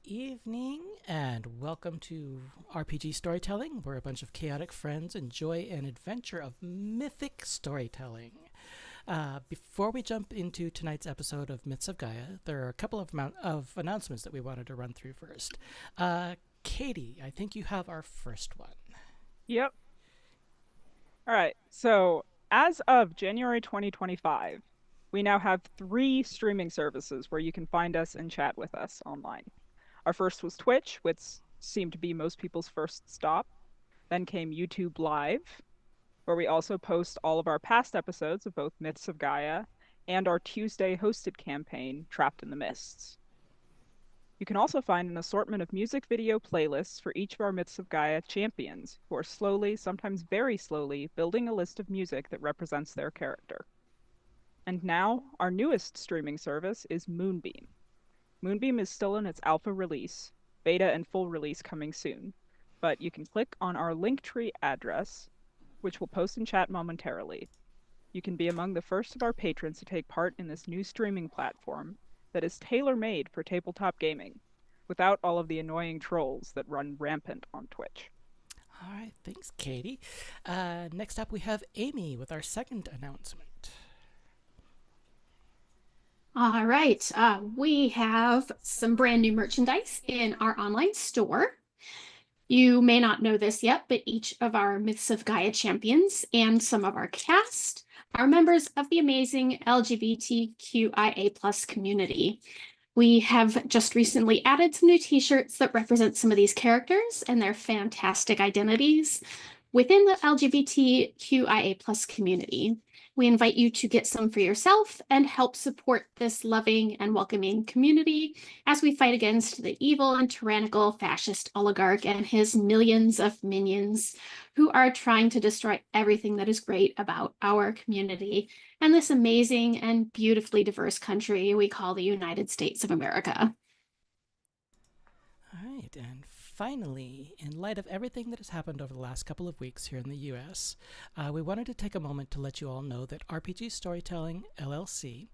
evening, and welcome to RPG Storytelling, where a bunch of chaotic friends enjoy an adventure of mythic storytelling. Before we jump into tonight's episode of Myths of Gaea, there are a couple of announcements that we wanted to run through first. Katie, I think you have our first one. Yep. All right. So, as of January 2025, we now have three streaming services where you can find us and chat with us online. Our first was Twitch, which seemed to be most people's first stop. Then came YouTube Live, where we also post all of our past episodes of both Myths of Gaia and our Tuesday hosted campaign, Trapped in the Mists. You can also find an assortment of music video playlists for each of our Myths of Gaia champions, who are slowly, sometimes very slowly, building a list of music that represents their character. And now, our newest streaming service is Moonbeam. Moonbeam is still in its alpha release, beta and full release coming soon, but you can click on our Linktree address, which we'll post in chat momentarily. You can be among the first of our patrons to take part in this new streaming platform that is tailor-made for tabletop gaming, without all of the annoying trolls that run rampant on Twitch. All right, thanks, Katie. Next up, we have Amy with our second announcement. All right, we have some brand new merchandise in our online store. You may not know this yet, but each of our Myths of Gaia champions and some of our cast are members of the amazing LGBTQIA plus community. We have just recently added some new t-shirts that represent some of these characters and their fantastic identities within the LGBTQIA plus community. We invite you to get some for yourself and help support this loving and welcoming community as we fight against the evil and tyrannical fascist oligarch and his millions of minions who are trying to destroy everything that is great about our community and this amazing and beautifully diverse country we call the United States of America. All right, and finally, in light of everything that has happened over the last couple of weeks here in the US, we wanted to take a moment to let you all know that RPG Storytelling LLC,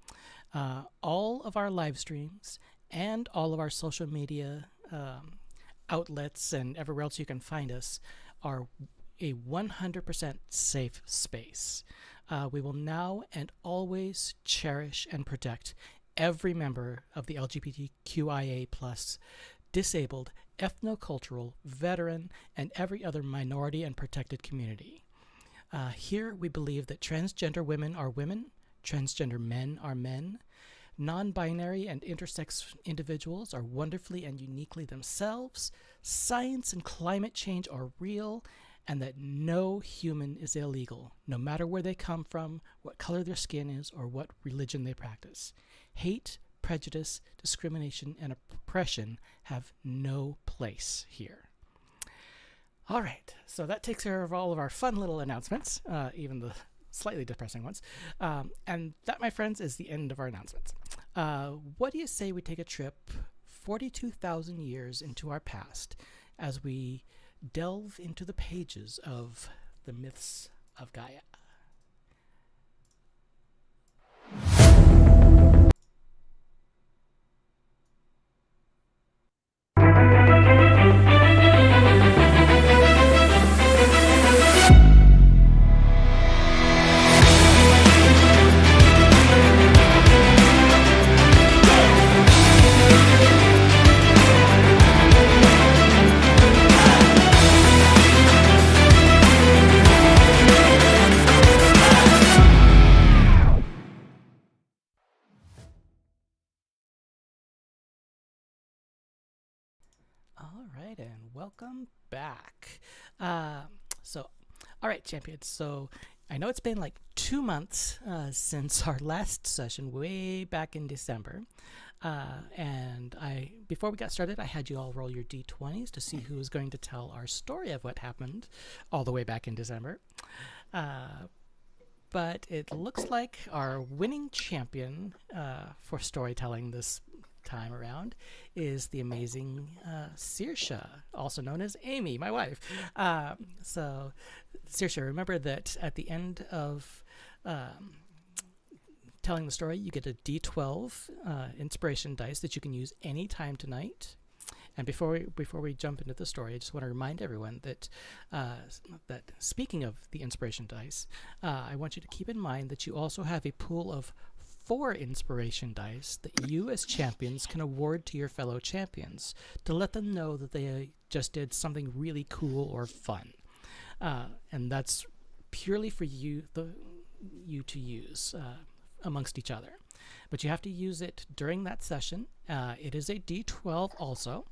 all of our live streams, and all of our social media outlets and everywhere else you can find us are a 100% safe space. We will now and always cherish and protect every member of the LGBTQIA plus disabled, ethnocultural, veteran, and every other minority and protected community. Here we believe that transgender women are women, transgender men are men, non-binary and intersex individuals are wonderfully and uniquely themselves, science and climate change are real, and that no human is illegal, no matter where they come from, what color their skin is, or what religion they practice. Hate, prejudice, discrimination, and oppression have no place here. All right, so that takes care of all of our fun little announcements, even the slightly depressing ones. And that, my friends, is the end of our announcements. What do you say we take a trip 42,000 years into our past as we delve into the pages of the Myths of Gaia? All right, and welcome back. All right, champions. So I know it's been like 2 months since our last session, way back in December. And before we got started, I had you all roll your d20s to see who was going to tell our story of what happened all the way back in December. But it looks like our winning champion for storytelling this time around is the amazing Saoirse, also known as Amy, my wife. So Saoirse, remember that at the end of telling the story, you get a D12 inspiration dice that you can use anytime tonight. And before we jump into the story, I just want to remind everyone that that speaking of the inspiration dice, I want you to keep in mind that you also have a pool of 4 inspiration dice that you as champions can award to your fellow champions to let them know that they just did something really cool or fun. And that's purely for you to use amongst each other. But you have to use it during that session. It is a D12 also,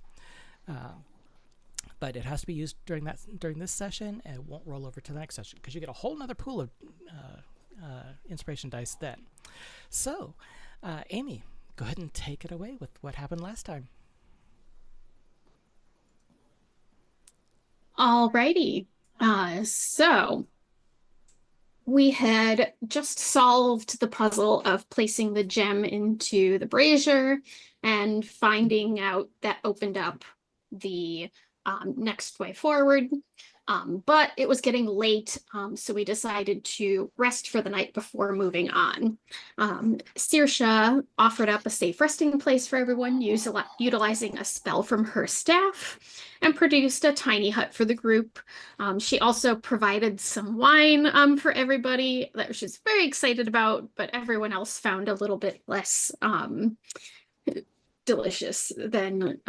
but it has to be used during this session, and it won't roll over to the next session because you get a whole other pool of inspiration dice then. So, Amy, go ahead and take it away with what happened last time. Alrighty. So we had just solved the puzzle of placing the gem into the brazier and finding out that opened up the next way forward. But it was getting late, so we decided to rest for the night before moving on. Saoirse offered up a safe resting place for everyone, utilizing a spell from her staff, and produced a tiny hut for the group. She also provided some wine for everybody that she was very excited about, but everyone else found a little bit less delicious than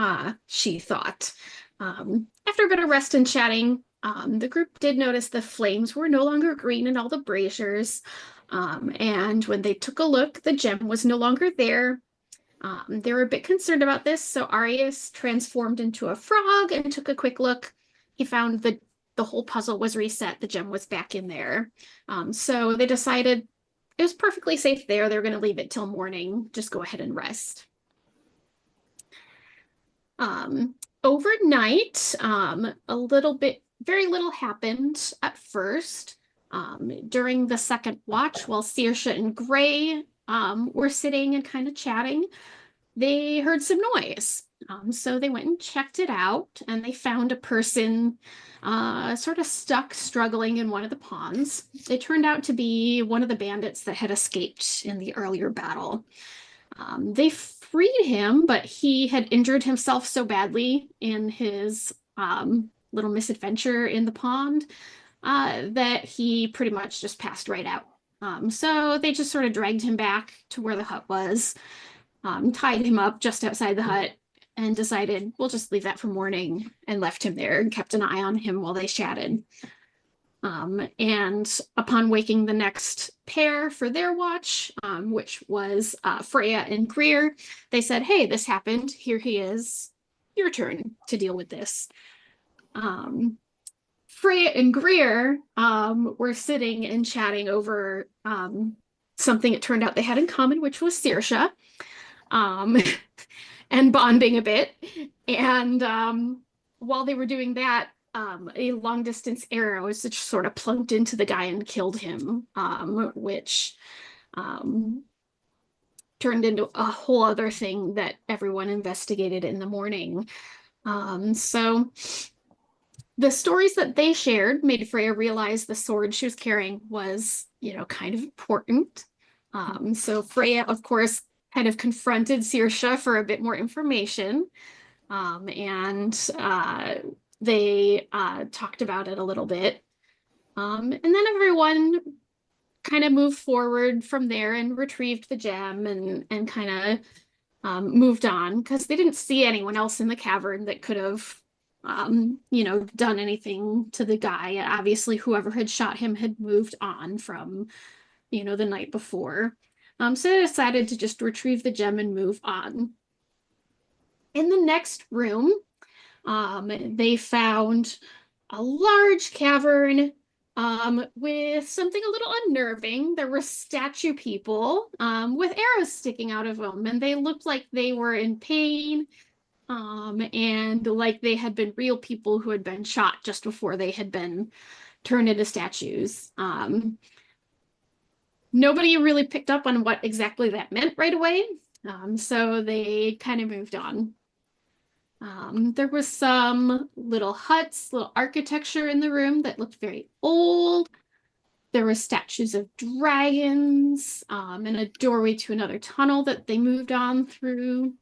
she thought. After a bit of rest and chatting, the group did notice the flames were no longer green in all the braziers. And when they took a look, the gem was no longer there. They were a bit concerned about this, so Arius transformed into a frog and took a quick look. He found that the whole puzzle was reset. The gem was back in there. So they decided it was perfectly safe there. They're going to leave it till morning. Just go ahead and rest. Overnight, very little happened at first. During the second watch, while Saoirse and Gray were sitting and kind of chatting, they heard some noise. So they went and checked it out, and they found a person sort of stuck, struggling in one of the ponds. It turned out to be one of the bandits that had escaped in the earlier battle. They freed him, but he had injured himself so badly in his little misadventure in the pond that he pretty much just passed right out. So they just sort of dragged him back to where the hut was, tied him up just outside the hut, and decided we'll just leave that for morning, and left him there and kept an eye on him while they chatted. And upon waking the next pair for their watch, which was Freya and Greer, they said, "Hey, this happened. Here he is. Your turn to deal with this." Freya and Greer were sitting and chatting over something it turned out they had in common, which was Saoirse, and bonding a bit. And while they were doing that, a long distance arrow just sort of plunked into the guy and killed him, which turned into a whole other thing that everyone investigated in the morning. So the stories that they shared made Freya realize the sword she was carrying was, kind of important. So Freya, of course, kind of confronted Saoirse for a bit more information. And they talked about it a little bit. And then everyone kind of moved forward from there and retrieved the gem and kind of moved on, because they didn't see anyone else in the cavern that could have done anything to the guy. Obviously, whoever had shot him had moved on from, the night before. So they decided to just retrieve the gem and move on. In the next room, they found a large cavern with something a little unnerving. There were statue people with arrows sticking out of them, and they looked like they were in pain, and like they had been real people who had been shot just before they had been turned into statues. Nobody really picked up on what exactly that meant right away, so they kind of moved on. There was some little huts, little architecture in the room that looked very old. There were statues of dragons, and a doorway to another tunnel that they moved on through.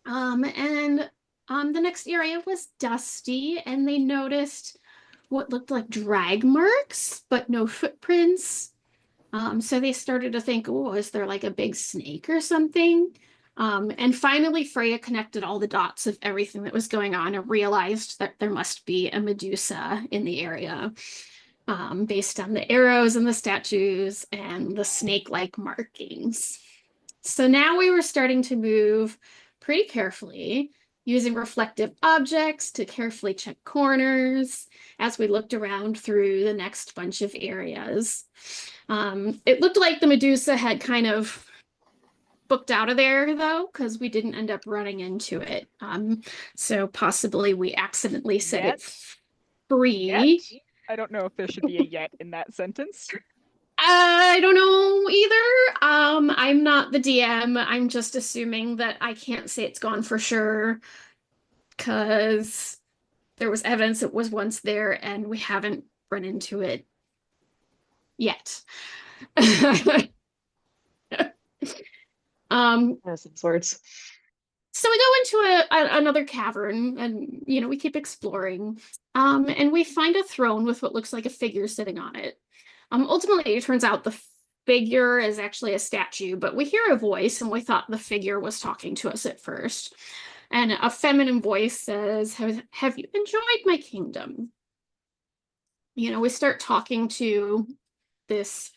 And The next area was dusty, and they noticed what looked like drag marks, but no footprints. So they started to think, oh, is there like a big snake or something? And finally, Freya connected all the dots of everything that was going on and realized that there must be a Medusa in the area, based on the arrows and the statues and the snake-like markings. So now we were starting to move pretty carefully, using reflective objects to carefully check corners as we looked around through the next bunch of areas. It looked like the Medusa had kind of booked out of there though, because we didn't end up running into it. So possibly we accidentally set it free. Yet? I don't know if there should be a yet in that sentence. I don't know either. I'm not the DM. I'm just assuming that I can't say it's gone for sure because there was evidence it was once there and we haven't run into it yet. Some words. So we go into another cavern and, we keep exploring. And we find a throne with what looks like a figure sitting on it. Ultimately, it turns out the figure is actually a statue, but we hear a voice and we thought the figure was talking to us at first. And a feminine voice says, have you enjoyed my kingdom? We start talking to this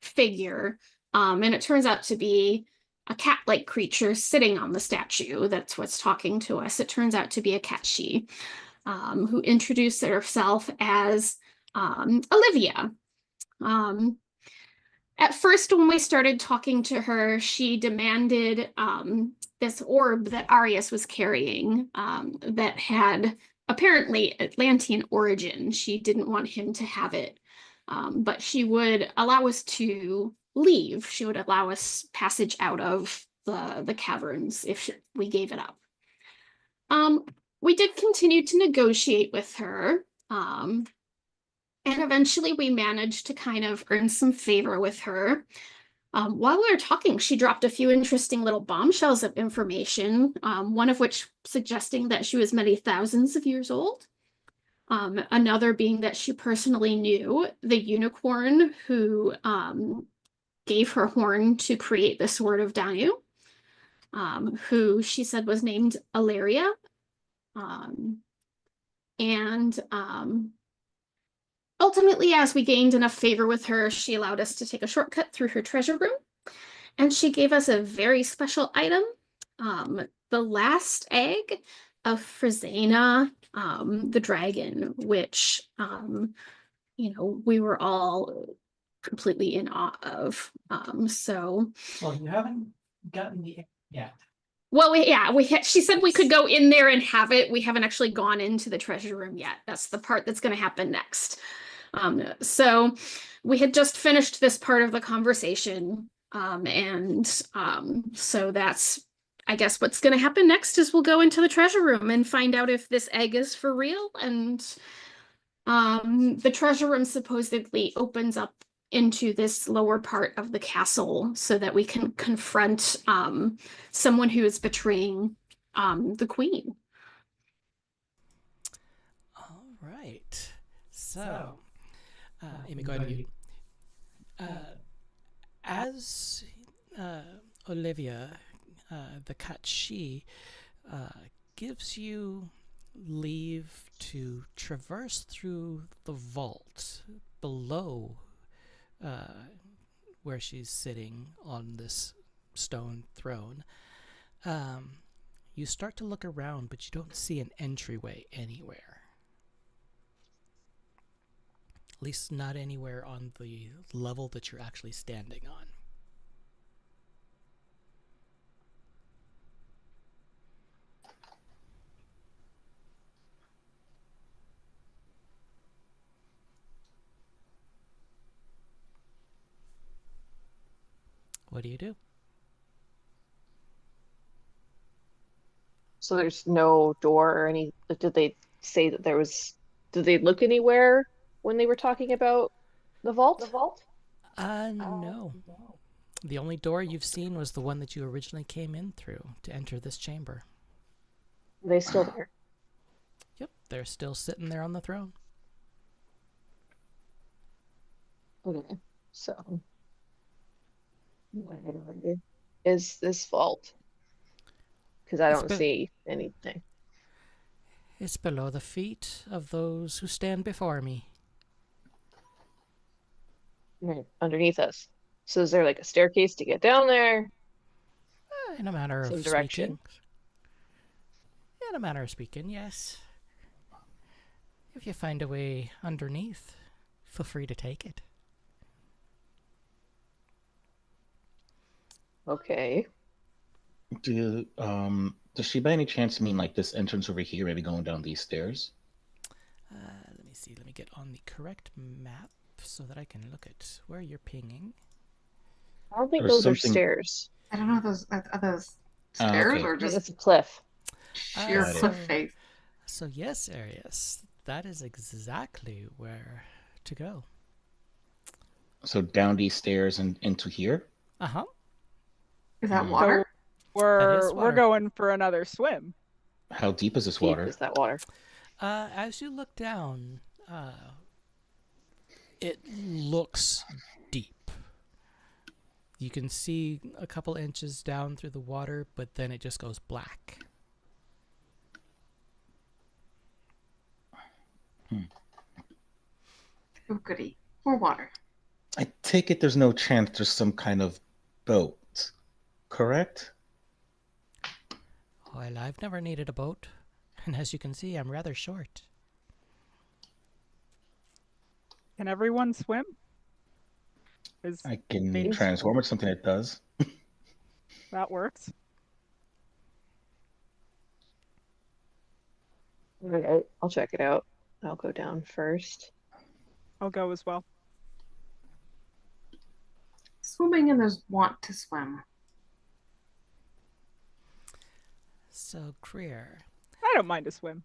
figure, and it turns out to be a cat-like creature sitting on the statue. That's what's talking to us. It turns out to be a cat she, who introduced herself as Olivia. At first, when we started talking to her, she demanded this orb that Arius was carrying, that had apparently Atlantean origin. She didn't want him to have it, but she would allow us to leave. She would allow us passage out of the caverns if we gave it up. We did continue to negotiate with her, and eventually we managed to kind of earn some favor with her. While we were talking, she dropped a few interesting little bombshells of information, one of which suggesting that she was many thousands of years old. Another being that she personally knew the unicorn who gave her horn to create the Sword of Danu, who she said was named Ilaria. Ultimately, as we gained enough favor with her, she allowed us to take a shortcut through her treasure room, and she gave us a very special item, the last egg of Frisena, the dragon, which, we were all completely in awe of. Well, you haven't gotten the egg yet. Well, she said we could go in there and have it. We haven't actually gone into the treasure room yet. That's the part that's going to happen next. So we had just finished this part of the conversation. So that's, I guess, what's going to happen next is we'll go into the treasure room and find out if this egg is for real. And the treasure room supposedly opens up into this lower part of the castle so that we can confront someone who is betraying the queen. All right. So, Amy, go ahead and mute. As Olivia, the cat she, gives you leave to traverse through the vault below where she's sitting on this stone throne, you start to look around, but you don't see an entryway anywhere. At least not anywhere on the level that you're actually standing on. What do you do? So there's no door or any. Did they say that there was? Did they look anywhere when they were talking about the vault? No. The only door you've seen was the one that you originally came in through to enter this chamber. Are they still there? Yep, they're still sitting there on the throne. Okay. So, where is this vault? Because I It's don't be- see anything. It's below the feet of those who stand before me. Right. Underneath us. So is there like a staircase to get down there? In a manner Some of direction. speaking. In a manner of speaking, yes. If you find a way underneath, feel free to take it. Okay. Does she by any chance mean like this entrance over here, maybe going down these stairs? Let me see. Let me get on the correct map so that I can look at where you're pinging. I don't think Or those are something- stairs. I don't know if those are those Ah, stairs okay. or I think just it's a cliff. sheer Got it. cliff face. So yes, Arius, that is exactly where to go. So down these stairs and into here? Uh-huh. Is that Mm. water? We're water. going for another swim. How deep is this Deep water? is that water? As you look down, it looks deep. You can see a couple inches down through the water, but then it just goes black. Oh, goody. More water. I take it there's no chance there's some kind of boat, correct? Well, I've never needed a boat, and as you can see, I'm rather short. Can everyone swim? I can Maybe transform into something that does. that works? Alright, I'll check it out. I'll go down first. I'll go as well. Swimming and there's want to swim. So, Greer, I don't mind a swim.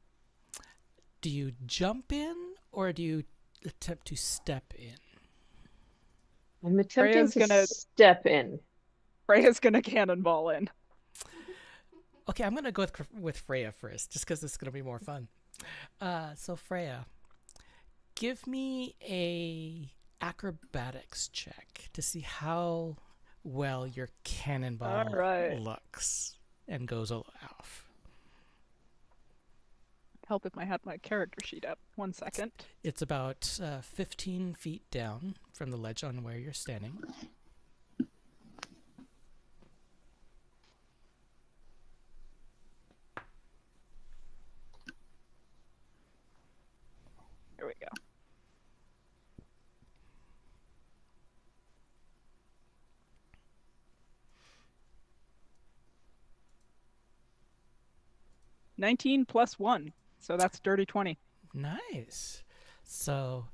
do you jump in, or do you attempt to step in? I'm attempting Freya's to gonna- step in. Freya's gonna cannonball in. Okay, I'm gonna go with Freya first, just because this is gonna be more fun. So Freya, give me a acrobatics check to see how well your cannonball All right. looks and goes off. Help if I had my character sheet up. 1 second. It's about 15 feet down from the ledge on where you're standing. Here we go. $19 plus 1, so that's dirty 20. Nice. So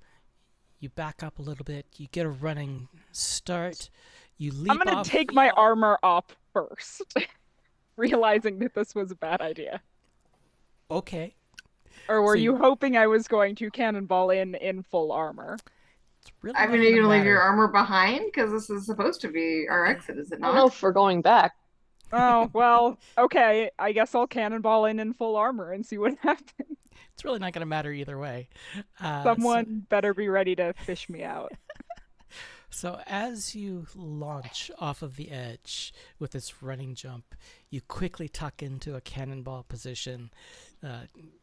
you back up a little bit, you get a running start, you leap I'm gonna off. take my armor off first, realizing that this was a bad idea. Okay. Or were So you you- hoping I was going to cannonball in full armor? It's really I not mean, are you gonna gonna leave matter. your armor behind? Because this is supposed to be our exit, is it I don't know not? if we're going back. Oh, well, okay. I guess I'll cannonball in full armor and see what happens. It's really not going to matter either way. Someone better be ready to fish me out. So as you launch off of the edge with this running jump, you quickly tuck into a cannonball position,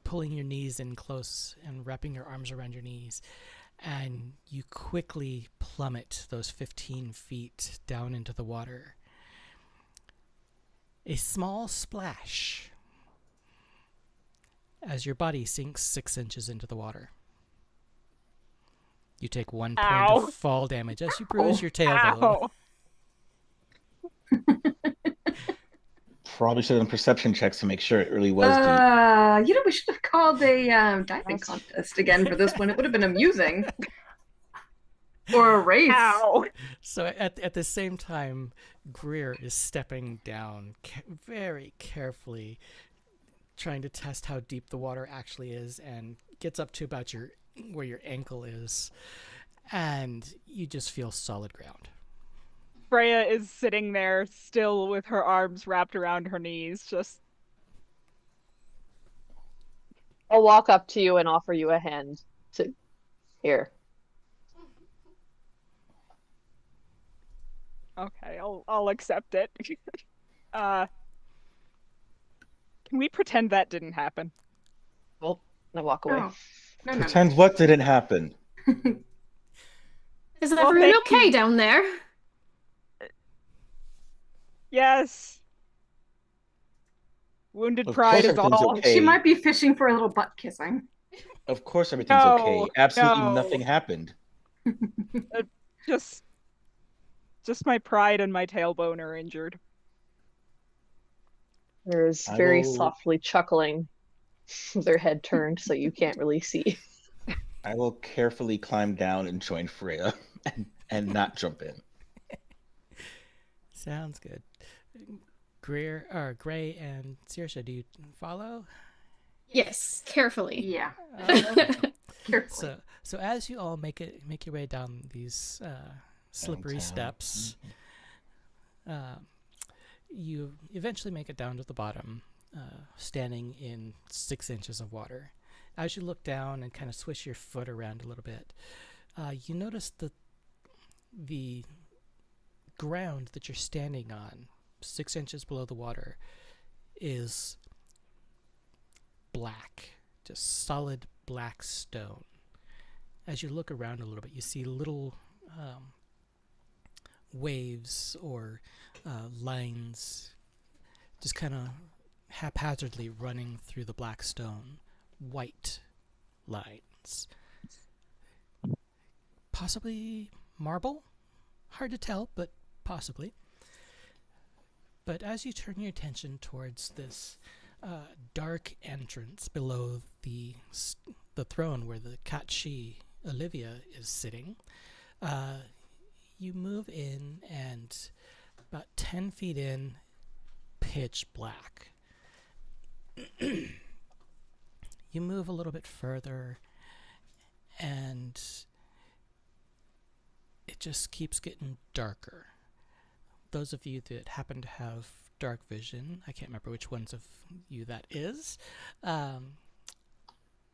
pulling your knees in close and wrapping your arms around your knees. And you quickly plummet those 15 feet down into the water. A small splash as your body sinks 6 inches into the water. You take 1 point Ow. of fall damage as you bruise your tailbone. Ow. Probably should have done perception checks to make sure it really was deep. You know, we should have called a diving contest again for this one. It would have been amusing. Or a race. Ow. So at the same time, Greer is stepping down very carefully, trying to test how deep the water actually is, and gets up to about where your ankle is, and you just feel solid ground. Freya is sitting there still with her arms wrapped around her knees, just I'll walk up to you and offer you a hand. To here. Okay, I'll accept it. uh, can we pretend that didn't happen? Well, I walk away. No. No. Pretend what didn't happen. Is Well, everyone thank okay you. down there? Yes. Wounded Of pride course is everything's all. okay. She might be fishing for a little butt kissing. Of course everything's No, okay. Absolutely no. nothing happened. Just my pride and my tailbone are injured. There's I very will- softly chuckling, their head turned so you can't really see. I will carefully climb down and join Freya and not jump in. Sounds good. Gray and Saoirse, do you follow? Yes, carefully. Yeah. So as you all make your way down these slippery Downtown. steps, you eventually make it down to the bottom, standing in 6 inches of water. As you look down and kind of swish your foot around a little bit, you notice that the ground that you're standing on, 6 inches below the water, is black, just solid black stone. As you look around a little bit, you see little waves or lines just kind of haphazardly running through the black stone. White lines. Possibly marble? Hard to tell, but possibly. But as you turn your attention towards this dark entrance below the throne where the Katshi Olivia is sitting, you move in, and about 10 feet in, pitch black. You move a little bit further, and it just keeps getting darker. Those of you that happen to have dark vision, I can't remember which ones of you that is,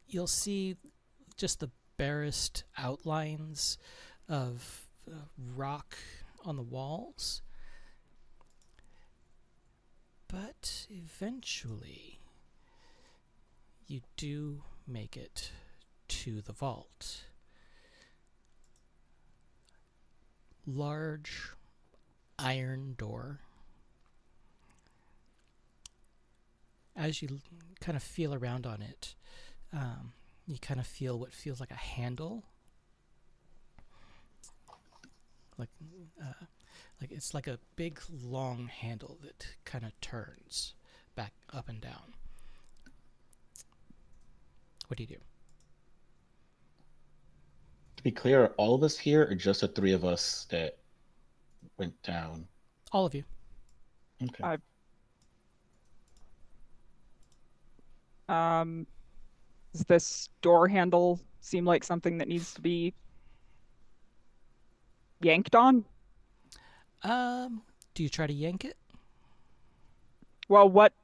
you'll see just the barest outlines of rock on the walls. But eventually, you do make it to the vault. Large iron door. As you kind of feel around on it, you kind of feel what feels like a handle. Like it's like a big long handle that kind of turns back up and down. What do you do? To be clear, are all of us here or just the 3 of us that went down? All of you. Okay. Does this door handle seem like something that needs to be yanked on? Do you try to yank it? Well, what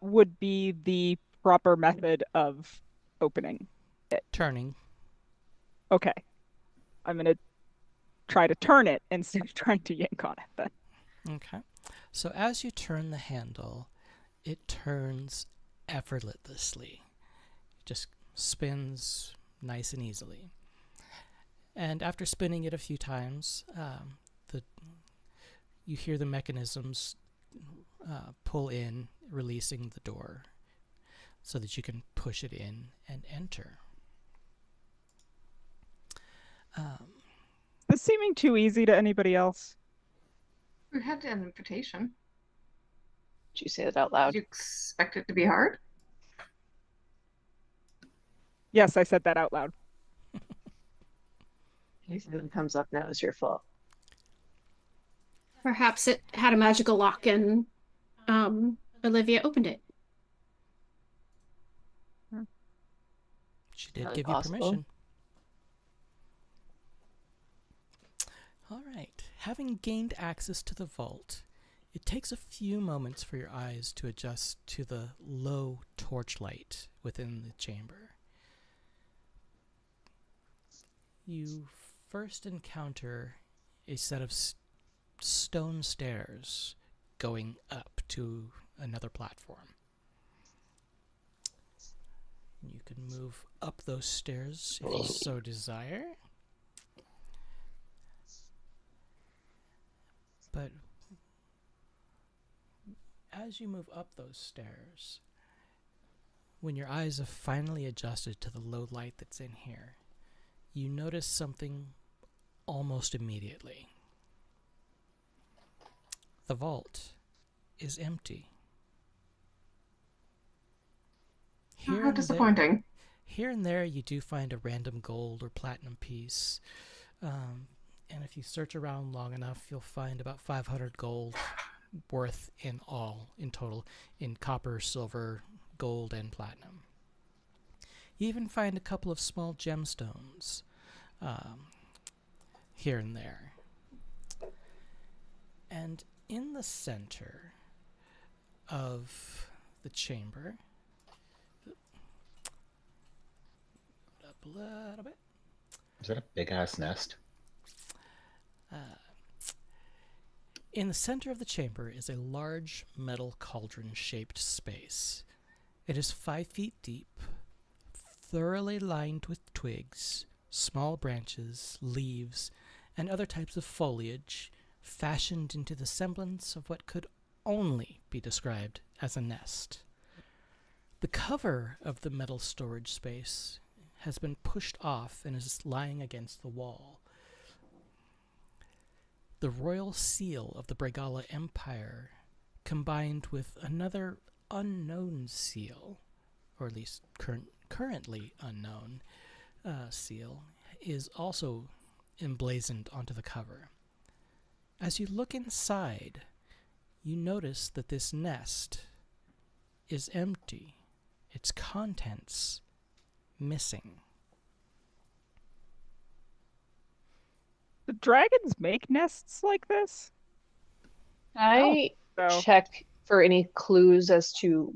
would be the proper method of opening it? Turning. Okay. I'm gonna try to turn it instead of trying to yank on it then. Okay. So as you turn the handle, it turns effortlessly. Just spins nice and easily. And after spinning it a few times, you hear the mechanisms pull in, releasing the door so that you can push it in and enter. This seeming too easy to anybody else? We had an invitation. Did you say that out loud? Did you expect it to be hard? Yes, I said that out loud. Anything that comes up now is your fault. Perhaps it had a magical lock and Olivia opened it. She did Really give you possible. permission. All right. Having gained access to the vault, It takes a few moments for your eyes to adjust to the low torchlight within the chamber. You first encounter a set of stone stairs going up to another platform. You can move up those stairs if you so desire. But as you move up those stairs, when your eyes have finally adjusted to the low light that's in here, you notice something almost immediately. The vault is empty. How disappointing. Here and there, you do find a random gold or platinum piece. And if you search around long enough, you'll find about 500 gold worth in total, in copper, silver, gold, and platinum. You even find a couple of small gemstones here and there. And in the center of the chamber, up a little bit. Is that a big-ass nest? In the center of the chamber is a large metal cauldron-shaped space. It is 5 feet deep, thoroughly lined with twigs, small branches, leaves, and other types of foliage, fashioned into the semblance of what could only be described as a nest. The cover of the metal storage space has been pushed off and is lying against the wall. The royal seal of the Bregala Empire, combined with another unknown seal, or at least currently unknown seal, is also emblazoned onto the cover. As you look inside, you notice that this nest is empty, its contents missing. Do dragons make nests like this? I So check for any clues as to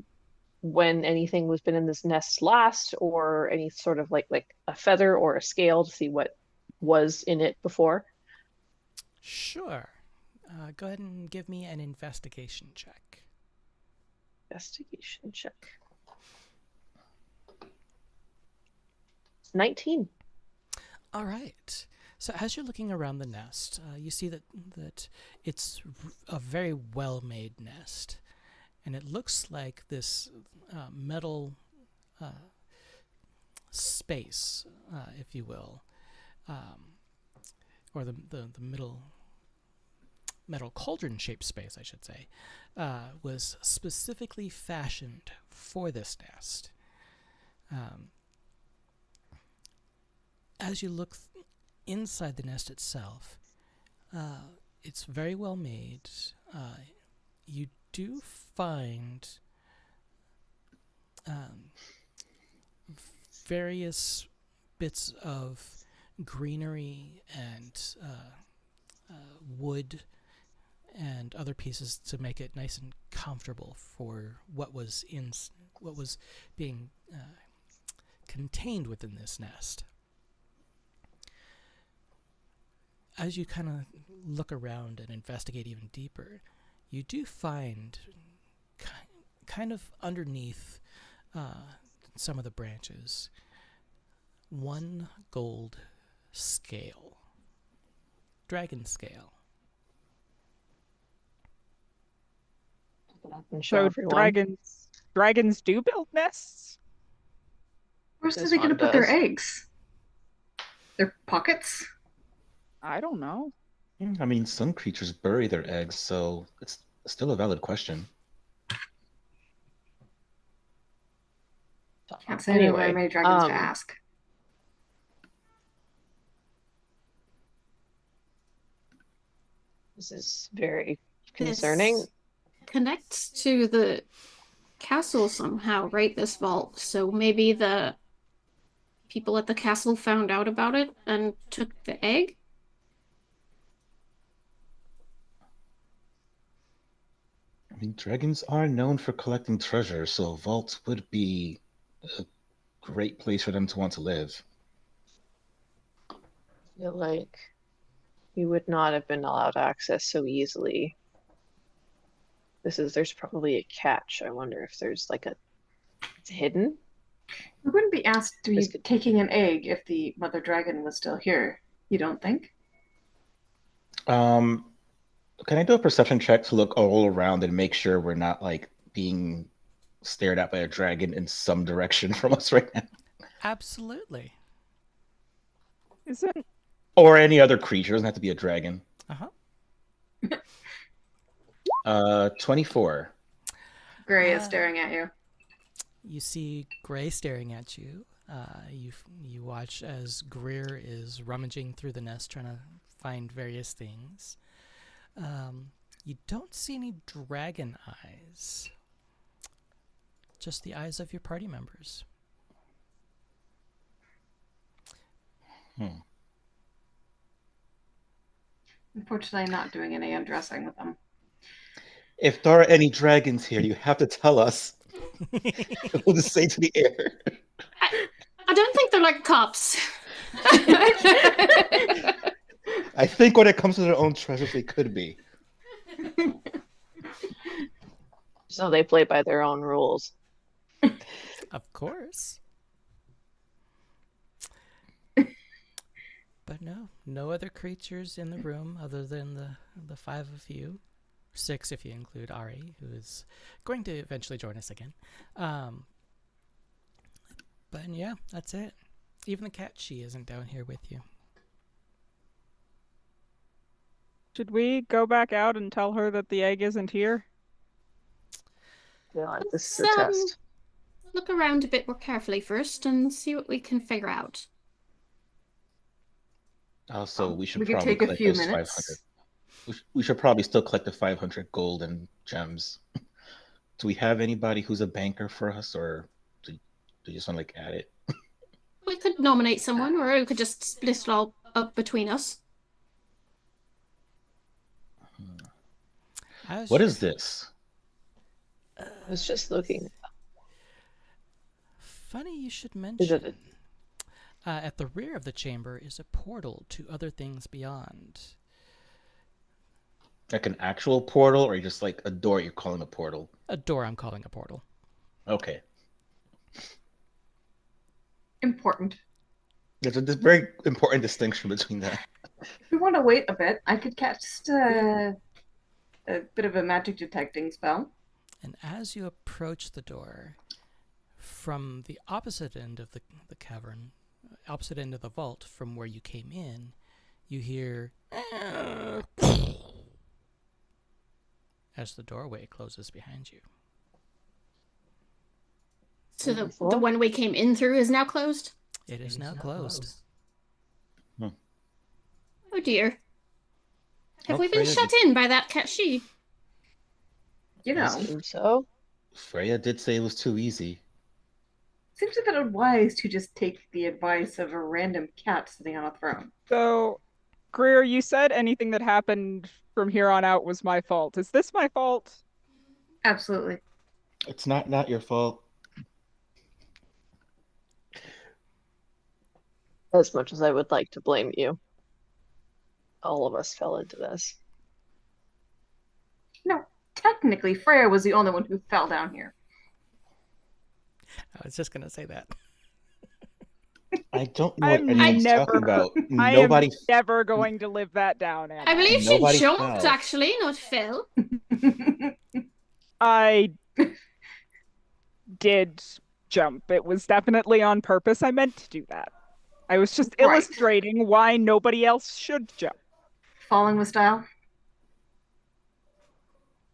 when anything was been in this nest last, or any sort of like a feather or a scale to see what was in it before. Sure. Go ahead and give me an investigation check. Investigation check. 19. All right. So as you're looking around the nest, you see that it's a very well-made nest, and it looks like this metal space, if you will, or the metal cauldron-shaped space, I should say, was specifically fashioned for this nest. As you look inside the nest itself, it's very well made. You do find various bits of greenery and wood and other pieces to make it nice and comfortable for what was being contained within this nest. As you kind of look around and investigate even deeper, you do find kind of underneath some of the branches, one gold scale, dragon scale. And show so everyone. dragons do build nests? Where's This they going to one put their does. eggs? Their pockets? I don't know. I mean, some creatures bury their eggs, so it's still a valid question. Can't say I know very Anyway, many dragons to ask. this is very concerning. This connects to the castle somehow, right? This vault. So maybe the people at the castle found out about it and took the egg? I mean, dragons are known for collecting treasure, so a vault would be a great place for them to want to live. I feel like we would not have been allowed access so easily. There's probably a catch. I wonder if there's like it's hidden. We wouldn't be asked to This be could- taking an egg if the mother dragon was still here. You don't think? Um, can I do a perception check to look all around and make sure we're not like being stared at by a dragon in some direction from us right now? Absolutely. Isn't Or any other creature. It doesn't have to be a dragon. Uh-huh. 24. Gray is Ah. staring at you. You see Gray staring at you. You watch as Greer is rummaging through the nest trying to find various things. You don't see any dragon eyes. Just the eyes of your party members. Unfortunately, I'm not doing any undressing with them. If there are any dragons here, you have to tell us. We'll just say to the air. I don't think they're like cops. I think when it comes to their own treasures, they could be. So they play by their own rules. Of course. But no other creatures in the room other than the five of you. 6 if you include Ari, who is going to eventually join us again. But yeah, that's it. Even the cat, she isn't down here with you. should we go back out and tell her that the egg isn't here? Yeah, this is a Let's, test. Look around a bit more carefully first and see what we can figure out. Also, we should We could probably take a collect few those 500. minutes. We should probably still collect the 500 gold and gems. Do we have anybody who's a banker for us, or do you just want to like add it? We could nominate someone, or we could just split it all up between us. What is this? I was just looking. Funny you should Is mention. it At the rear of the chamber is a portal to other things beyond. Like an actual portal, or just like a door you're calling a portal? A door I'm calling a portal. Okay. Important. There's a very important distinction between that. If we want to wait a bit, I could cast a bit of a magic detecting spell. And as you approach the door, from the opposite end of the cavern, opposite end of the vault from where you came in, you hear as the doorway closes behind you. So the one we came in through is now closed? It is now closed. Oh dear. Have Oh, we been Freya, shut in by that cat she? You know, assume so? Freya did say it was too easy. seems a bit unwise to just take the advice of a random cat sitting on a throne. So, Greer, you said anything that happened from here on out was my fault. Is this my fault? Absolutely. It's not your fault. As much as I would like to blame you, all of us fell into this. No, technically, Freya was the only one who fell down here. I was just going to say that. I don't know what I'm anyone's never- talking about. I Nobody. am never going to live that down, am I believe she Nobody jumped, fell. actually, not fell. I did jump. It was definitely on purpose. I meant to do that. I was just Right. illustrating why nobody else should jump. Falling with style.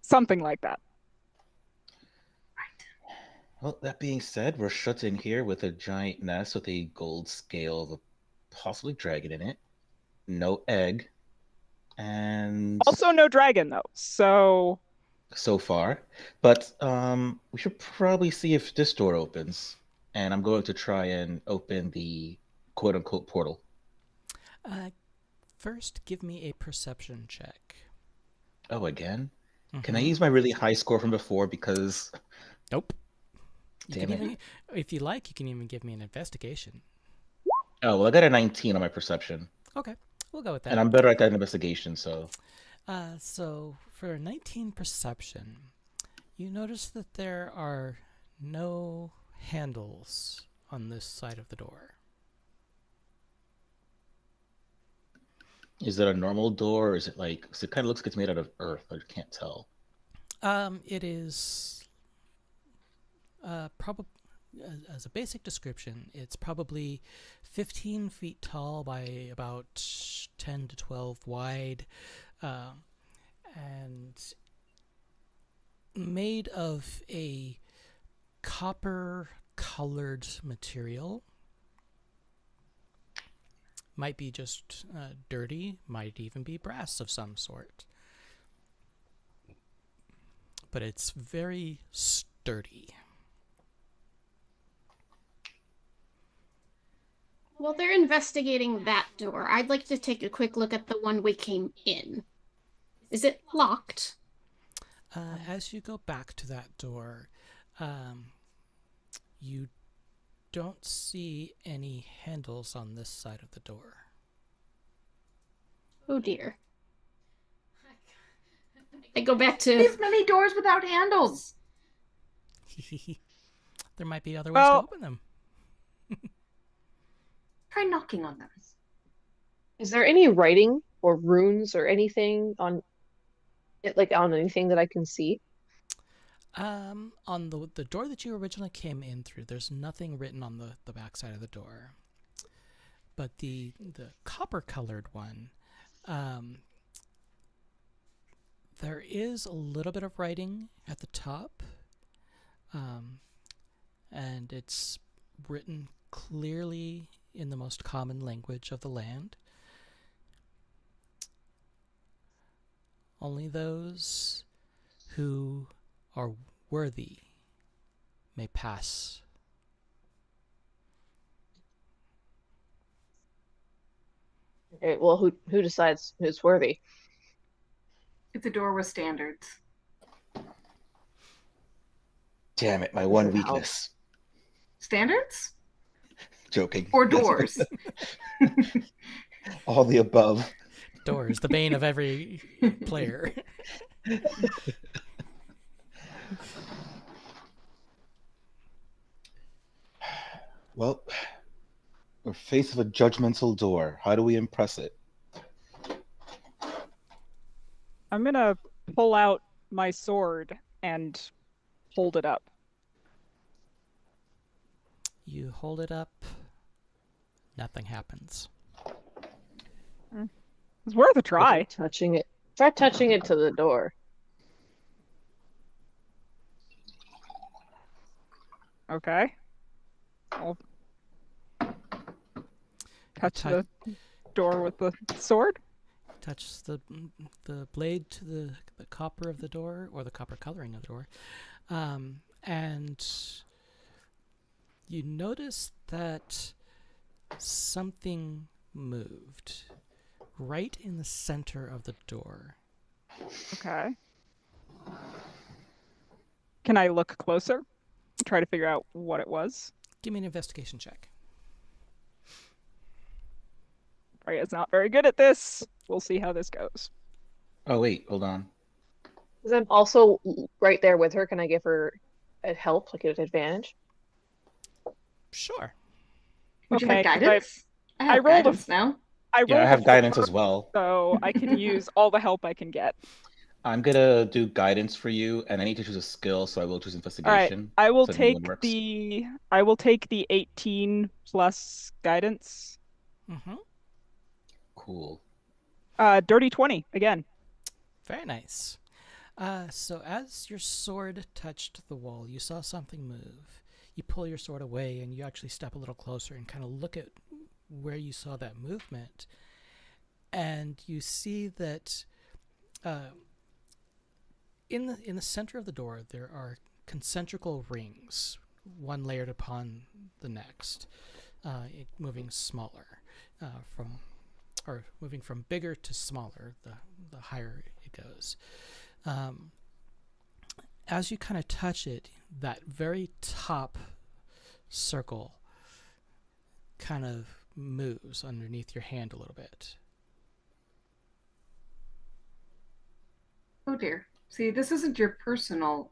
Something like that. Well, that being said, we're shut in here with a giant nest with a gold scale of a possibly dragon in it. No egg. And Also, no dragon, though. So, so far. But we should probably see if this door opens. And I'm going to try and open the quote unquote portal. First, give me a perception check. Oh, again? Can I Mhm. use my really high score from before? Because Nope. You damn can it. even, if you like, you can even give me an investigation. Oh well, I got a 19 on my perception, Okay, we'll go with and that. I'm better at that investigation. So So for 19 perception, you notice that there are no handles on this side of the door. is it a normal door, or is it like? 'Cause it kind of looks like it's made out of earth. I can't tell. It is probably, as a basic description, it's probably 15 feet tall by about 10 to 12 wide, uh, and made of a copper colored material. Might be just dirty, might even be brass of some sort. But it's very sturdy. While they're investigating that door, I'd like to take a quick look at the one we came in. Is it locked? As you go back to that door, you don't see any handles on this side of the door. Oh dear. I go back to These many doors without handles. There might be other ways to Well- open them. Try knocking on them. Is there any writing or runes or anything on it, like on anything that I can see? On the door that you originally came in through, there's nothing written on the back side of the door. But the copper colored one, there is a little bit of writing at the top, and it's written clearly in the most common language of the land. Only those who are worthy may pass. Okay, well, who decides who's worthy? If the door was standards. Damn it, my one Doesn't help. weakness. Standards? Joking. Or doors? All the above. Doors, the bane of every player. Well, we're faced with a judgmental door. How do we impress it? I'm gonna pull out my sword and hold it up. You hold it up, nothing happens. It's worth a try. Touching it. Try touching it to the door. Okay. I'll touch tou- the door with the sword. Touch the blade to the copper of the door, or the copper coloring of the door, and you notice that something moved right in the center of the door. Okay. Can I look closer? Try to figure out what it was. Give me an investigation check. Freya's not very good at this. We'll see how this goes. Oh wait, hold on. Because I'm also right there with her. Can I give her a help, like an advantage? Sure. Would you have Okay, 'cause guidance? I have I rolled a- guidance now. I Yeah, I rolled a have guidance 4, as well. so I can use all the help I can get. I'm gonna do guidance for you, and I need to choose a skill, so I will choose All right, investigation. I will so the take one works. the 18 plus guidance. Mm-hmm. Cool. Dirty 20 again. Very nice. So as your sword touched the wall, you saw something move. You pull your sword away and you actually step a little closer and kind of look at where you saw that movement. And you see that in the center of the door there are concentrical rings, one layered upon the next, moving smaller, moving from bigger to smaller the higher it goes. as you kind of touch it, that very top circle kind of moves underneath your hand a little bit. Oh dear. See, this isn't your personal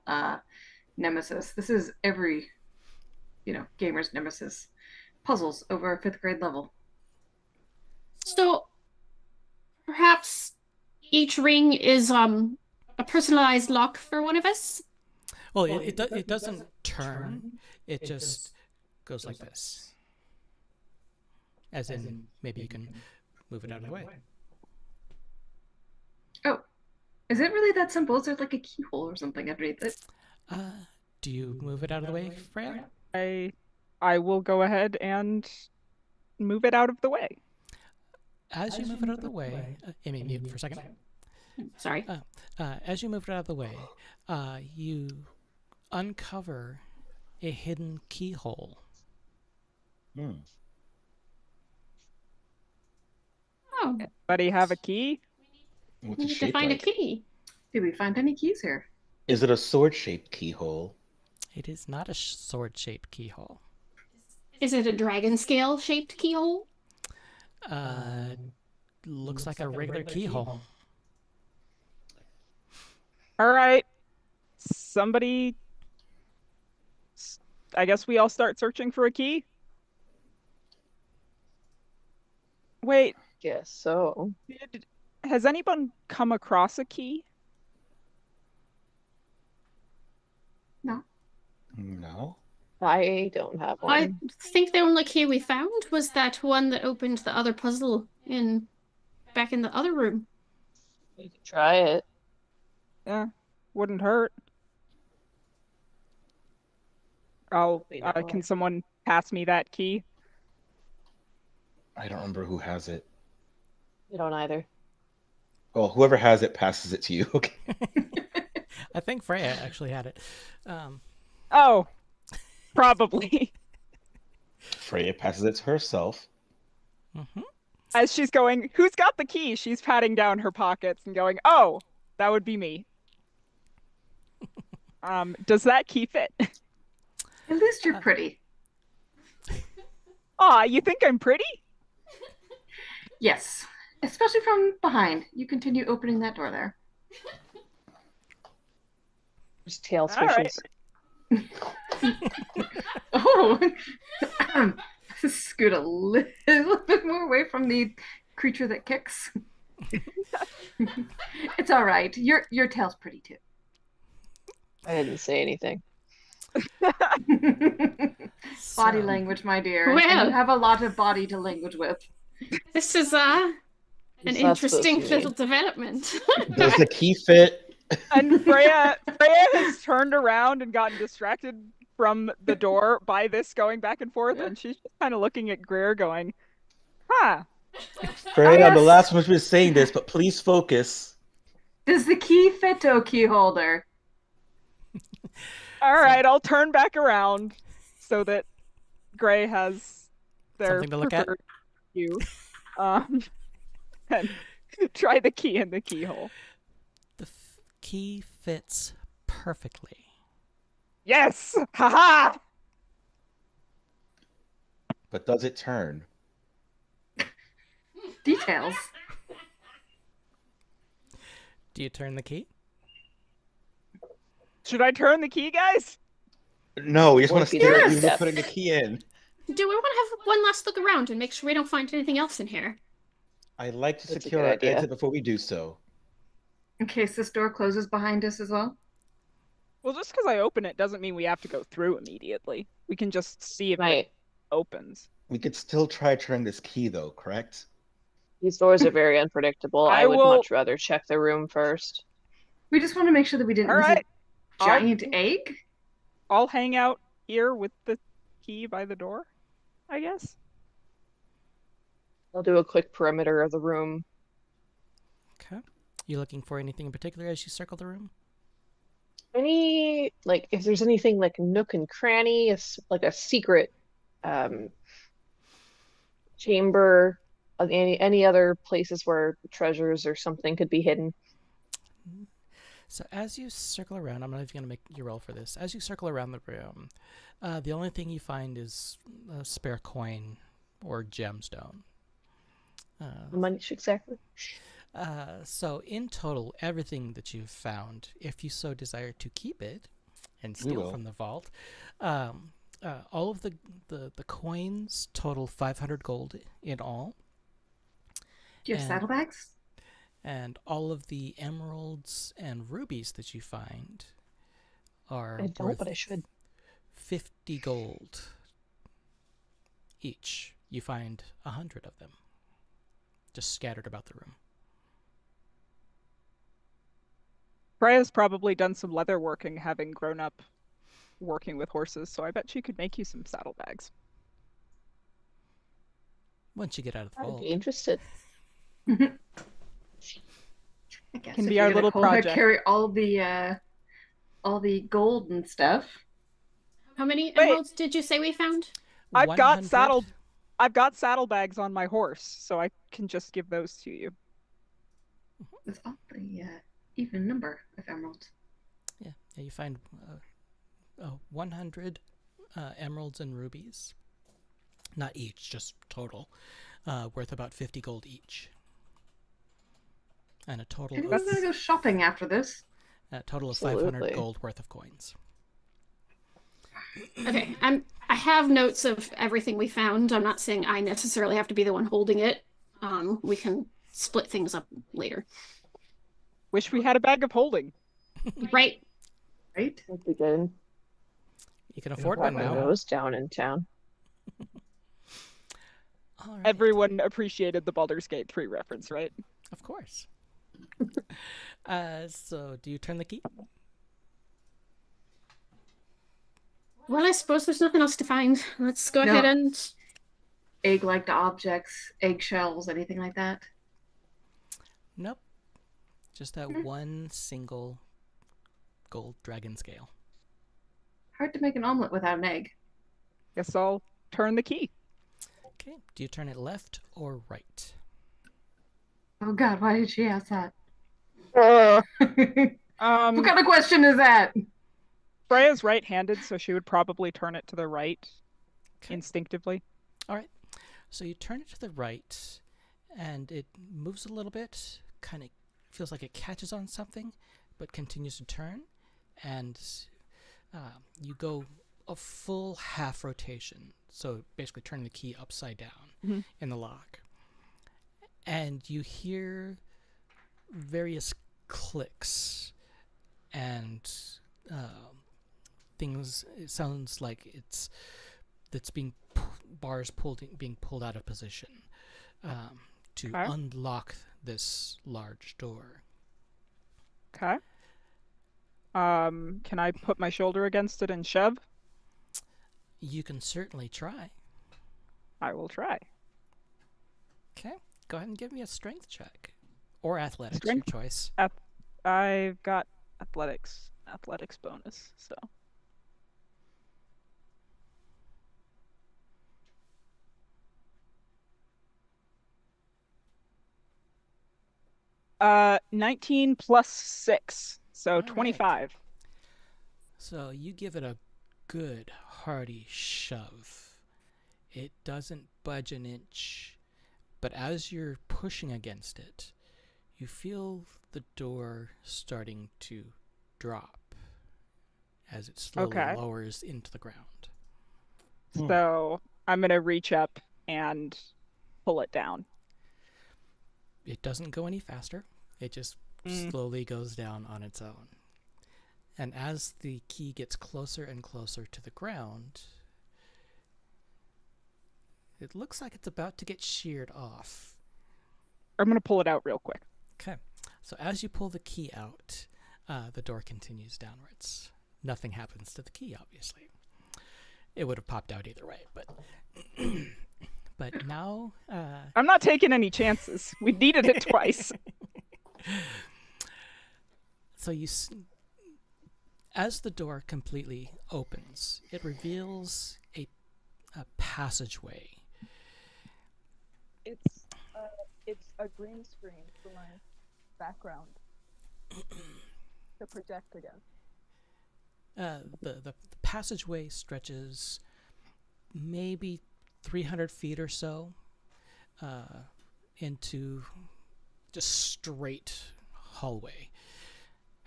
nemesis. This is every, gamer's nemesis. Puzzles over a 5th grade level. So perhaps each ring is a personalized lock for one of us. Well, it doesn't turn. It just goes like this. As in, maybe you can move it out of the way. Oh, is it really that simple? Is there like a keyhole or something underneath it? Do you move it out of the way, Freya? I will go ahead and move it out of the way. As you move it out of the way, Amy, mute for a second. Sorry. As you move it out of the way, you uncover a hidden keyhole. Hmm. Oh, Anybody have a key? What's we it need to shaped find like? a key. Did we find any keys here? Is it a sword-shaped keyhole? It is not a sword-shaped keyhole. Is it a dragon scale shaped keyhole? Looks like a regular keyhole. All right. Somebody. I guess we all start searching for a key. Wait, Guess so. has anyone come across a key? No. No. I don't have one. I think the only key we found was that one that opened the other puzzle back in the other room. We could try it. Yeah, wouldn't hurt. Hopefully not. Can someone pass me that key? I don't remember who has it. I don't either. Well, whoever has it passes it to you. Okay. I think Freya actually had it. Oh, probably. Freya passes it to herself. Mm-hmm. As she's going, who's got the key? She's patting down her pockets and going, oh, that would be me. Does that key fit? At least you're pretty. Aw, you think I'm pretty? Yes. Especially from behind. You continue opening that door there. There's tail All right. swishes. Oh, scoot a little bit more away from the creature that kicks. It's all right. Your tail's pretty too. I didn't say anything. Body language, my dear. Well. And you have a lot of body to language with. This is an What's that supposed interesting to little mean? development. Does the key fit? And Freya has turned around and gotten distracted from the door by this going back and forth, and she's just kind of looking at Greer going, huh. Freya, I'm the yes. last one who's been saying this, but please focus. Does the key fit to a key holder? All right, I'll turn back around so that Gray has their Something to look at? preferred view. And try the key in the keyhole. The key fits perfectly. Yes! Haha! But does it turn? Details. Do you turn the key? Should I turn the key, guys? No, we just want to Would be stare the at you step. putting the key in. Do we want to have one last look around and make sure we don't find anything else in here? I'd like to That's a secure good our idea. exit before we do so. In case this door closes behind us as well. Well, just because I open it doesn't mean we have to go through immediately. We can just see if it Right. opens. We could still try turning this key, though, correct? These doors are very unpredictable. I I would will- much rather check the room first. We just want to make sure that we didn't All lose right. a giant egg. I'll hang out here with the key by the door, I guess. I'll do a quick perimeter of the room. Okay. You looking for anything in particular as you circle the room? Any, like, if there's anything like nook and cranny, like a secret chamber, any other places where treasures or something could be hidden. So as you circle around, I'm not even going to make you roll for this. As you circle around the room, the only thing you find is a spare coin or gemstone. How much exactly? So in total, everything that you've found, if you so desire to keep it and We steal will. from the vault, all of the coins total 500 gold in all. Do you have And- saddlebags? And all of the emeralds and rubies that you find are I don't, worth but I should. 50 gold each. You find 100 of them just scattered about the room. Freya's probably done some leather working, having grown up working with horses, so I bet she could make you some saddlebags. Once you get out of the I'd vault. be interested. I guess Can if be you're our gonna little project. carry all the gold and stuff. How many Wait. emeralds did you say we found? I've got 100? I've got saddlebags on my horse, so I can just give those to you. With all the even number of emeralds. Yeah, you find 100 emeralds and rubies. Not each, just total. Worth about 50 gold each. And a total I'm of, gonna go shopping after this. a total of 500 Absolutely. gold worth of coins. Okay, I have notes of everything we found. I'm not saying I necessarily have to be the one holding it. We can split things up later. Wish we had a bag of holding. Right? Right? That'd be good. You can afford one Put my now. nose down in town. All right. Everyone appreciated the Baldur's Gate 3 reference, right? Of course. So, do you turn the key? Well, I suppose there's nothing else to find. Let's go No. ahead and Egg-like objects, eggshells, anything like that. Nope. Just that one single gold dragon scale. Hard to make an omelet without an egg. Guess I'll turn the key. Okay. Do you turn it left or right? Oh God, why did she ask that? what kind of question is that? Freya's right-handed, so she would probably turn it to the right Okay. instinctively. All right. So you turn it to the right, and it moves a little bit. Kind of feels like it catches on something, but continues to turn. And you go a full half rotation. So basically turning the key upside down in the lock. And you hear various clicks and things. It sounds like it's being bars being pulled out of position to Okay. unlock this large door. Okay. Can I put my shoulder against it and shove? You can certainly try. I will try. Okay, go ahead and give me a strength check or athletics, Strength? your choice. I've got athletics bonus, so. 19 plus 6, so All right. 25. So you give it a good hearty shove. It doesn't budge an inch, but as you're pushing against it, you feel the door starting to drop as it slowly Okay. lowers into the ground. So I'm going to reach up and pull it down. It doesn't go any faster. It just slowly goes down on its own. And as the key gets closer and closer to the ground, it looks like it's about to get sheared off. I'm going to pull it out real quick. Okay. So as you pull the key out, the door continues downwards. Nothing happens to the key, obviously. It would have popped out either way, but but now I'm not taking any chances. We needed it twice. so as the door completely opens, it reveals a passageway. It's a green screen for my background. to project again. The passageway stretches maybe 300 feet or so into just straight hallway.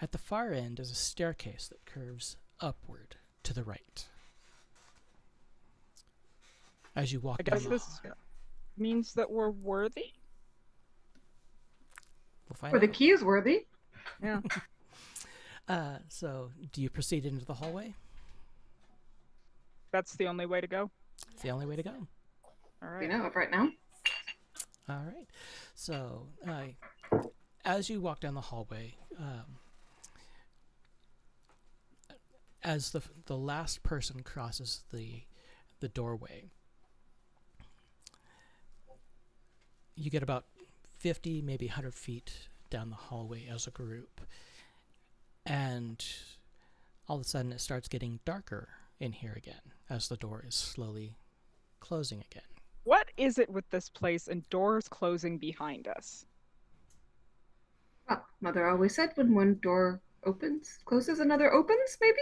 At the far end is a staircase that curves upward to the right. As you walk I down guess the this means that we're worthy? we'll find Or the out. key is worthy. Yeah. So, do you proceed into the hallway? That's the only way to go. It's the only way to go. All We right. know of right now. All right. So, as you walk down the hallway, as the last person crosses the doorway, you get about 50, maybe 100 feet down the hallway as a group, and all of a sudden it starts getting darker in here again as the door is slowly closing again. What is it with this place and doors closing behind us? Well, Mother always said when one door opens, closes, another opens, maybe?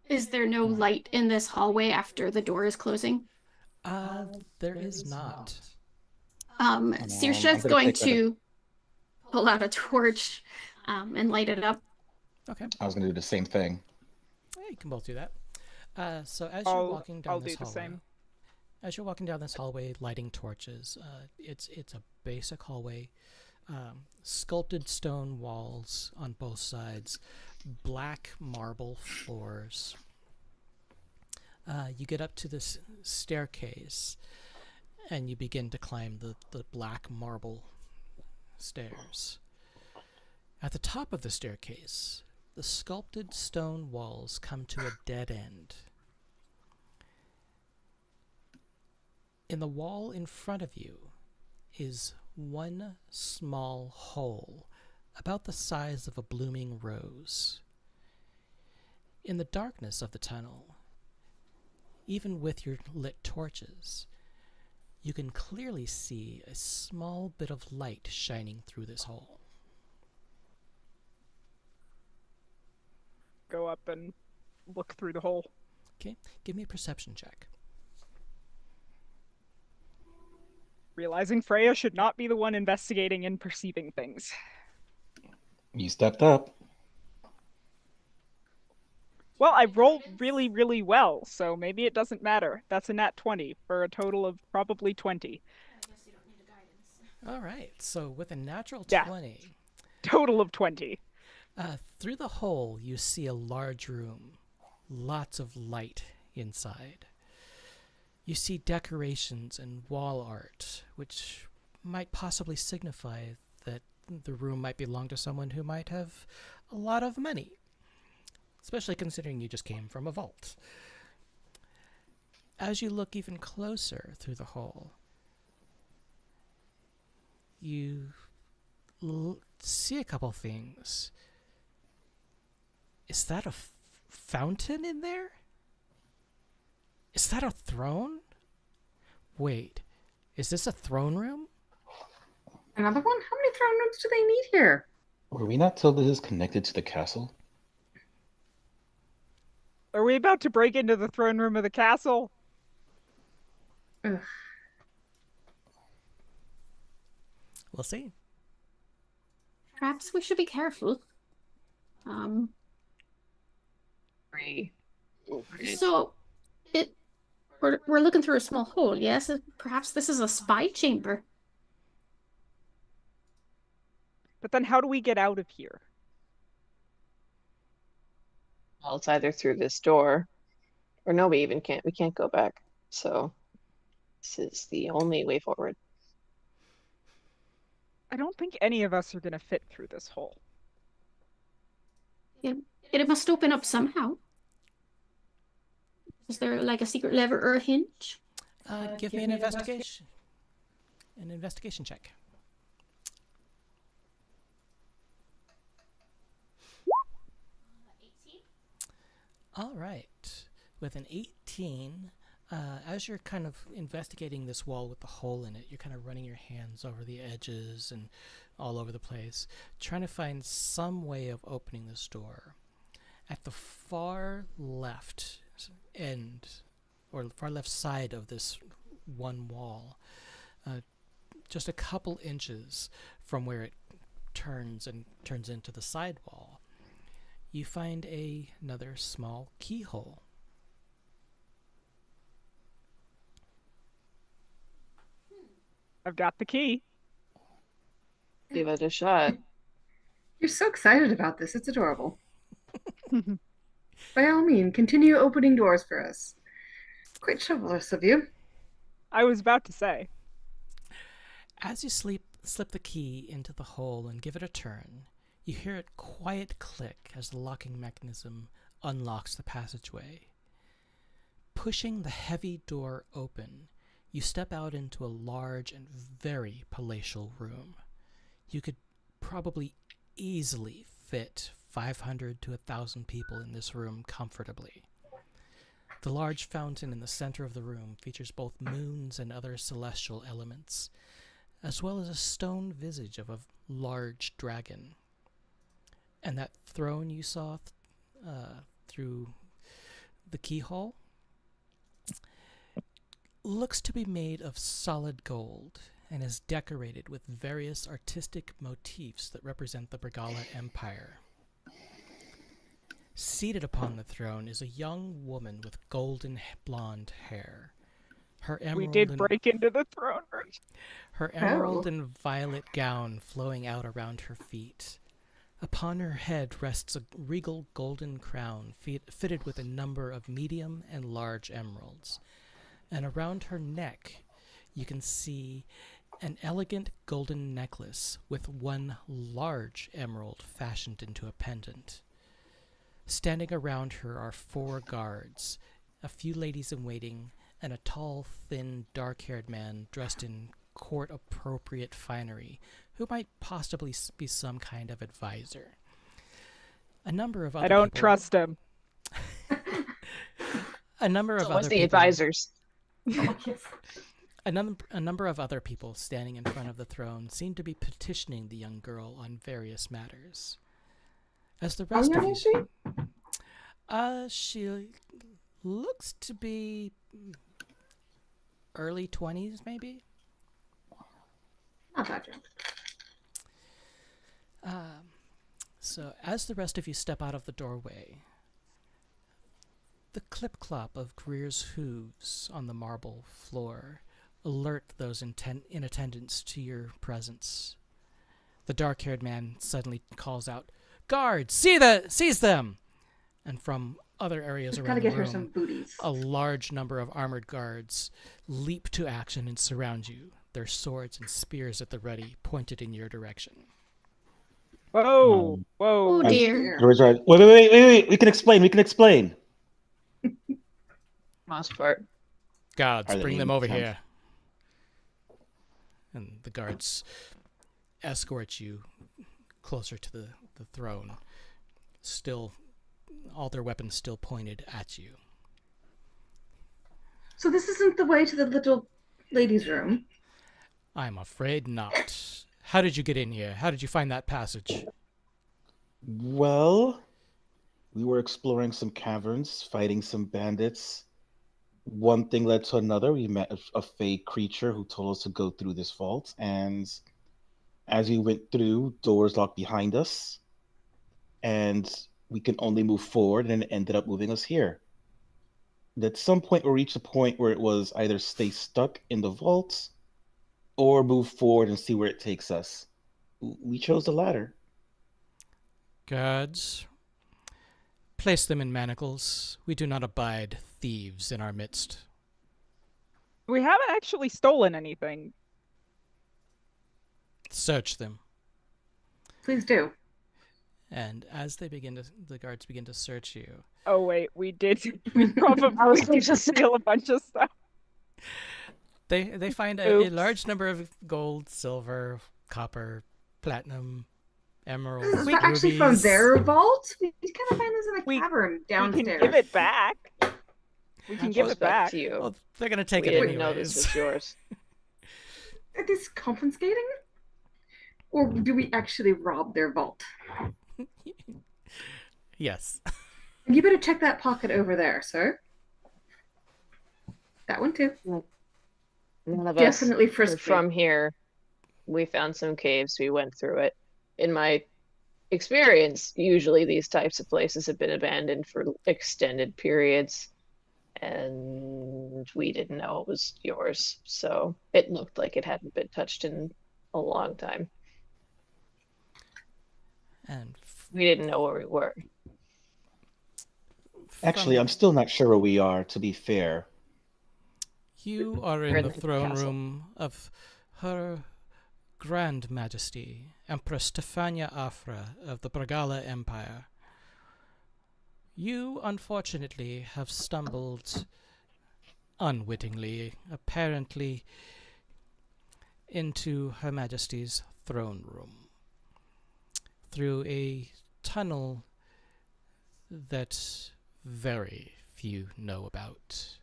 Is there no light in this hallway after the door is closing? There is not. I'm Saoirse's gonna going take that to pull out a torch and light it up. Okay. I was gonna do the same thing. Yeah, you can both do that. So as you're walking down I'll this do the hallway, same. as you're walking down this hallway, lighting torches, it's a basic hallway, sculpted stone walls on both sides, black marble floors. You get up to this staircase, and you begin to climb the black marble stairs. At the top of the staircase, the sculpted stone walls come to a dead end. In the wall in front of you is one small hole, about the size of a blooming rose. In the darkness of the tunnel, even with your lit torches, you can clearly see a small bit of light shining through this hole. Go up and look through the hole. Okay, give me a perception check. Realizing Freya should not be the one investigating and perceiving things. You stepped up. Well, I rolled really, really well, so maybe it doesn't matter. That's a nat 20 for a total of probably 20. All right, so with a natural Yeah. 20, Total of 20. through the hole you see a large room, lots of light inside. You see decorations and wall art, which might possibly signify that the room might belong to someone who might have a lot of money, especially considering you just came from a vault. As you look even closer through the hole, you see a couple things. Is that a fountain in there? Is that a throne? Wait, is this a throne room? Another one? How many throne rooms do they need here? Were we not told this is connected to the castle? Are we about to break into the throne room of the castle? Ugh. We'll see. Perhaps we should be careful. So, we're looking through a small hole. Yes, perhaps this is a spy chamber. But then how do we get out of here? Well, it's either through this door, or no, we can't go back. So this is the only way forward. I don't think any of us are going to fit through this hole. It must open up somehow. Is there like a secret lever or a hinge? Give me an investigation. An investigation check. All right. With an 18, as you're kind of investigating this wall with the hole in it, you're kind of running your hands over the edges and all over the place, trying to find some way of opening this door. At the far left end, or far left side of this one wall, just a couple inches from where it turns into the side wall, you find another small keyhole. I've got the key. Give it a shot. You're so excited about this. It's adorable. By all means, continue opening doors for us. Quite chivalrous of you. I was about to say. As you slip the key into the hole and give it a turn, you hear a quiet click as the locking mechanism unlocks the passageway. Pushing the heavy door open, you step out into a large and very palatial room. You could probably easily fit 500 to 1,000 people in this room comfortably. The large fountain in the center of the room features both moons and other celestial elements, as well as a stone visage of a large dragon. And that throne you saw through the keyhole looks to be made of solid gold and is decorated with various artistic motifs that represent the Brigala Empire. Seated upon the throne is a young woman with golden blonde hair. Her emerald We did break into the throne room. Her emerald and violet gown flowing out around her feet. Upon her head rests a regal golden crown fitted with a number of medium and large emeralds. And around her neck you can see an elegant golden necklace with one large emerald fashioned into a pendant. Standing around her are 4 guards, a few ladies in waiting, and a tall, thin, dark-haired man dressed in court-appropriate finery, who might possibly be some kind of advisor. A number of other I don't people, trust him. A number of So other what's the people, advisors? a number of other people standing in front of the throne seem to be petitioning the young girl on various matters. As the rest of young you, is she? She looks to be early 20s, maybe. Not that young. So as the rest of you step out of the doorway, the clip-clop of Greer's hooves on the marble floor alert those in attendance to your presence. The dark-haired man suddenly calls out, "Guards, seize them!" And from other areas We've around got to the get her some room, booties. a large number of armored guards leap to action and surround you, their swords and spears at the ready, pointed in your direction. Whoa, Oh whoa. dear. Wait. We can explain. Most part. Guards, Are they bring them being over found? here. And the guards escort you closer to the throne, still, all their weapons still pointed at you. So this isn't the way to the little lady's room. I'm afraid not. How did you get in here? How did you find that passage? Well, we were exploring some caverns, fighting some bandits. One thing led to another. We met a fey creature who told us to go through this vault, and as we went through, doors locked behind us, and we can only move forward, and it ended up moving us here. And at some point, we reached a point where it was either stay stuck in the vault or move forward and see where it takes us. We chose the latter. Guards, place them in manacles. We do not abide thieves in our midst. We haven't actually stolen anything. Search them. Please do. And as the guards begin to search you, Oh wait, we did probably just steal a bunch of stuff. they find a Oops. large number of gold, silver, copper, platinum, emeralds, This is rubies. actually from their vault? We kind of find this in a We- cavern We can downstairs. give it back. We can give it Respect back. to you. Well, they're gonna take We it didn't know this anyways. was yours. Are these confiscating? Or do we actually rob their vault? Yes. You better check that pocket over there, sir. That one too. None of Definitely us frisk are from here. We found some caves. We went through it. In my experience, usually these types of places have been abandoned for extended periods, and we didn't know it was yours, so it looked like it hadn't been touched in a long time. And We didn't know where we were. Actually, I'm still not sure where we are, to be fair. You are We're in in the the throne castle. room of Her Grand Majesty, Empress Stefania Afra of the Bragala Empire. You, unfortunately, have stumbled unwittingly, apparently, into Her Majesty's throne room through a tunnel that very few know about,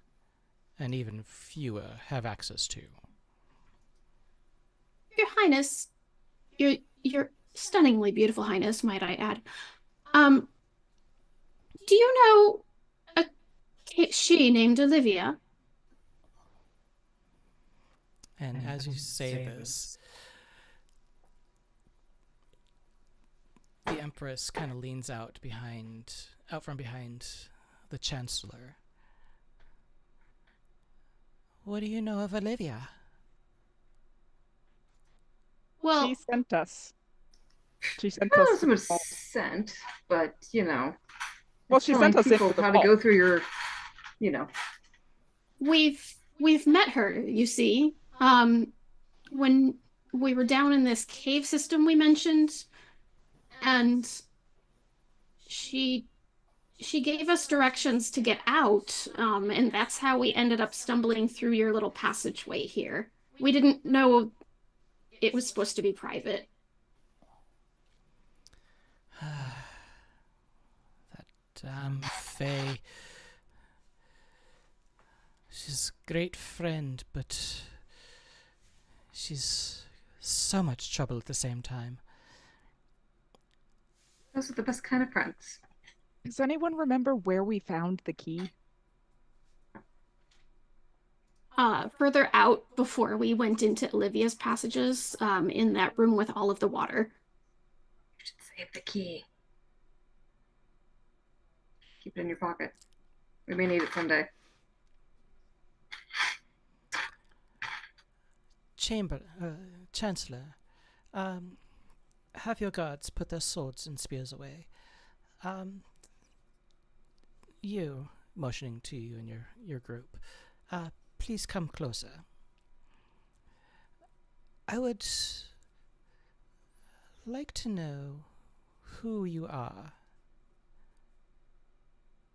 and even fewer have access to. Your Highness, your stunningly beautiful Highness, might I add. Do you know a she named Olivia? And as you say this, the Empress kind of leans out from behind the Chancellor. What do you know of Olivia? Well, She sent us. She sent I don't know us. so much scent, but you know. Well, it's she telling sent us people into the how vault. to go through your, you know. we've met her, you see. When we were down in this cave system we mentioned, and she gave us directions to get out, and that's how we ended up stumbling through your little passageway here. We didn't know it was supposed to be private. That damn Faye. She's a great friend, but she's so much trouble at the same time. Those are the best kind of friends. Does anyone remember where we found the key? Further out before we went into Olivia's passages, in that room with all of the water. You should save the key. Keep it in your pocket. We may need it someday. Chancellor, have your guards put their swords and spears away. You, motioning to you and your group, please come closer. I would like to know who you are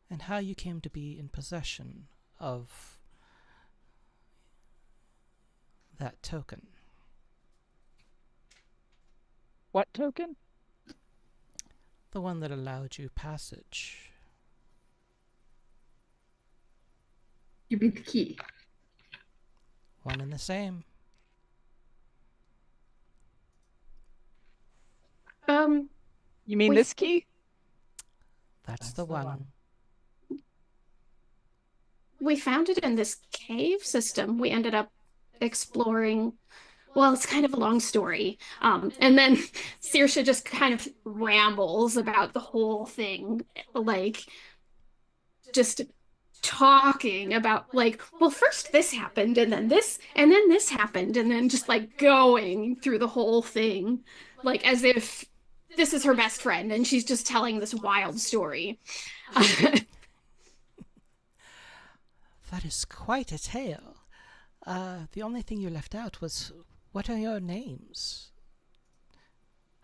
and how you came to be in possession of that token. What token? The one that allowed you passage. You mean the key? One and the same. You mean We- this key? That's the one. We found it in this cave system. We ended up exploring. Well, it's kind of a long story. And then Saoirse just kind of rambles about the whole thing, like just talking about like, well, first this happened, and then this happened, and then just like going through the whole thing, like as if this is her best friend and she's just telling this wild story. That is quite a tale. The only thing you left out was, what are your names?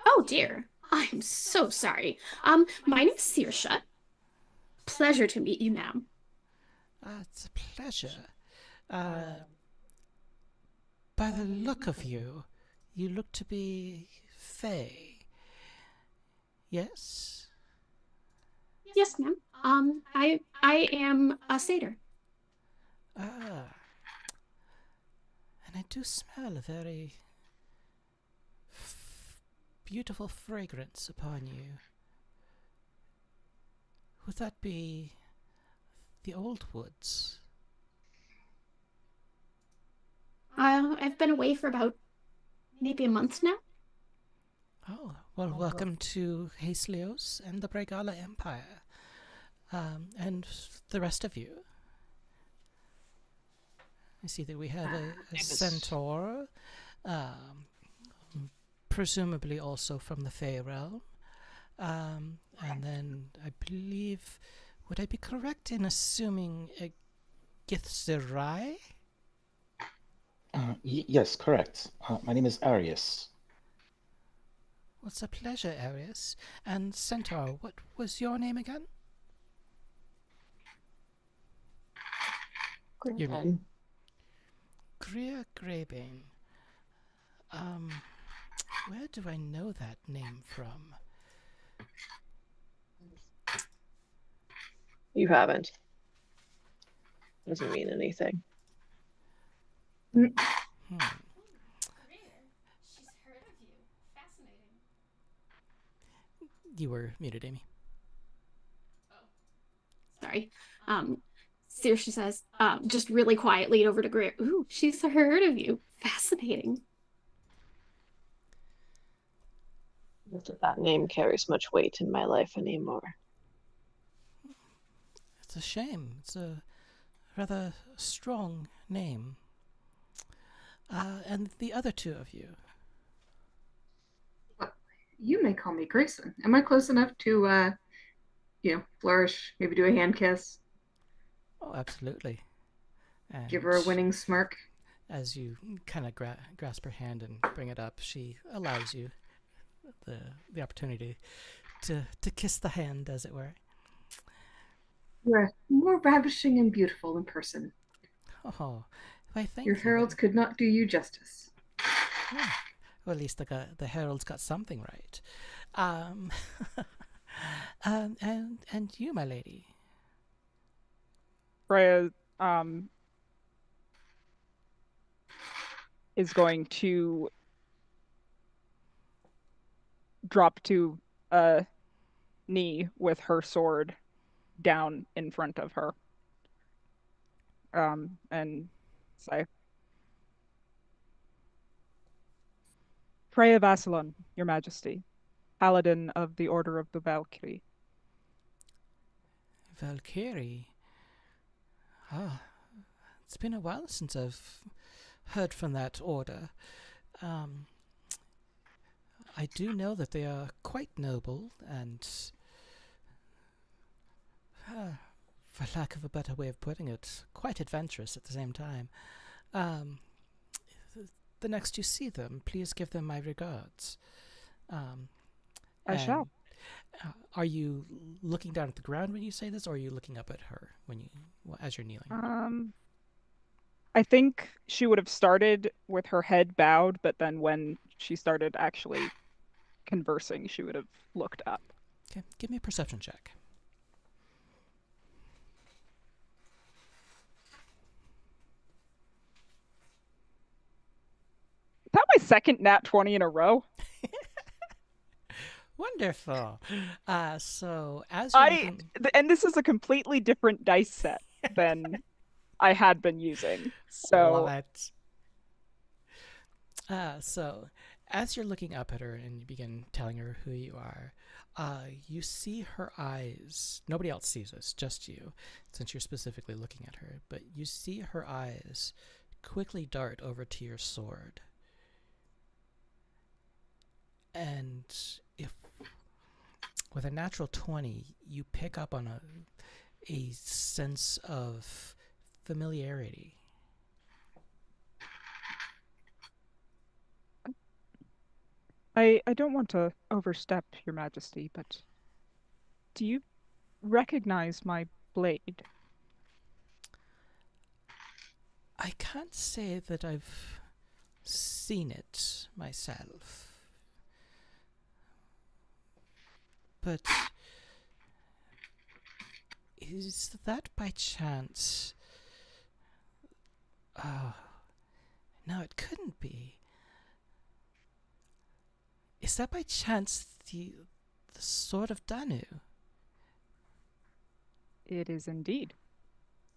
Oh dear, I'm so sorry. My name's Saoirse. Pleasure to meet you, ma'am. It's a pleasure. By the look of you, you look to be Fae. Yes? Yes, ma'am. I am a satyr. Ah, and I do smell a very beautiful fragrance upon you. Would that be the old woods? I've been away for about maybe a month now. Oh, well, welcome to Haslios and the Bregala Empire. And the rest of you. I see that we have a centaur, presumably also from the Fey realm. And then I believe, would I be correct in assuming a Githzerai? Yes, correct. My name is Arius. What's a pleasure, Arius. And centaur, what was your name again? Grayben. Greer Greybane. Where do I know that name from? You haven't. Doesn't mean anything. Hmm. She's heard of you. Fascinating. You were muted, Amy. Sorry. Saoirse says, just really quietly over to Greer. Ooh, she's heard of you. Fascinating. Not that name carries much weight in my life anymore. It's a shame. It's a rather strong name. And the other two of you. Well, you may call me Grayson. Am I close enough to, flourish, maybe do a hand kiss, Oh, absolutely. And give her a winning smirk? as you kind of grasp her hand and bring it up, she allows you the opportunity to kiss the hand, as it were. You're more ravishing and beautiful in person. Oh, why, thank Your you. heralds could not do you justice. Yeah. Well, at least the herald's got something right. Um, and you, my lady. Freya is going to drop to a knee with her sword down in front of her. And say, Freya Vassalon, Your Majesty, Paladin of the Order of the Valkyrie. Valkyrie. Ah, it's been a while since I've heard from that order. I do know that they are quite noble and, for lack of a better way of putting it, quite adventurous at the same time. The next you see them, please give them my regards. I shall. Are you looking down at the ground when you say this, or are you looking up at her as you're kneeling? I think she would have started with her head bowed, but then when she started actually conversing, she would have looked up. Okay, give me a perception check. Is that my second nat 20 in a row? Wonderful. So as you're looking... and this is a completely different dice set than I had been using. So Love it. So as you're looking up at her and you begin telling her who you are, you see her eyes. Nobody else sees this, just you, since you're specifically looking at her. But you see her eyes quickly dart over to your sword. And if, with a natural 20, you pick up on a sense of familiarity. I don't want to overstep, Your Majesty, but do you recognize my blade? I can't say that I've seen it myself, but is that by chance Oh, no, it couldn't be. Is that by chance the Sword of Danu? It is indeed.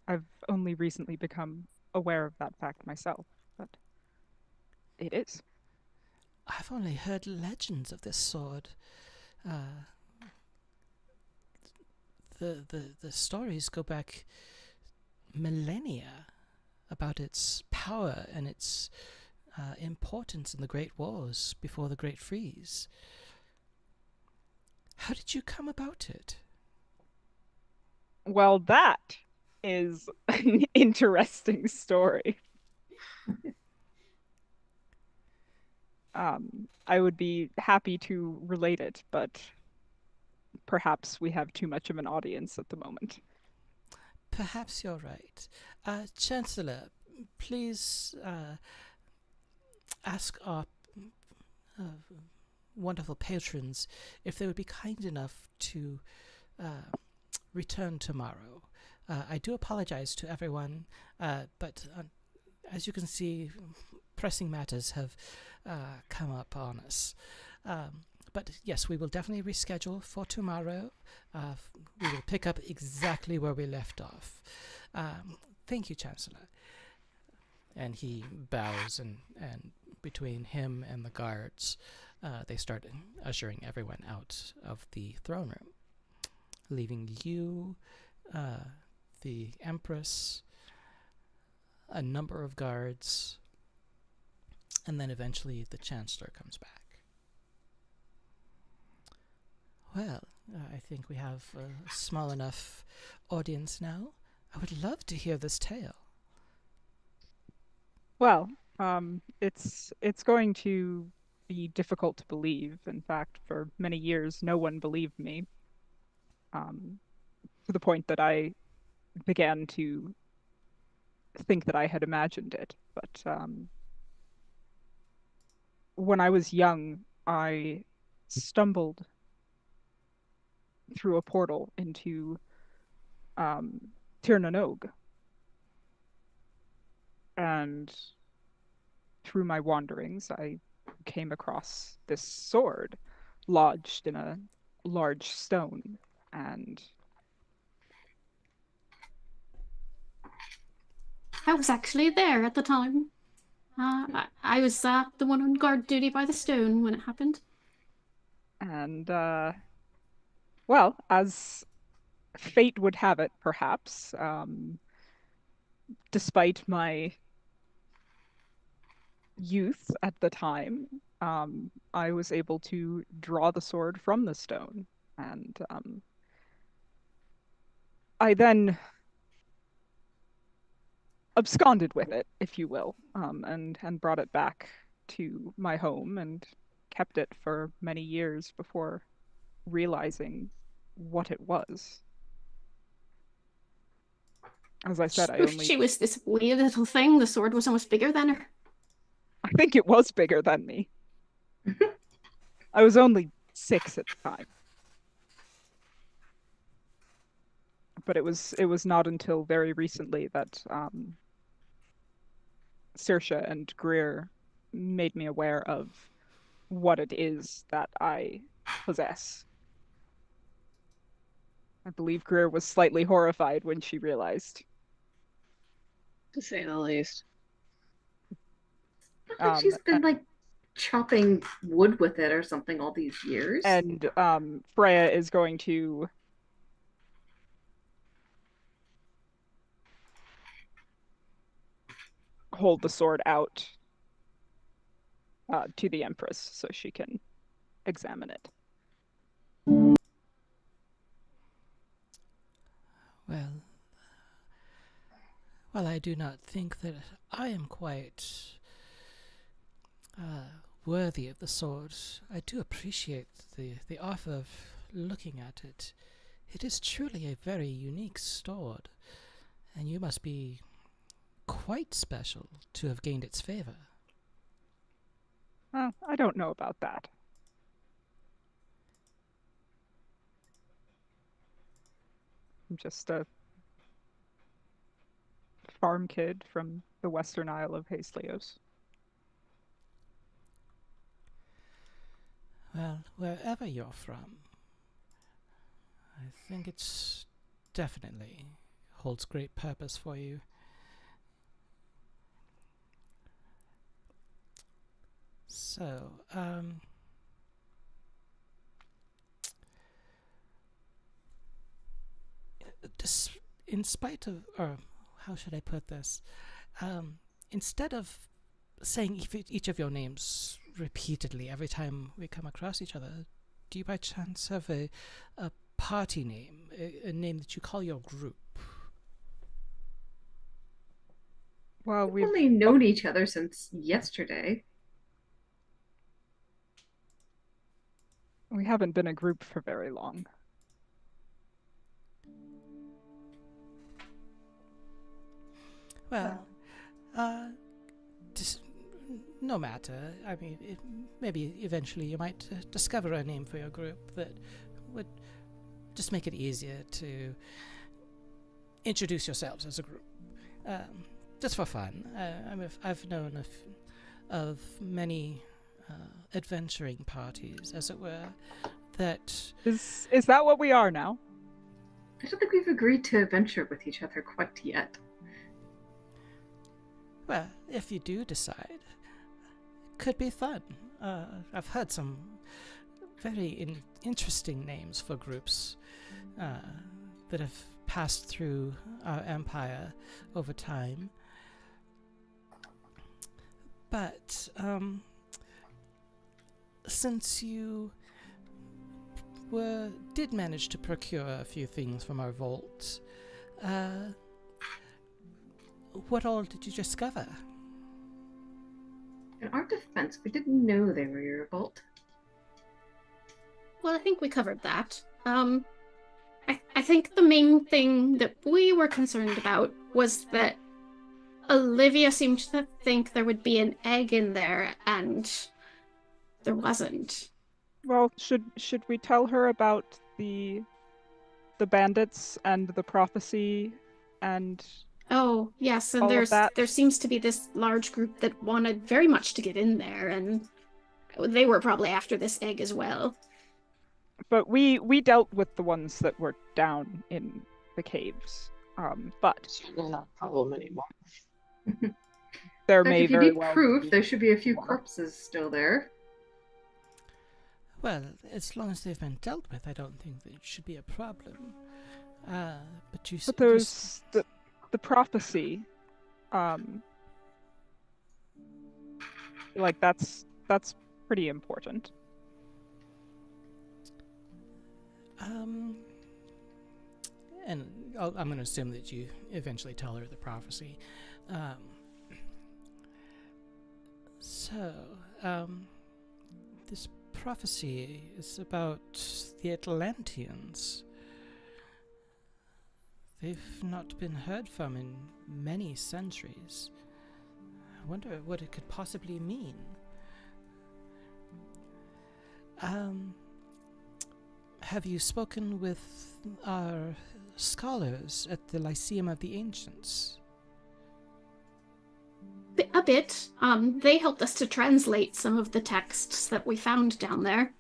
I've only recently become aware of that fact myself, but it is. I've only heard legends of this sword. Uh, the stories go back millennia about its power and its importance in the Great Wars before the Great Freeze. How did you come about it? Well, that is an interesting story. I would be happy to relate it, but perhaps we have too much of an audience at the moment. Perhaps you're right. Chancellor, please ask our uh, wonderful patrons if they would be kind enough to return tomorrow. I do apologize to everyone, but as you can see, pressing matters have come up on us. But yes, we will definitely reschedule for tomorrow. We will pick up exactly where we left off. Thank you, Chancellor. And he bows, and between him and the guards, they start ushering everyone out of the throne room, leaving you, the Empress, a number of guards, and then eventually the Chancellor comes back. Well, I think we have a small enough audience now. I would love to hear this tale. Well, it's going to be difficult to believe. In fact, for many years, no one believed me. To the point that I began to think that I had imagined it. But when I was young, I stumbled through a portal into Tir na Nog. And through my wanderings, I came across this sword lodged in a large stone. And I was actually there at the time. I was the one on guard duty by the stone when it happened. and well, as fate would have it, perhaps, despite my youth at the time, I was able to draw the sword from the stone. And I then absconded with it, if you will, and brought it back to my home and kept it for many years before realizing what it was. As I said, She was this wee little thing. The sword was almost bigger than her. I think it was bigger than me. I was only 6 at the time. But it was not until very recently that Saoirse and Greer made me aware of what it is that I possess. I believe Greer was slightly horrified when she realized. To say the least. Look like she's been like chopping wood with it or something all these years. And Freya is going to hold the sword out to the Empress so she can examine it. Well, I do not think that I am quite worthy of the sword. I do appreciate the offer of looking at it. It is truly a very unique sword, and you must be quite special to have gained its favor. I don't know about that. I'm just a farm kid from the Western Isle of Hasleos. Well, wherever you're from, I think it's definitely holds great purpose for you. So, in spite of, or how should I put this? Instead of saying each of your names repeatedly every time we come across each other, do you by chance have a party name, a name that you call your group? Well, We've only known each other since yesterday. we haven't been a group for very long. Well, no matter. I mean, maybe eventually you might discover a name for your group that would just make it easier to introduce yourselves as a group. Just for fun. I've known of many adventuring parties, as it were, that... Is that what we are now? I don't think we've agreed to adventure with each other quite yet. Well, if you do decide, it could be fun. I've heard some very interesting names for groups that have passed through our empire over time. But since you did manage to procure a few things from our vault, what all did you discover? In our defense, we didn't know they were your vault. Well, I think we covered that. I think the main thing that we were concerned about was that Olivia seemed to think there would be an egg in there, and there wasn't. Well, should we tell her about the bandits and the prophecy and... Oh, yes, and all of that? there seems to be this large group that wanted very much to get in there, and they were probably after this egg as well. But we dealt with the ones that were down in the caves. But Certainly not a problem anymore. there But may if you very need well proof, be there should be a few more. corpses still there. Well, as long as they've been dealt with, I don't think that it should be a problem. But you... But there's the prophecy. Like that's pretty important. And I'm going to assume that you eventually tell her the prophecy. This prophecy is about the Atlanteans. They've not been heard from in many centuries. I wonder what it could possibly mean. Have you spoken with our scholars at the Lyceum of the Ancients? A bit. They helped us to translate some of the texts that we found down there.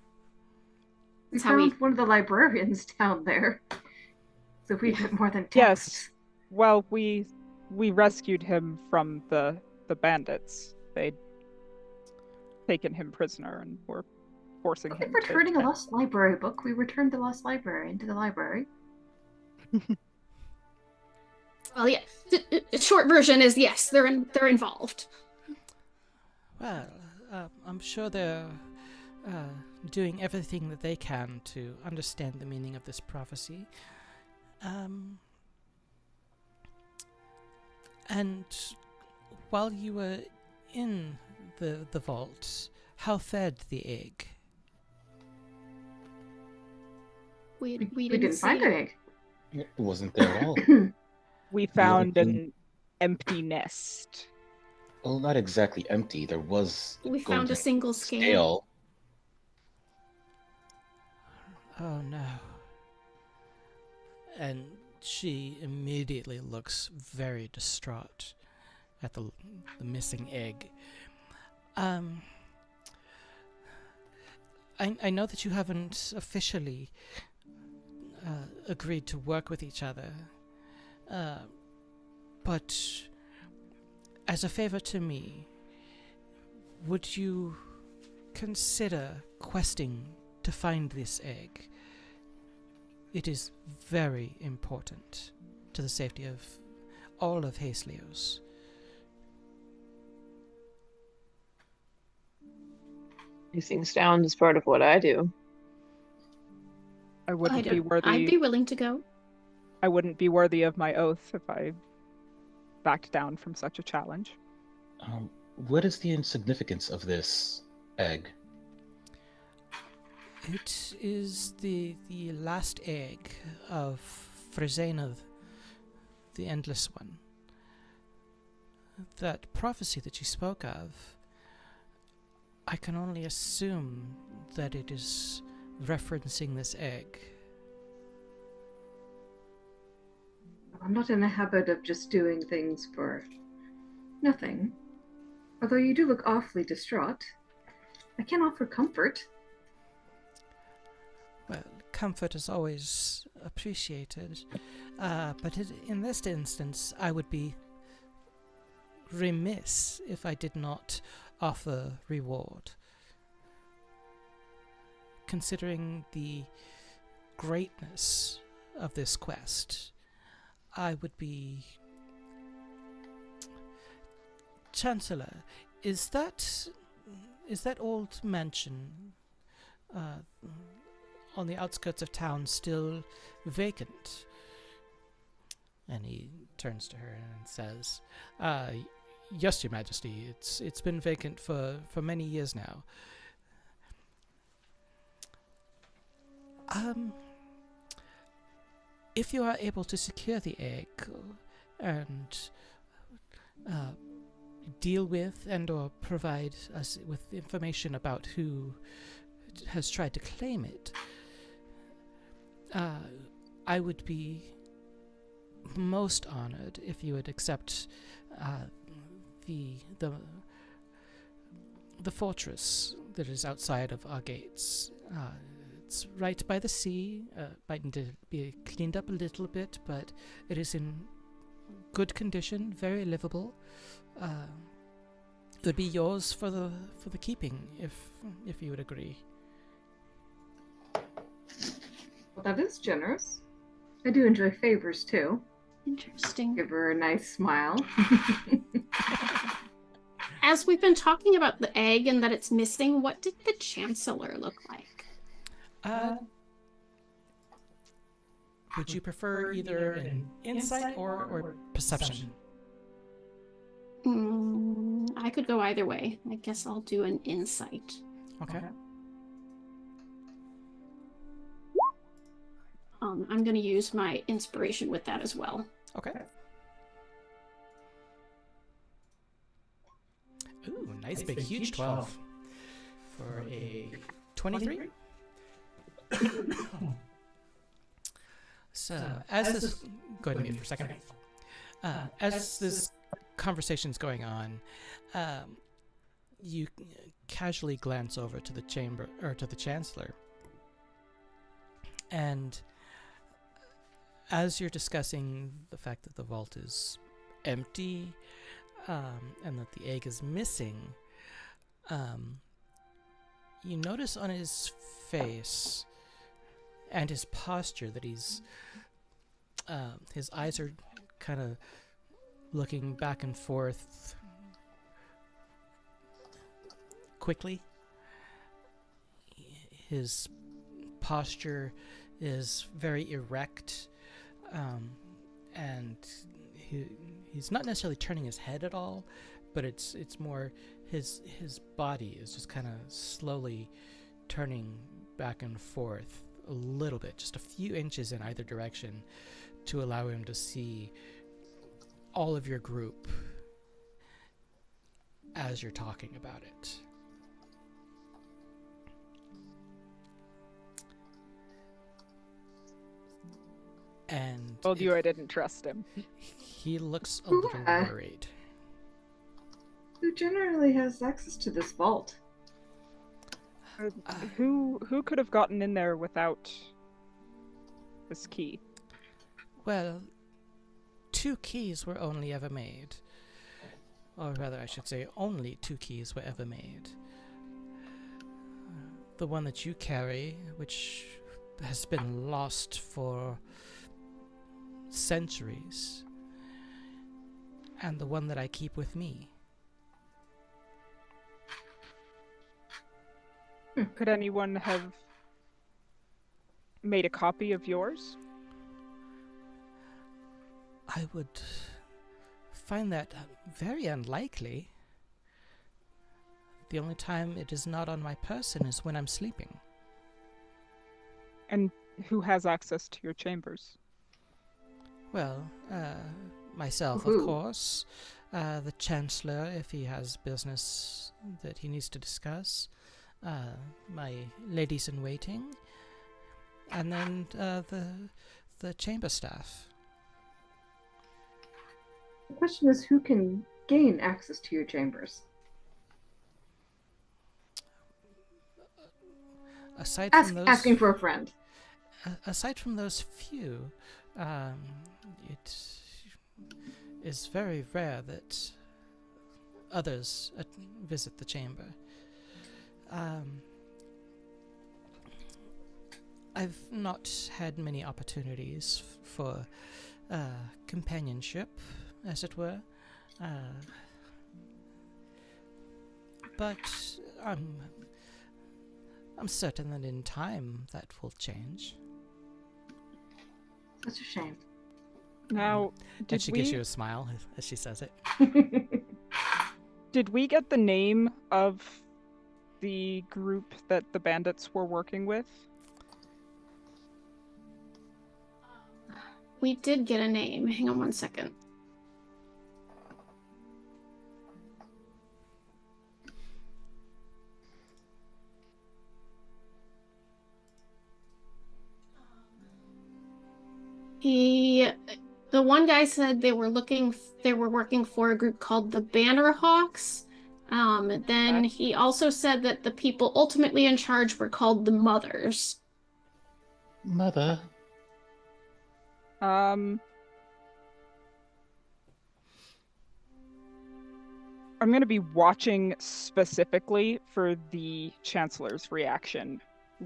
We That's how found one of the librarians down there. So we did more than text. Yes. Well, we rescued him from the bandits. They'd taken him prisoner and were forcing him to... returning a lost library book. We returned the lost library into the library. Well, yeah. The short version is yes, they're involved. Well, I'm sure they're doing everything that they can to understand the meaning of this prophecy. And while you were in the vault, how fared the egg? We We didn't didn't find see an it. egg. It wasn't there at all. We found didn't- an empty nest. Well, not exactly empty. There was We found a golden single scale. scale. Oh no. And she immediately looks very distraught at the missing egg. I know that you haven't officially agreed to work with each other, but as a favor to me, would you consider questing to find this egg? It is very important to the safety of all of Hasleos. These things sound as part of what I do. I wouldn't be I'd worthy. be willing to go. I wouldn't be worthy of my oath if I backed down from such a challenge. What is the insignificance of this egg? It is the last egg of Fresena, the Endless One. That prophecy that you spoke of, I can only assume that it is referencing this egg. I'm not in the habit of just doing things for nothing. Although you do look awfully distraught. I can offer comfort. Well, comfort is always appreciated, but in this instance, I would be remiss if I did not offer reward. Considering the greatness of this quest, I would be... Chancellor, is that old mansion on the outskirts of town still vacant? And he turns to her and says, yes, Your Majesty, it's been vacant for many years now. If you are able to secure the egg and deal with and or provide us with information about who has tried to claim it, I would be most honored if you would accept the fortress that is outside of our gates. It's right by the sea. Might need to be cleaned up a little bit, but it is in good condition, very livable. It would be yours for the keeping, if you would agree. Well, that is generous. I do enjoy favors too. Interesting. Give her a nice smile. As we've been talking about the egg and that it's missing, what did the Chancellor look like? Would you prefer either an insight or perception? I could go either way. I guess I'll do an insight. Okay. I'm going to use my inspiration with that as well. Okay. Ooh, nice big huge 12 for a 23. So, as this... Go ahead and mute for a second. As this conversation's going on, you casually glance over to the chamber, or to the Chancellor, and as you're discussing the fact that the vault is empty, and that the egg is missing, you notice on his face and his posture that he's his eyes are kind of looking back and forth quickly. His posture is very erect, and he's not necessarily turning his head at all, but it's more his body is just kind of slowly turning back and forth a little bit, just a few inches in either direction, to allow him to see all of your group as you're talking about it. And Told you I didn't trust him. he looks a little worried. Who generally has access to this vault? Who could have gotten in there without this key? Well, 2 keys were only ever made. Or rather, I should say, only 2 keys were ever made. The one that you carry, which has been lost for centuries, and the one that I keep with me. Could anyone have made a copy of yours? I would find that very unlikely. The only time it is not on my person is when I'm sleeping. And who has access to your chambers? Well, myself, Who? of course. The Chancellor, if he has business that he needs to discuss. My ladies in waiting. And then the chamber staff. The question is, who can gain access to your chambers? Aside from those, Asking for a friend. aside from those few, it is very rare that others visit the chamber. I've not had many opportunities for companionship, as it were, but I'm certain that in time that will change. Such a shame. Now, And did she we gives you a smile as she says it. did we get the name of the group that the bandits were working with? We did get a name. Hang on one second. The one guy said they were working for a group called the Banner Hawks. Then Okay. he also said that the people ultimately in charge were called the Mothers. Mother. I'm going to be watching specifically for the Chancellor's reaction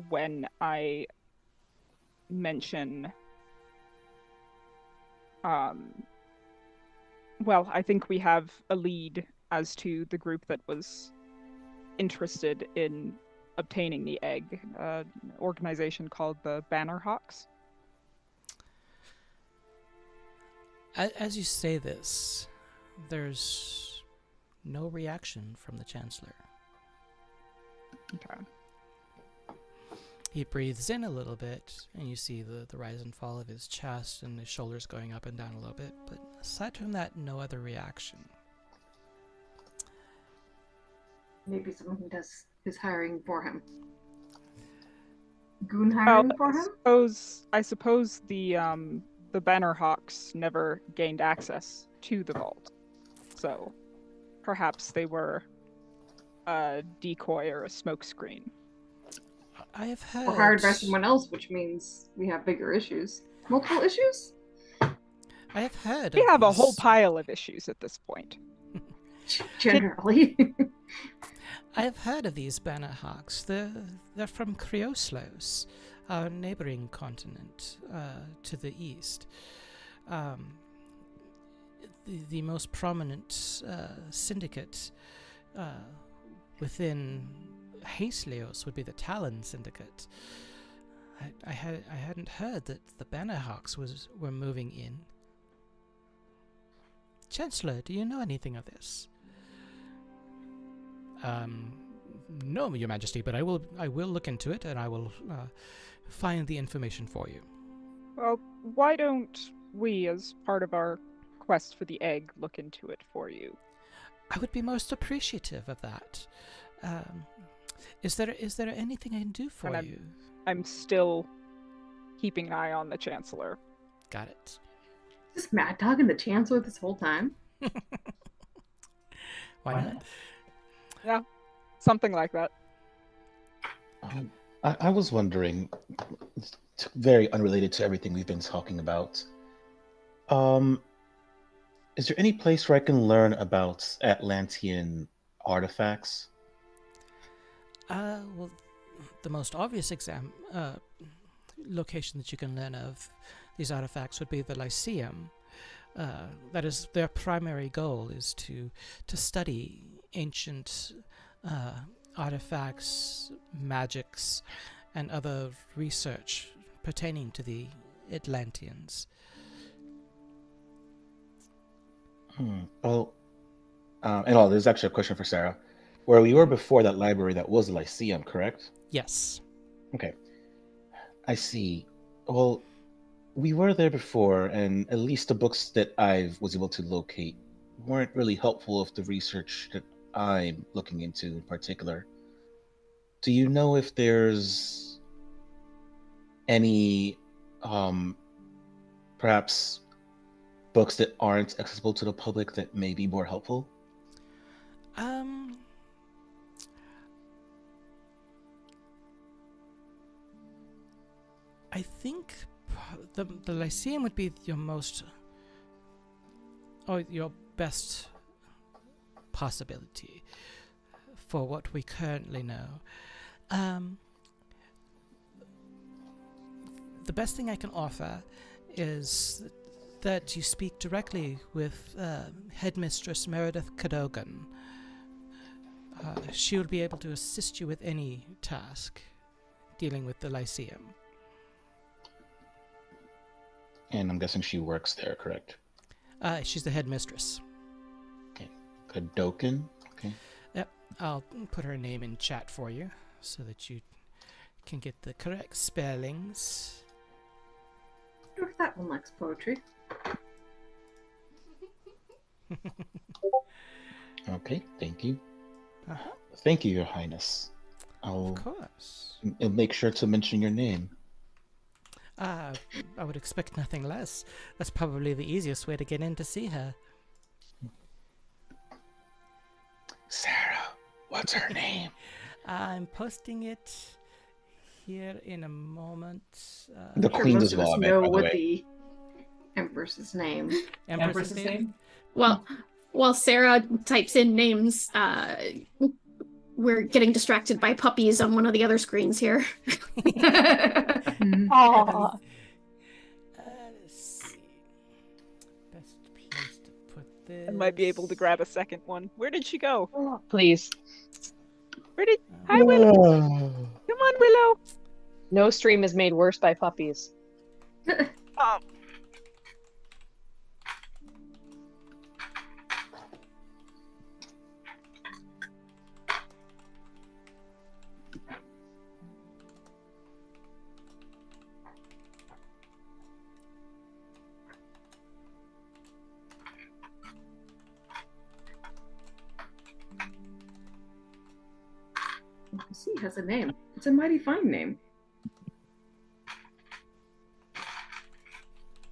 when I mention well, I think we have a lead as to the group that was interested in obtaining the egg, an organization called the Banner Hawks. As you say this, there's no reaction from the Chancellor. Okay. He breathes in a little bit, and you see the rise and fall of his chest and his shoulders going up and down a little bit, but aside from that, no other reaction. Maybe someone who does his hiring for him. Goon hiring for him? I suppose the Banner Hawks never gained access to the vault, so perhaps they were a decoy or a smokescreen. I have heard... Or hired by someone else, which means we have bigger issues. Multiple issues? I have heard We of have a whole these- pile of issues at this point. Generally. I have heard of these Banner Hawks. They're from Krioslos, our neighboring continent to the east. The most prominent syndicate within Hastelios would be the Talon Syndicate. I hadn't heard that the Banner Hawks were moving in. Chancellor, do you know anything of this? No, Your Majesty, but I will look into it, and I will find the information for you. Well, why don't we, as part of our quest for the egg, look into it for you? I would be most appreciative of that. Is there anything I can do for And you? I'm still keeping an eye on the Chancellor. Got it. Is Mad Dog and the Chancellor this whole time? Well, Why not? Yeah, something like that. I was wondering, very unrelated to everything we've been talking about. Is there any place where I can learn about Atlantean artifacts? Well, the most obvious location that you can learn of these artifacts would be the Lyceum. That is their primary goal, is to study ancient artifacts, magics, and other research pertaining to the Atlanteans. Well, there's actually a question for Sarah. Where we were before that library, that was the Lyceum, correct? Yes. Okay. I see. Well, we were there before, and at least the books that I was able to locate weren't really helpful of the research that I'm looking into in particular. Do you know if there's any, perhaps books that aren't accessible to the public that may be more helpful? I think the Lyceum would be your your best possibility for what we currently know. The best thing I can offer is that you speak directly with Headmistress Meredith Cadogan. She would be able to assist you with any task dealing with the Lyceum. And I'm guessing she works there, correct? She's the headmistress. Okay. Cadogan? Okay. Yep, I'll put her name in chat for you so that you can get the correct spellings. I wonder if that one likes poetry. Okay, thank you. Uh-huh. Thank you, Your Highness. Of I'll course. make sure to mention your name. I would expect nothing less. That's probably the easiest way to get in to see her. Sarah, what's her name? I'm posting it here in a moment. The I'm sure Queen's most as of well, us I meant, know by the what way. the Empress's name. Empress's name? Well, while Sarah types in names, we're getting distracted by puppies on one of the other screens here. Aw. Let's see. Best place to put this. I might be able to grab a second one. Where did she go? Please. Hi, Willow. Come on, Willow. No stream is made worse by puppies. Oh. See, has a name. It's a mighty fine name.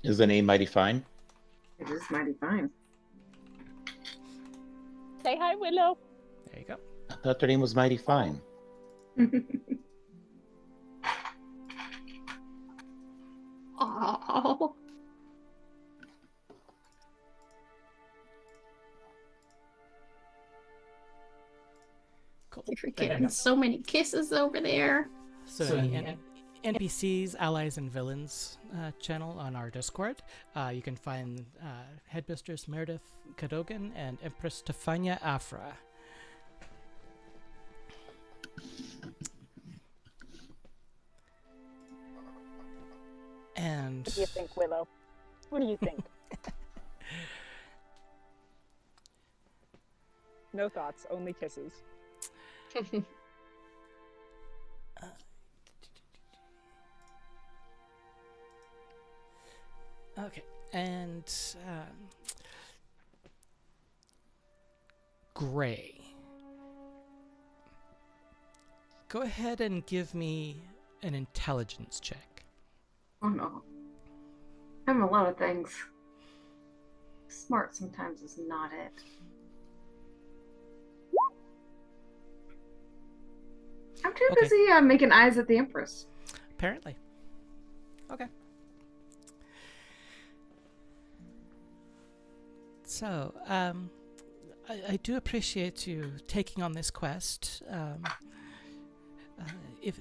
Is the name Mighty Fine? It is mighty fine. Say hi, Willow. There you go. I thought their name was Mighty Fine. Oh, Cool. you're getting so many kisses over there. So the NPCs, Allies, and Villains channel on our Discord. You can find Headmistress Meredith Cadogan and Empress Tefania Afra. And What do you think, Willow? What do you think? No thoughts, only kisses. okay, and Gray. Go ahead and give me an intelligence check. Oh no. I'm a lot of things. Smart sometimes is not it. I'm too Okay. busy making eyes at the Empress. Apparently. Okay. So, I do appreciate you taking on this quest. If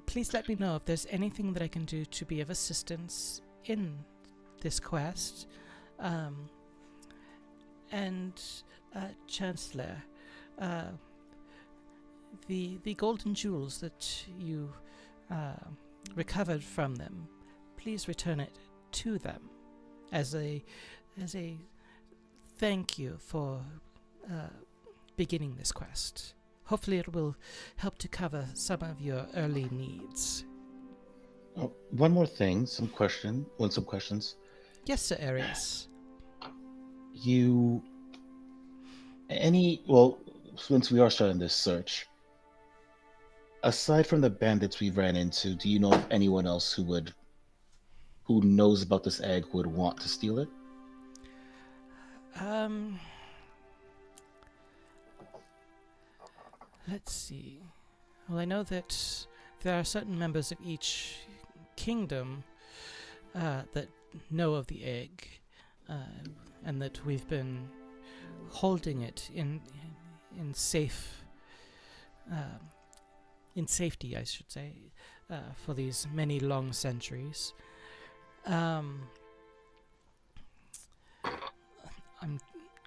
please let me know if there's anything that I can do to be of assistance in this quest. And Chancellor, the golden jewels that you recovered from them, please return it to them as a thank you for beginning this quest. Hopefully it will help to cover some of your early needs. Oh, one more thing, some questions. Yes, Sir Arius. Since we are starting this search, aside from the bandits we ran into, do you know of anyone else who knows about this egg who would want to steal it? Let's see. Well, I know that there are certain members of each kingdom that know of the egg, and that we've been holding it in safety, I should say, for these many long centuries. I'm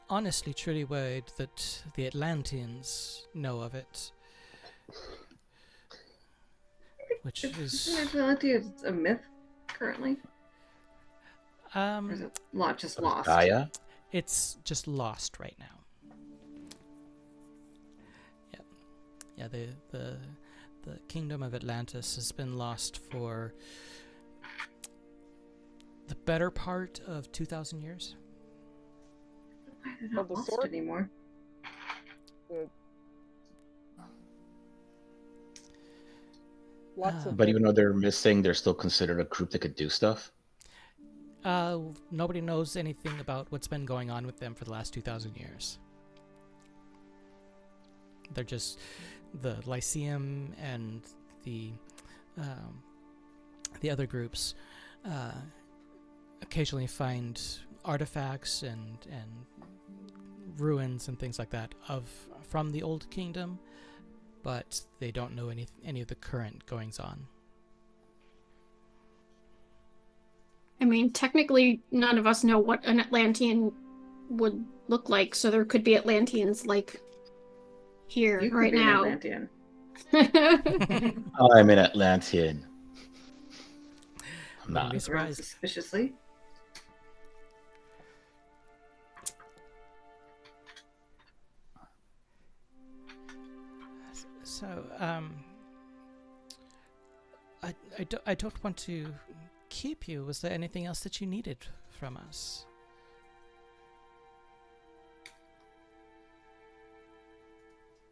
honestly truly worried that the Atlanteans know of it, which is It's a myth currently, or is it just lost? Gaia? it's just lost right now. Yeah, the kingdom of Atlantis has been lost for the better part of 2,000 years. Why are they not the lost sword? anymore? Lots of But even though they're missing, they're still considered a group that could do stuff? Nobody knows anything about what's been going on with them for the last 2,000 years. They're just the Lyceum and the other groups occasionally find artifacts and ruins and things like that from the old kingdom, but they don't know any of the current goings on. I mean, technically, none of us know what an Atlantean would look like, so there could be Atlanteans like here You could right be an now. Atlantean. I'm an Atlantean. I'm Wouldn't be not. surprised. Suspiciously. So, I don't want to keep you. Was there anything else that you needed from us?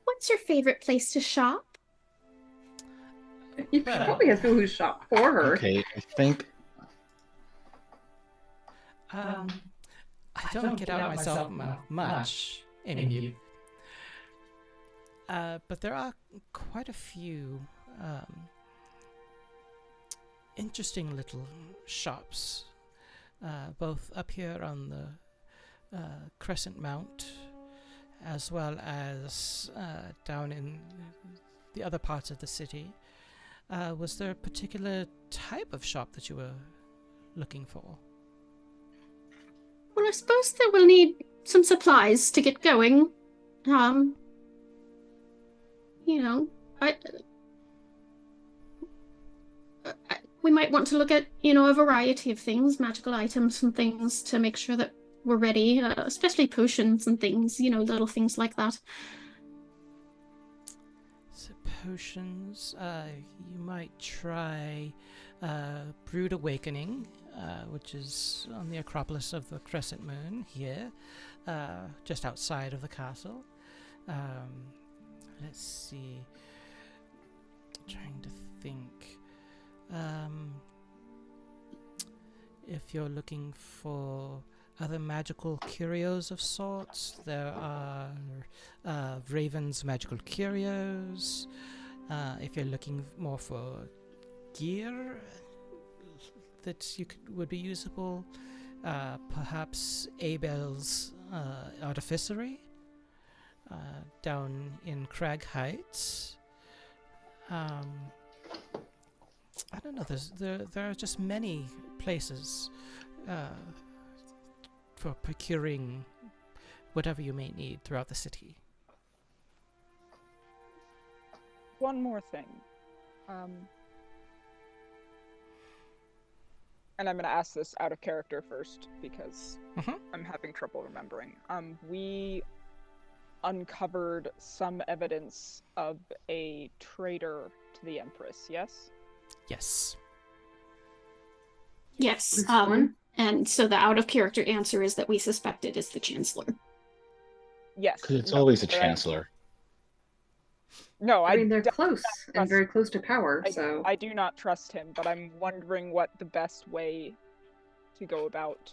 What's your favorite place to shop? She Well- probably has people who shop for her. Okay, I think I don't get out myself much, any of you. But there are quite a few interesting little shops, both up here on the Crescent Mount, as well as down in the other parts of the city. Was there a particular type of shop that you were looking for? Well, I suppose that we'll need some supplies to get going. You know, we might want to look at, a variety of things, magical items and things to make sure that we're ready, especially potions and things, little things like that. So potions, you might try Brood Awakening, which is on the Acropolis of the Crescent Moon here, just outside of the castle. Let's see. Trying to think. If you're looking for other magical curios of sorts, there are Raven's Magical Curios. If you're looking more for gear that would be usable, perhaps Abel's artificery down in Crag Heights. I don't know. There are just many places for procuring whatever you may need throughout the city. One more thing. And I'm going to ask this out of character first because I'm having trouble remembering. We uncovered some evidence of a traitor to the Empress, yes? Yes. Yes. Which one? And so the out of character answer is that we suspect it is the Chancellor. Yes. Because it's no, always a but chancellor. I mean, they're definitely close and trust- very close to power, so... I do not trust him, but I'm wondering what the best way to go about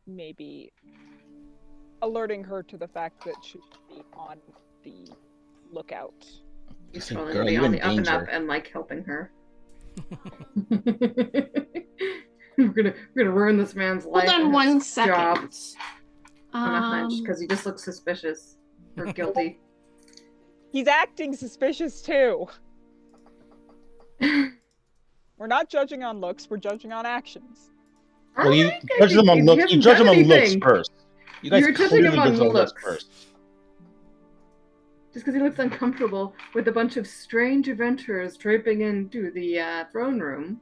maybe alerting her to the fact that she should be on the lookout. He's Say, probably girl, gonna be you on in the up and up danger. and like helping her. we're gonna ruin this man's life. Hold on and one his job second. on a hunch because he just looks suspicious or guilty. He's acting suspicious too. We're not judging on looks, we're judging on actions. Well, you Alright, judge them on he looks. You hasn't judge done them on looks anything. first. You guys You're judging him clearly on judge on looks. first. Just because he looks uncomfortable with a bunch of strange adventurers draping into the throne room.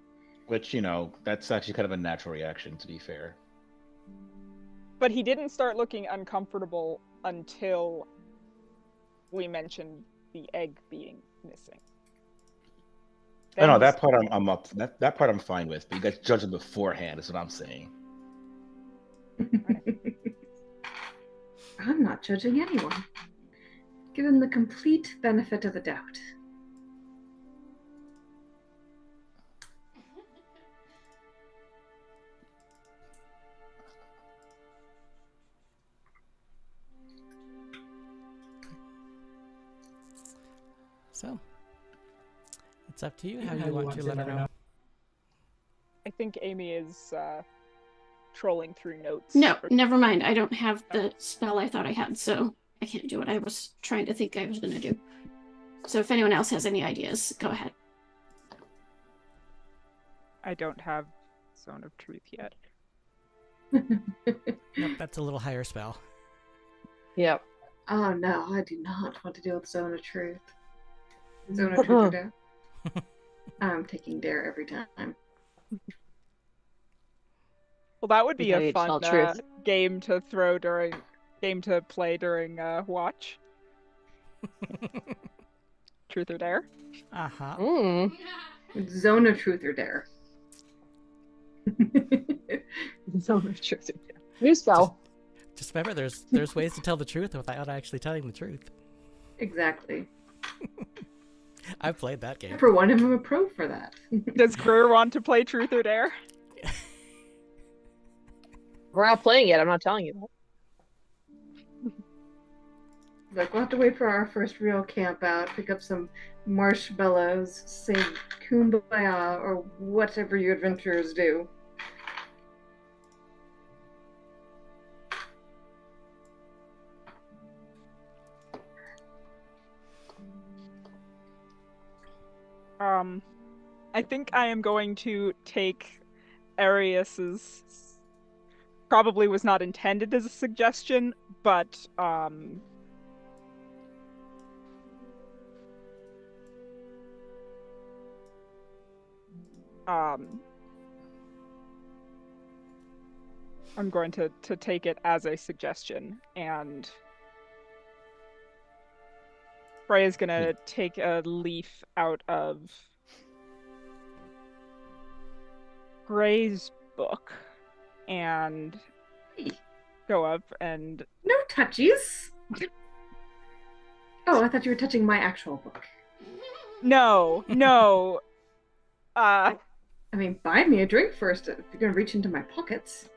Which, that's actually kind of a natural reaction, to be fair. But he didn't start looking uncomfortable until we mentioned the egg being missing. No, that part I'm up. That part I'm fine with. But you guys judge them beforehand, is what I'm saying. I'm not judging anyone. Give him the complete benefit of the doubt. So, it's up to you how you want to let her know. I think Amy is trolling through notes. No, never mind. I don't have the spell I thought I had, so I can't do what I was trying to think I was going to do. So if anyone else has any ideas, go ahead. I don't have Zone of Truth yet. Nope, that's a little higher spell. Yep. Oh no, I do not want to deal with Zone of Truth. Zone of Truth or Dare? I'm taking Dare every time. Well, that would be Yeah, a you tell fun truth. game to play during Watch. Truth or Dare? Uh-huh. Mm. Zone of Truth or Dare. Zone of Truth. New spell. Just remember, there's ways to tell the truth without actually telling the truth. Exactly. I've played that game. For one, I'm a pro for that. Does Greer want to play Truth or Dare? We're not playing yet. I'm not telling you that. Like, we'll have to wait for our first real camp out, pick up some marshmallows, sing Kumbaya, or whatever you adventurers do. I think I am going to take Arius's. Probably was not intended as a suggestion, but I'm going to take it as a suggestion, and Freya's gonna take a leaf out of Gray's book and go up and No touchies! Oh, I thought you were touching my actual book. no. I mean, buy me a drink first if you're gonna reach into my pockets.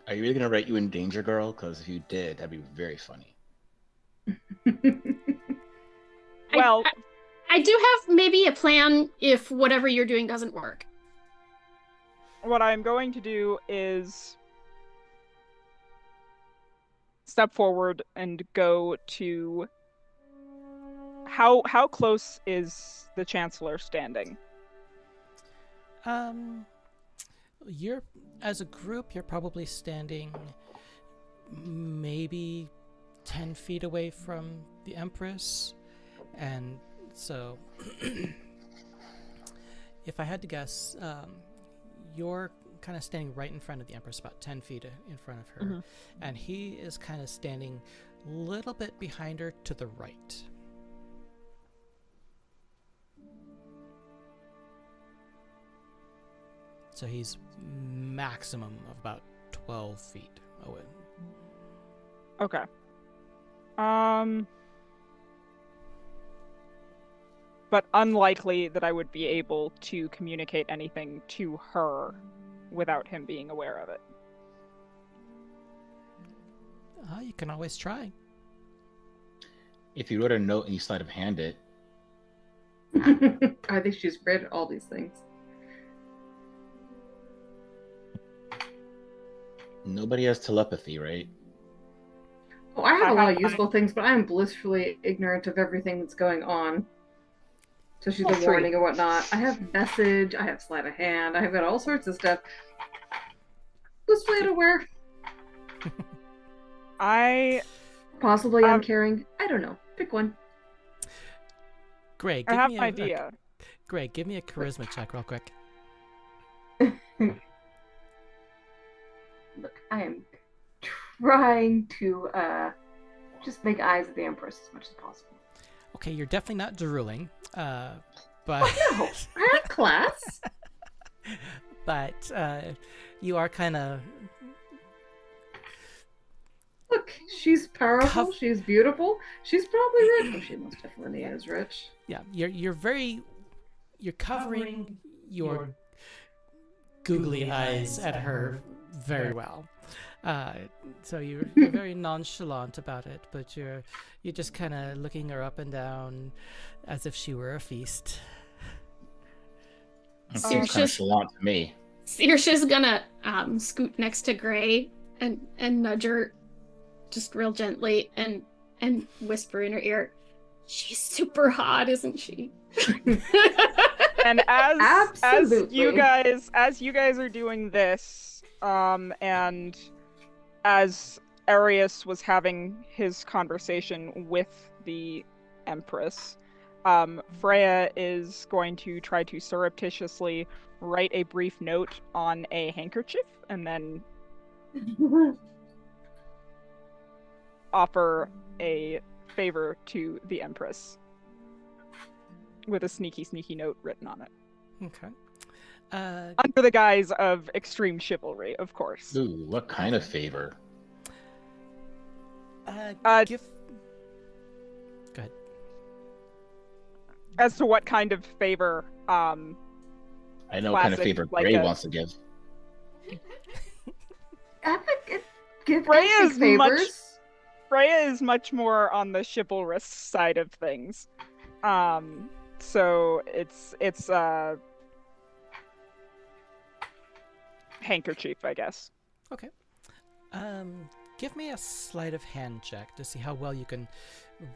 Are you really going to write you in danger, girl? Because if you did, that'd be very funny. I Well, I do have maybe a plan if whatever you're doing doesn't work. what I'm going to do is step forward and go to... How close is the Chancellor standing? You're, as a group, you're probably standing maybe 10 feet away from the Empress. And so, if I had to guess, you're kind of standing right in front of the Empress, about 10 feet in front of her. And he is kind of standing a little bit behind her to the right. So he's maximum of about 12 feet away. Okay. But unlikely that I would be able to communicate anything to her without him being aware of it. You can always try. If you wrote a note and you sleight of hand it, I think she's read all these things. nobody has telepathy, right? Oh, I have a lot of I- useful things, but I am blissfully ignorant of everything that's going on. Especially Oh, the sweet. warning and whatnot. I have message, I have sleight of hand, I have got all sorts of stuff. Blissfully unaware. Possibly Um, uncaring. I don't know. Pick one. Greg, I give have me an idea. Greg, give me a charisma check real quick. Look, I am trying to just make eyes at the Empress as much as possible. Okay, you're definitely not drooling, but No, I have class. but you are kind of Look, she's powerful. Cov- She's beautiful. She's probably rich. Oh, she most definitely is rich. yeah. You're covering your googly eyes at her very well. So you're very nonchalant about it, but you're just kind of looking her up and down as if she were a feast. It So seems it's kind of just- chalant to me. Saoirse's gonna scoot next to Gray and nudge her just real gently and whisper in her ear, "She's super hot, isn't she?" And as you Absolutely. guys are doing this, and as Arius was having his conversation with the Empress, Freya is going to try to surreptitiously write a brief note on a handkerchief and then offer a favor to the Empress with a sneaky note written on it. Okay. Under the guise of extreme chivalry, of course. Ooh, what kind of favor? Give. Go ahead. As to what kind of favor, I know what kind of Classic, favor like Gray a- wants to give. Give Freya epic is favors. Freya is much more on the chivalrous side of things. So it's handkerchief, I guess. Okay. Give me a sleight of hand check to see how well you can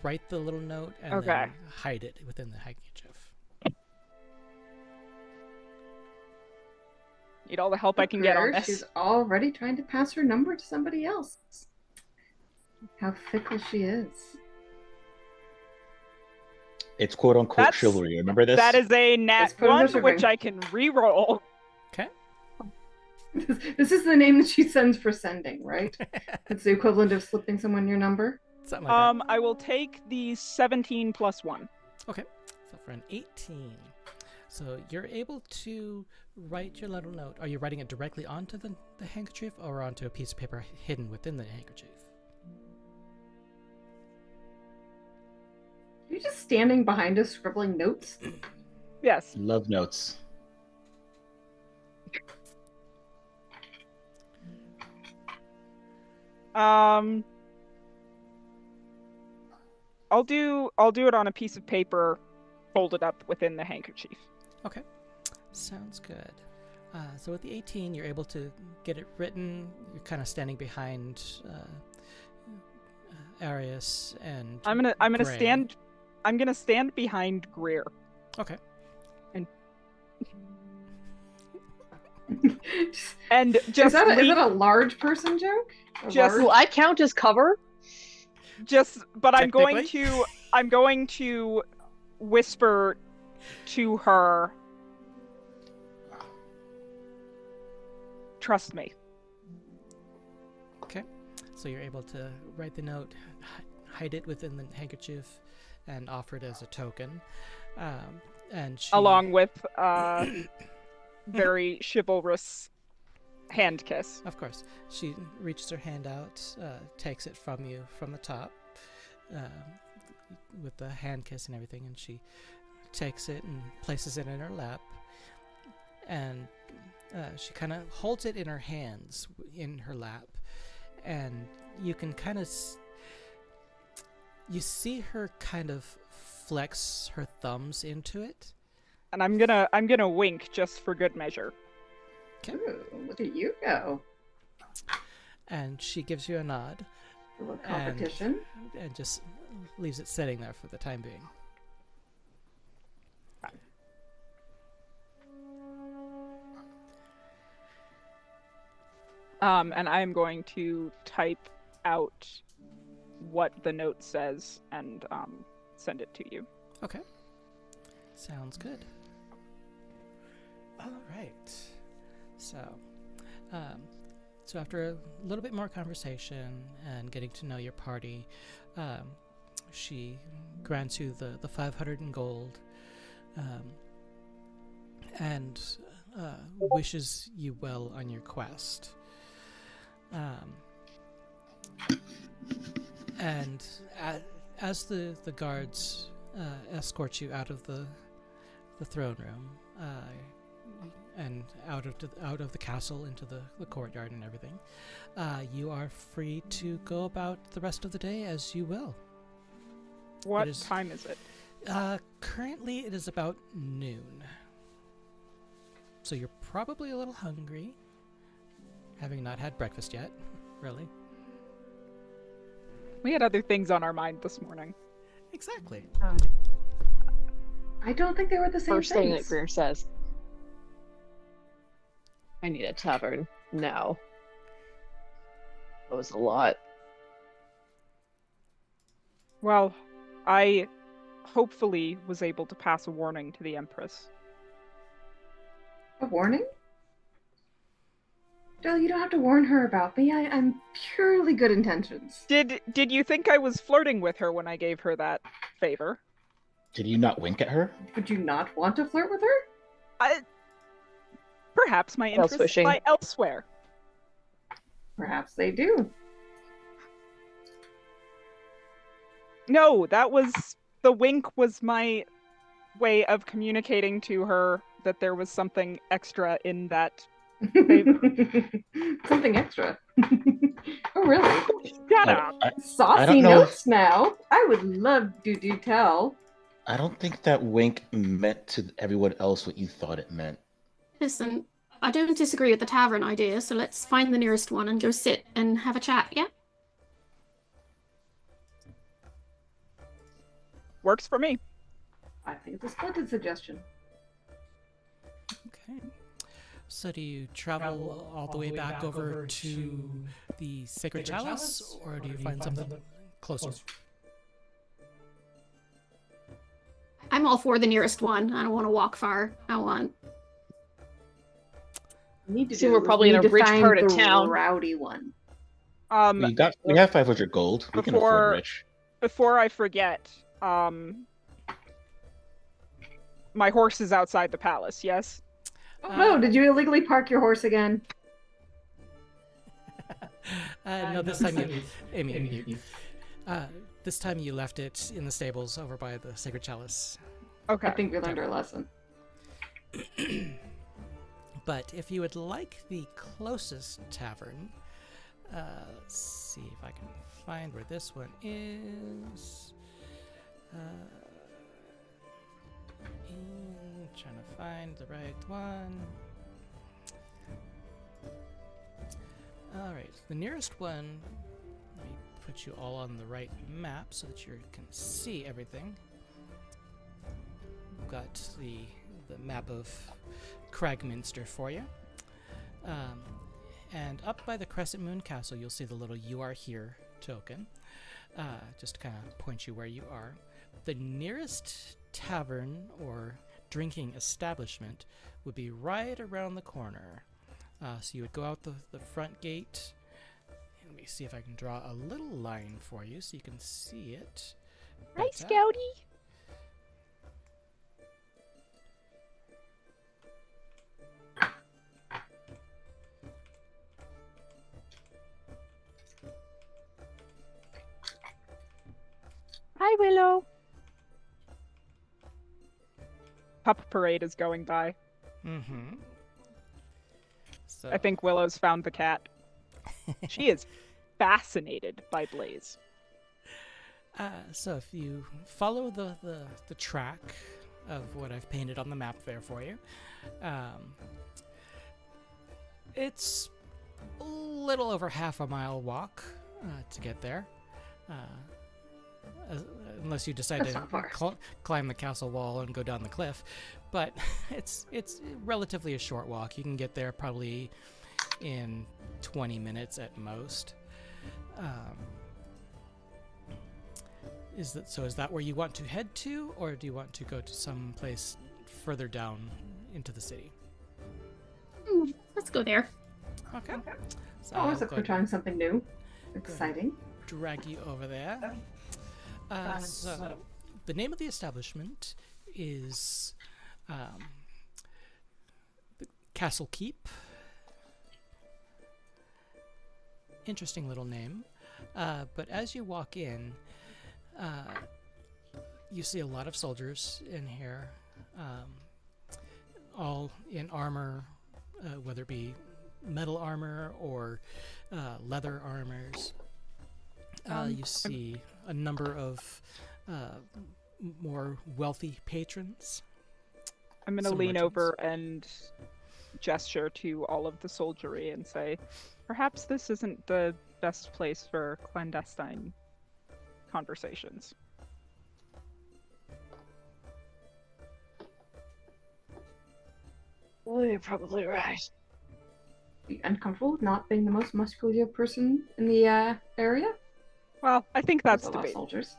write the little note and Okay. then hide it within the handkerchief. Need all the help I can get on Her, this. She's already trying to pass her number to somebody else. How fickle she is. It's quote unquote That's- chivalry. Remember this? That is a nat Let's put it in 1, the which ring. I can re-roll. Okay. This is the name that she sends for sending, right? It's the equivalent of slipping someone your number. Something like I will take the 17 plus 1. that. Okay. So for an 18. So you're able to write your little note. Are you writing it directly onto the handkerchief or onto a piece of paper hidden within the handkerchief? You're just standing behind us scribbling notes. Yes. Love notes. I'll do it on a piece of paper, folded up within the handkerchief. Okay, sounds good. So with the 18, you're able to get it written. You're kind of standing behind Arius and I'm gonna Gray. stand behind Greer. Okay. And Is just that a large person joke? Just- Do I count as cover? but I'm going Technically. to whisper to her, trust me. Okay. So you're able to write the note, hide it within the handkerchief, and offer it as a token. And she, Along with very chivalrous hand kiss. of course, she reaches her hand out, takes it from you from the top, with the hand kiss and everything, and she takes it and places it in her lap, and she kind of holds it in her hands, in her lap, and you can kind of you see her kind of flex her thumbs into it. And I'm gonna wink just for good measure. Ooh, look at you go. And she gives you a nod A little competition. and just leaves it sitting there for the time being. And I am going to type out what the note says and send it to you. Okay. Sounds good. All right. So, so after a little bit more conversation and getting to know your party, she grants you the 500 in gold, and wishes you well on your quest. And as the guards escort you out of the throne room, and out of the castle into the courtyard and everything, you are free to go about the rest of the day as you will. What time is it? Currently, it is about noon. So you're probably a little hungry, having not had breakfast yet, really. We had other things on our mind this morning. Exactly. I don't think they were the same First thing that things. Greer says. I need a tavern now. That was a lot. Well, I hopefully was able to pass a warning to the Empress. A warning? Del, you don't have to warn her about me. I'm purely good intentions. Did you think I was flirting with her when I gave her that favor? Did you not wink at her? Would you not want to flirt with her? Perhaps my interests Elsewishing. lie elsewhere. Perhaps they do. No, the wink was my way of communicating to her that there was something extra in that. Something extra. Oh, really? Shut Oh, up! I Saucy don't know notes now. I would love to do tell. I don't think that wink meant to everyone else what you thought it meant. Listen, I don't disagree with the tavern idea, so let's find the nearest one and go sit and have a chat, yeah? Works for me. I think it's a splendid suggestion. Okay. So do you travel all the way back over to the Sacred Chalice, or do you find something closer? I'm all for the nearest one. I don't want to walk far. I want... See, we're probably in a rich part of town. Rowdy one. We have 500 gold. We can Before- afford rich. Before I forget, my horse is outside the palace, yes? Oh no, did you illegally park your horse again? No, this time this time you left it in the stables over by the Sacred Chalice. Okay. I think we learned our lesson. But if you would like the closest tavern, let's see if I can find where this one is. Trying to find the right one. Alright, the nearest one, let me put you all on the right map so that you can see everything. We've got the map of Cragminster for you. And up by the Crescent Moon Castle, you'll see the little "You Are Here" token. Just to kind of point you where you are. The nearest tavern or drinking establishment would be right around the corner. So you would go out the front gate. Let me see if I can draw a little line for you so you can see it. Hi, better. Scouty. Hi, Willow. Pup Parade is going by. Mm-hmm. So, I think Willow's found the cat. She is fascinated by Blaze. so if you follow the track of what I've painted on the map there for you, it's a little over half a mile walk to get there. Unless you decide That's to not far. climb the castle wall and go down the cliff, but it's relatively a short walk. You can get there probably in 20 minutes at most. Is that where you want to head to, or do you want to go to some place further down into the city? Let's go there. Okay. So Always I'll up go for ahead trying and something new. Exciting. drag you over there. So the name of the establishment is the Castle Keep. Interesting little name. But as you walk in, you see a lot of soldiers in here, all in armor, whether it be metal armor or leather armors. You see a number of more wealthy patrons. I'm going to Some lean merchants. over and gesture to all of the soldiery and say, perhaps this isn't the best place for clandestine conversations. Well, you're probably right. Be uncomfortable with not being the most muscular person in the area? Well, I think that's There's a lot of debatable. soldiers.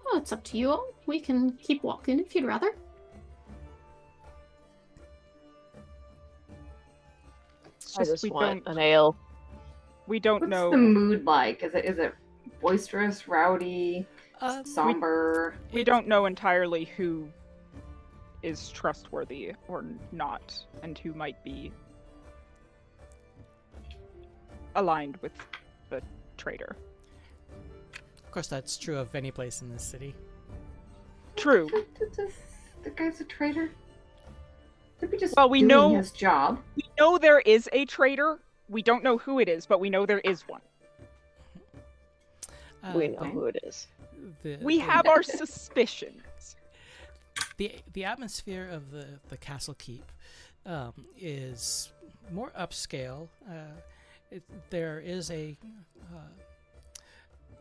Well, it's up to you all. We can keep walking if you'd rather. It's I just just we want don't an ale. we don't What's know. the mood like? Is it boisterous, rowdy, somber? We don't know entirely who is trustworthy or not, and who might be aligned with the traitor. Of course, that's true of any place in this city. True. The guy's a traitor? Could be just Well, we doing know- his job. We know there is a traitor. We don't know who it is, but we know there is one. We know but who it is. We have our suspicions. the atmosphere of the Castle Keep is more upscale. There is a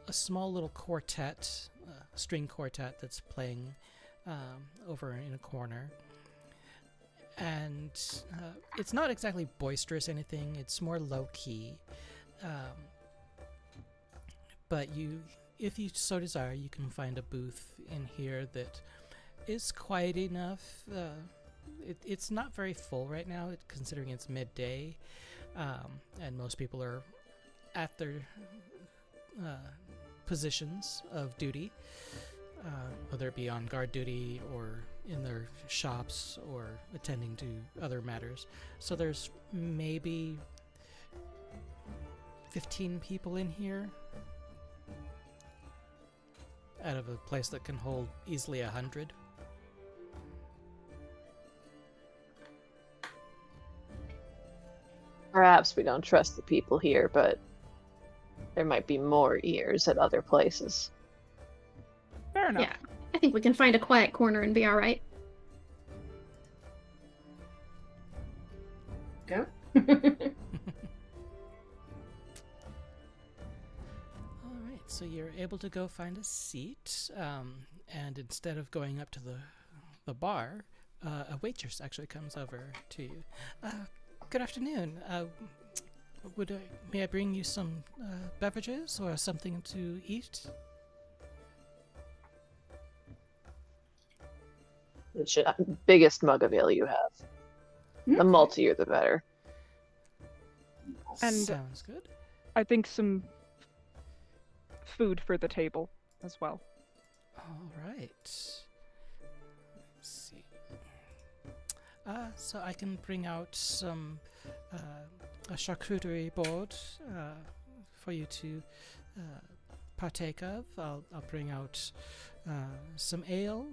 small little quartet, string quartet that's playing over in a corner. And it's not exactly boisterous anything. It's more low-key. But if you so desire, you can find a booth in here that is quiet enough. It's not very full right now, considering it's midday, and most people are at their positions of duty, whether it be on guard duty or in their shops or attending to other matters. So there's maybe 15 people in here out of a place that can hold easily 100. Perhaps we don't trust the people here, but there might be more ears at other places. Fair enough. Yeah, I think we can find a quiet corner and be all right. Go. All right, so you're able to go find a seat, and instead of going up to the bar, a waitress actually comes over to you. Good afternoon. May I bring you some beverages or something to eat? The biggest mug of ale you have. The maltier, the better. And Sounds good. I think some food for the table as well. All right. Let's see. So I can bring out some a charcuterie board for you to partake of. I'll bring out some ale.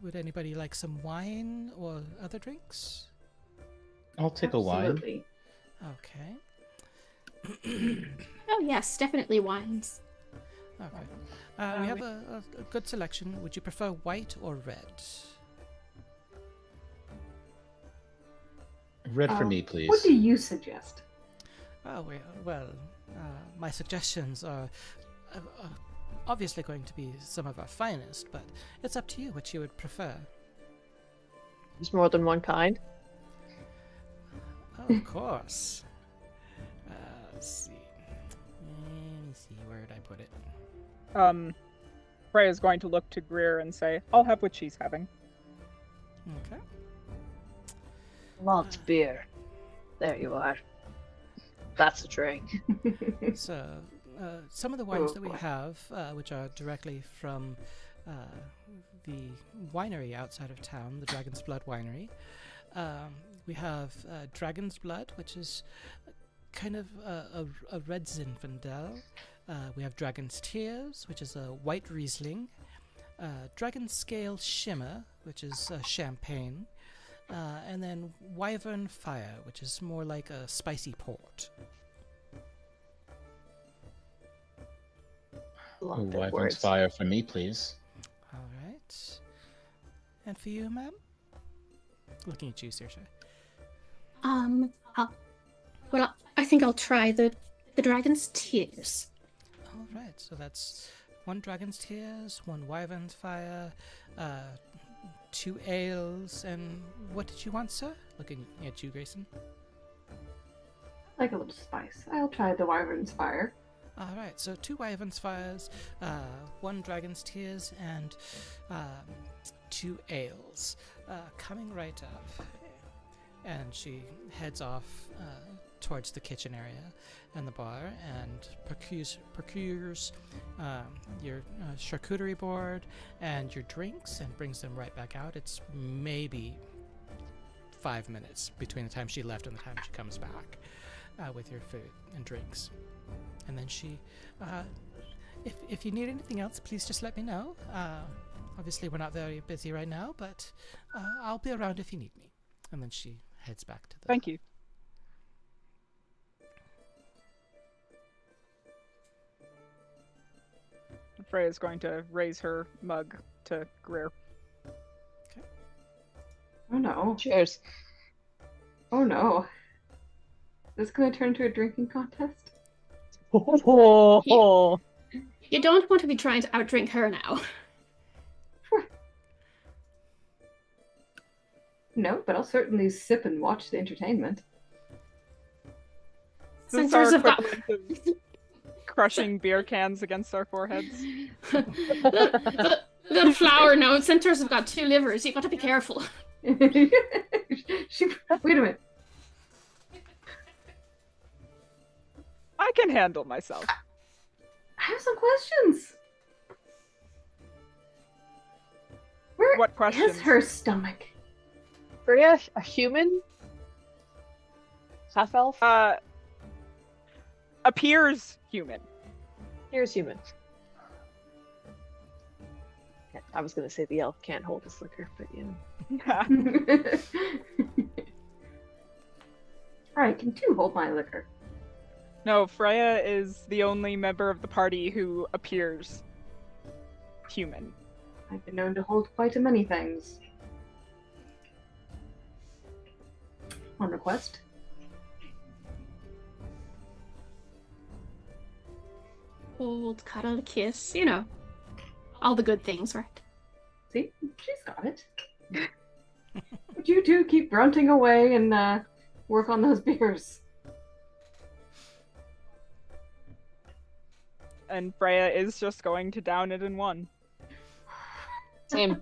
Would anybody like some wine or other drinks? I'll take a wine. Absolutely. Okay. Oh yes, definitely wines. Okay. We have a good selection. Would you prefer white or red? Red for me, please. What do you suggest? Oh, well, my suggestions are obviously going to be some of our finest, but it's up to you what you would prefer. There's more than one kind. Of course. Let's see. Let me see, where did I put it? Freya's going to look to Greer and say, I'll have what she's having. Okay. Malt beer. There you are. That's a drink. So, some of the wines Oh, that we boy. have, which are directly from the winery outside of town, the Dragon's Blood Winery. We have Dragon's Blood, which is kind of a red Zinfandel. We have Dragon's Tears, which is a white Riesling. Dragon's Scale Shimmer, which is champagne. And then Wyvern Fire, which is more like a spicy port. Love their Wyvern's words. fire for me, please. All right. And for you, ma'am? Looking at you, Saoirse. I think I'll try the Dragon's Tears. All right, so that's one Dragon's Tears, one Wyvern's Fire, 2 ales, and what did you want, sir? Looking at you, Grayson. I like a little spice. I'll try the Wyvern's Fire. All right, so 2 Wyvern's Fires, 1 Dragon's Tears, and 2 ales. Coming right up. And she heads off towards the kitchen area and the bar and procures your charcuterie board and your drinks and brings them right back out. It's maybe 5 minutes between the time she left and the time she comes back with your food and drinks. And then she, if you need anything else, please just let me know. Obviously, we're not very busy right now, but I'll be around if you need me. And then she heads back to the... Thank you. Freya's going to raise her mug to Greer. Oh no. Cheers. Oh no. Is this going to turn into a drinking contest? Oh. You don't want to be trying to outdrink her now. No, but I'll certainly sip and watch the entertainment. This is Centaurs our have got equivalent of crushing beer cans against our foreheads. little flower note. Centaurs have got 2 livers. You got to be careful. Wait a minute. I can handle myself. I have some questions. Where What questions? is her stomach? Freya, a human? Half elf? Appears human. Here's human. I was gonna say the elf can't hold his liquor, but you know. Alright, can 2 hold my liquor? No, Freya is the only member of the party who appears human. I've been known to hold quite a many things. On request. Hold, cuddle, kiss, you know. All the good things, right? See? She's got it. But you two keep grunting away and work on those beers. And Freya is just going to down it in one. Same.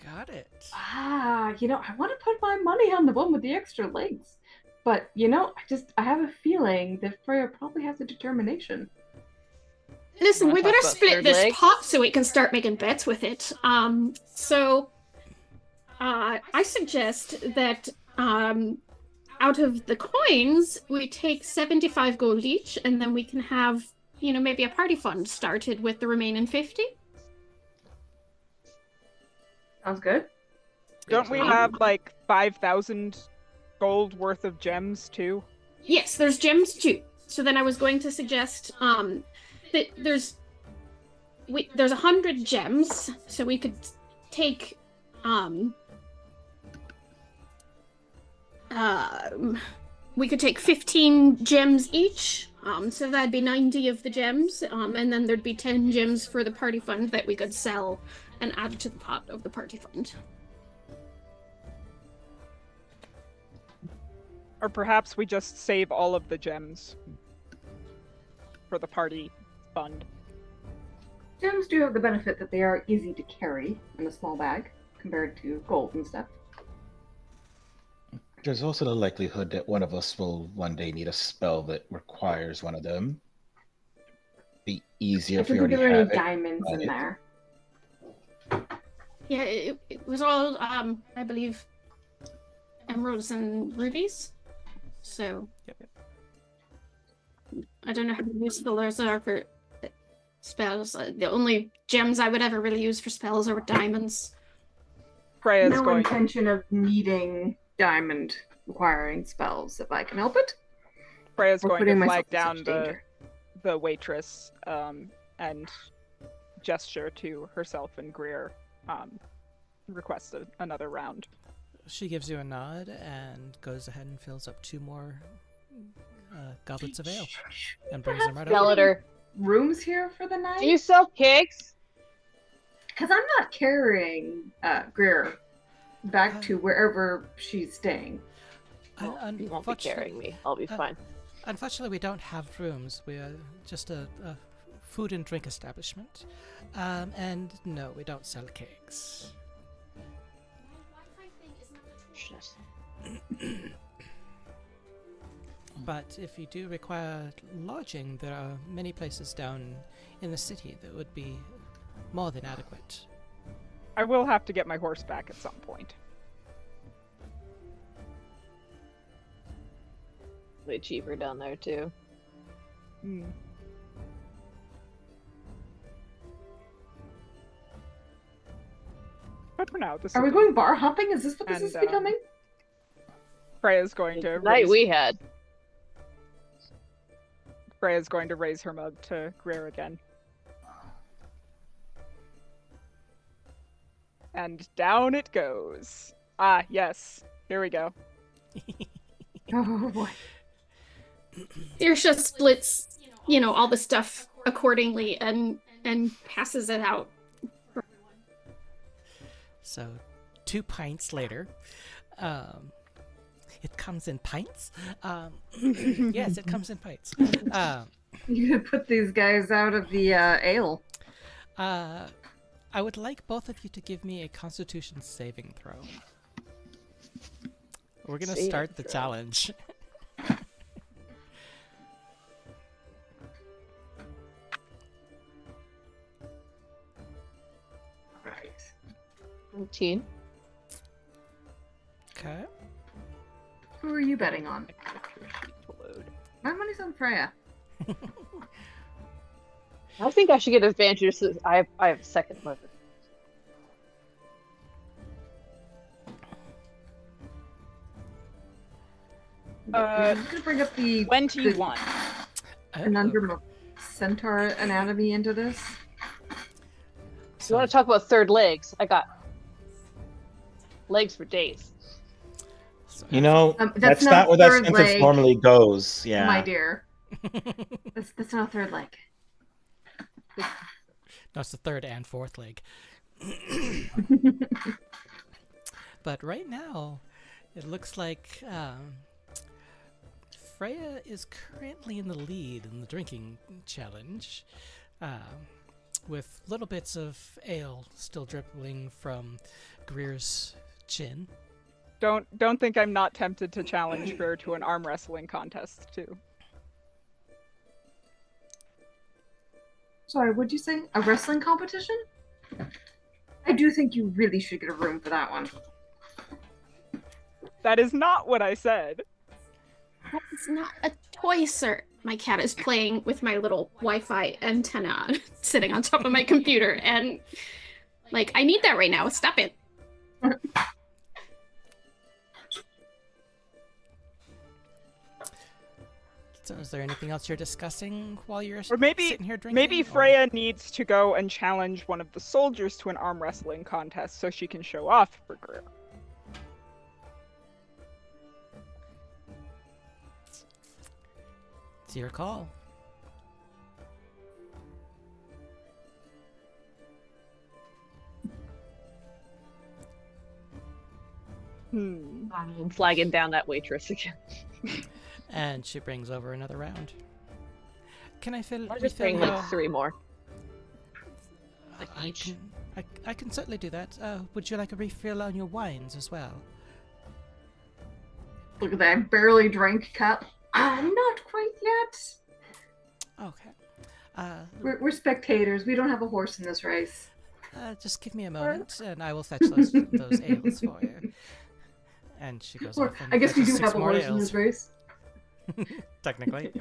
Got it. I want to put my money on the one with the extra legs. But, I have a feeling that Freya probably has a determination. Listen, Wanna we talk better about split third this leg? pot so we can start making bets with it. I suggest that out of the coins, we take 75 gold each, and then we can have, maybe a party fund started with the remaining 50. Sounds good. Don't we have, 5,000 gold worth of gems, too? Yes, there's gems too. So then I was going to suggest that there's 100 gems, so we could take we could take 15 gems each. So that'd be 90 of the gems, and then there'd be 10 gems for the party fund that we could sell and add to the pot of the party fund. Or perhaps we just save all of the gems for the party fund. Gems do have the benefit that they are easy to carry in a small bag compared to gold and stuff. There's also the likelihood that one of us will one day need a spell that requires one of them. Be easier I if we don't think already there are have any it. diamonds in there. Yeah, it was all, I believe, emeralds and rubies. So, Yep. I don't know how useful those are for spells. The only gems I would ever really use for spells are diamonds. Freya's No going intention of needing diamond requiring spells if I can help it. Freya's Or going putting to myself flag in down such danger. the waitress and gesture to herself and Greer, request another round. She gives you a nod and goes ahead and fills up 2 more goblets of ale and brings them right over. Skeletor. Rooms here for the night? Do you sell cakes? Because I'm not carrying Greer back to wherever she's staying. You won't be carrying me. I'll be fine. Unfortunately, we don't have rooms. We are just a food and drink establishment. And no, we don't sell cakes. Shit. But if you do require lodging, there are many places down in the city that would be more than adequate. I will have to get my horse back at some point. Way cheaper down there too. Hmm. But for now, this Are we is going bar hopping? Is this what this And, is becoming? Freya's going to Night we had. Freya's going to raise her mug to Greer again. And down it goes. Ah, yes. Here we go. Oh boy. Irsha splits, all the stuff accordingly and passes it out. So, 2 pints later. It comes in pints? Yes, it comes in pints. You could put these guys out of the ale. I would like both of you to give me a Constitution saving throw. We're going to Saving start the throw. challenge. Right. 13. Okay. Who are you betting on? To load. My money's on Freya. I think I should get advantage since I have second liver. I'm gonna bring up the 21. conundrum of centaur anatomy into this. You want to talk about third legs? I got legs for days. You know, That's that's not not where that third sentence leg. normally goes. Yeah. My dear. That's not a third leg. No, it's the third and fourth leg. But right now, it looks like Freya is currently in the lead in the drinking challenge, with little bits of ale still dripping from Greer's chin. Don't think I'm not tempted to challenge her to an arm wrestling contest too. Sorry, what'd you say? A wrestling competition? I do think you really should get a room for that one. That is not what I said. It's not a toy, sir. My cat is playing with my little Wi-Fi antenna sitting on top of my computer, and like, I need that right now. Stop it. So is there anything else you're discussing while you're Or maybe sitting here drinking? maybe or- Freya needs to go and challenge one of the soldiers to an arm wrestling contest so she can show off for Greer. It's your call. I'm flagging down that waitress again. And she brings over another round. Can I fill? I'll just refill bring your- like 3 more. I can certainly do that. Would you like a refill on your wines as well? Look at that barely drank cup. Not quite yet. Okay. We're spectators. We don't have a horse in this race. Just give me a moment, and I will fetch those ales for you. And she goes Or, off and I guess we fetches do 6 have a more horse in ales. this race. Technically.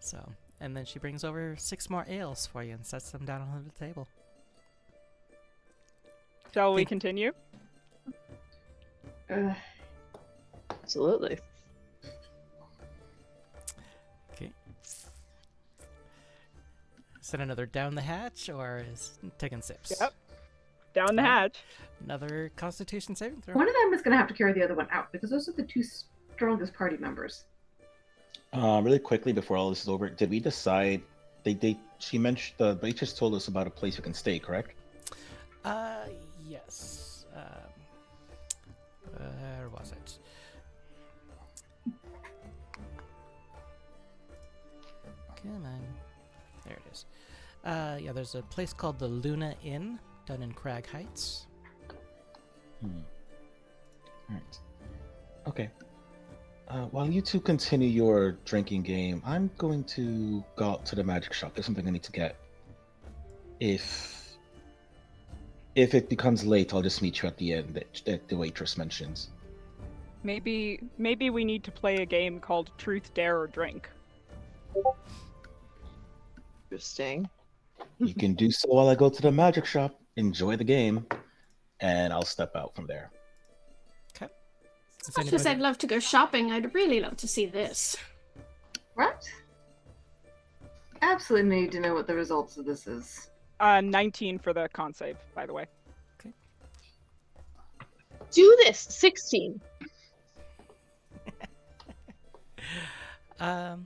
So, and then she brings over 6 more ales for you and sets them down on the table. Shall we continue? Absolutely. Okay. Is it another down the hatch, or is taking sips? Yep. Down the hatch. Another Constitution saving throw. One of them is going to have to carry the other one out because those are the 2 strongest party members. Really quickly before all this is over, did we decide? She mentioned the waitress told us about a place we can stay, correct? Yes. Where was it? Come on. There it is. Yeah, there's a place called the Luna Inn down in Crag Heights. Alright. Okay. While you two continue your drinking game, I'm going to go out to the magic shop. There's something I need to get. If it becomes late, I'll just meet you at the end that the waitress mentions. Maybe we need to play a game called Truth, Dare, or Drink. Interesting. You can do so while I go to the magic shop, enjoy the game, and I'll step out from there. Okay. As much as I'd love to go shopping, I'd really love to see this. What? Absolutely need to know what the results of this is. 19 for the con save, by the way. Do this! 16. I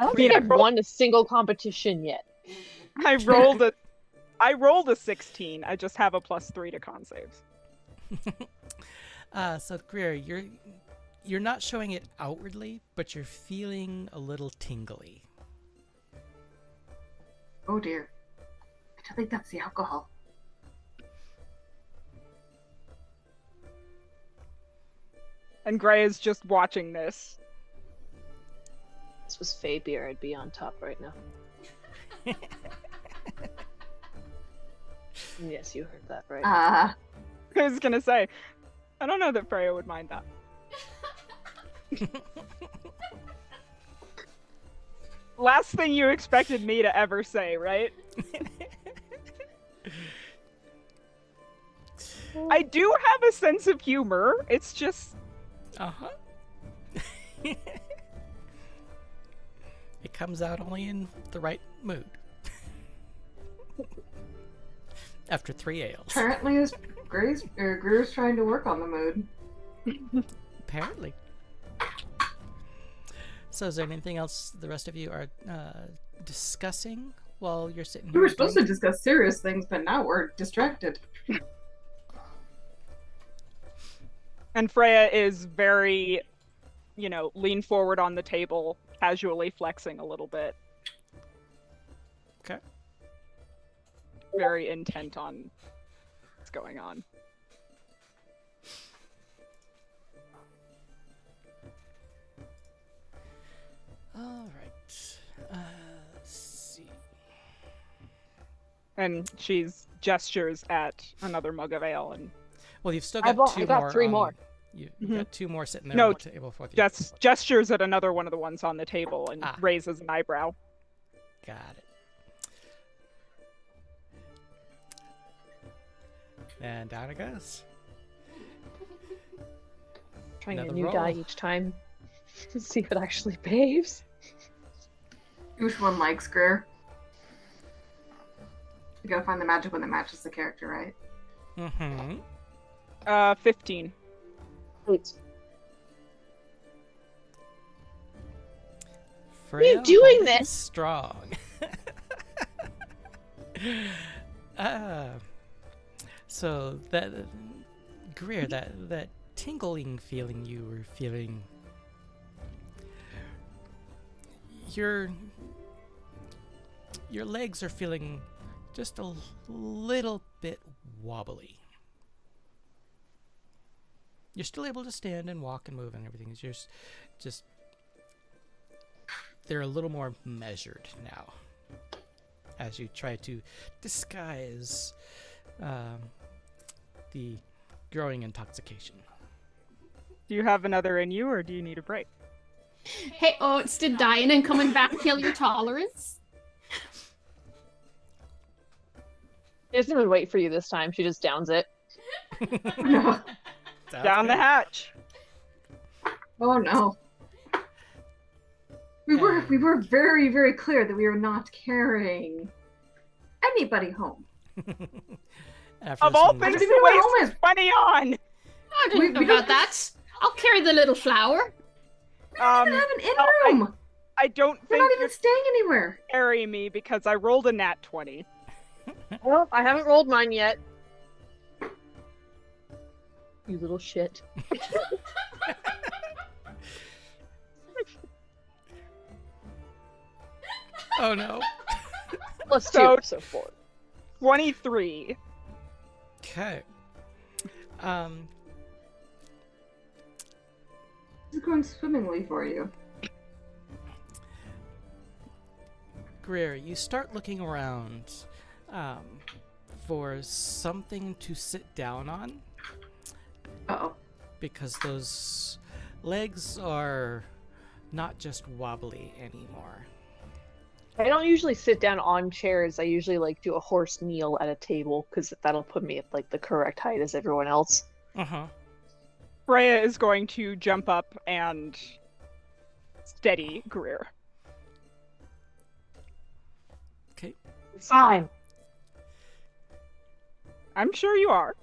don't think I've won a single competition yet. I rolled a 16. I just have a +3 to con saves. So Greer, you're not showing it outwardly, but you're feeling a little tingly. Oh dear. I don't think that's the alcohol. And Gray is just watching this. This was Fae beer, I'd be on top right now. Yes, you heard that right. I was gonna say, I don't know that Freya would mind that. Last thing you expected me to ever say, right? I do have a sense of humor. It's just Uh-huh. It comes out only in the right mood. After 3 ales. Apparently, Greer's trying to work on the mood. Apparently. So is there anything else the rest of you are discussing while you're sitting here? We were supposed to discuss serious things, but now we're distracted. And Freya is very, lean forward on the table, casually flexing a little bit. Okay. Very intent on what's going on. All right. Let's see. And she's gestures at another mug of ale and Well, you've still I got 2 got more. 3 more. You've Mhm. got 2 more sitting there No, on the table for you. gestures at another one of the ones on the table and Ah. raises an eyebrow. Got it. And down it goes. Trying Another a new die roll. each time to see if it actually behaves. Which one likes Greer? You gotta find the magic when it matches the character, right? Mm-hmm. 15. 8. Freya doing holding this? strong. So that Greer, that tingling feeling you were feeling, your legs are feeling just a little bit wobbly. You're still able to stand and walk and move and everything. It's just they're a little more measured now as you try to disguise the growing intoxication. Do you have another in you, or do you need a break? Hey, oats, did dying and coming back kill your tolerance? She doesn't even wait for you this time. She just downs it. No. Sounds Down the good. hatch. Oh no. We were very, very clear that we were not carrying anybody home. After Of this all one, things What do to you mean, waste almost? money on! I didn't know we about don't- that. I'll carry the little flower. We don't have an in-room. I don't We're think not you're even staying anywhere. carrying me because I rolled a nat 20. Well, I haven't rolled mine yet. You little shit. Oh no. Plus So- 2, so 4. 23. Okay. This is going swimmingly for you. Greer, you start looking around for something to sit down on Uh-oh. because those legs are not just wobbly anymore. I don't usually sit down on chairs. I usually do a horse kneel at a table because that'll put me at the correct height as everyone else. Uh-huh. Freya is going to jump up and steady Greer. Okay. Fine. I'm sure you are.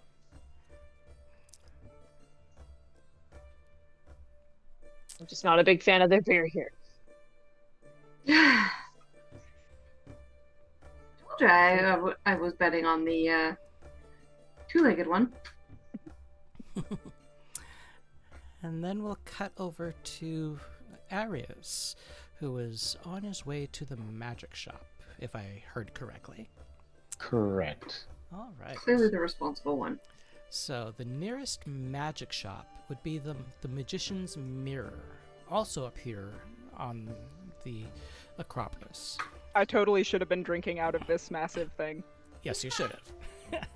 I'm just not a big fan of their beer here. Told you I was betting on the two-legged one. And then we'll cut over to Arius, who is on his way to the magic shop, if I heard correctly. Correct. All right. Clearly the responsible one. So the nearest magic shop would be the Magician's Mirror, also up here on the Acropolis. I totally should have been drinking out of this massive thing. Yes, you should have.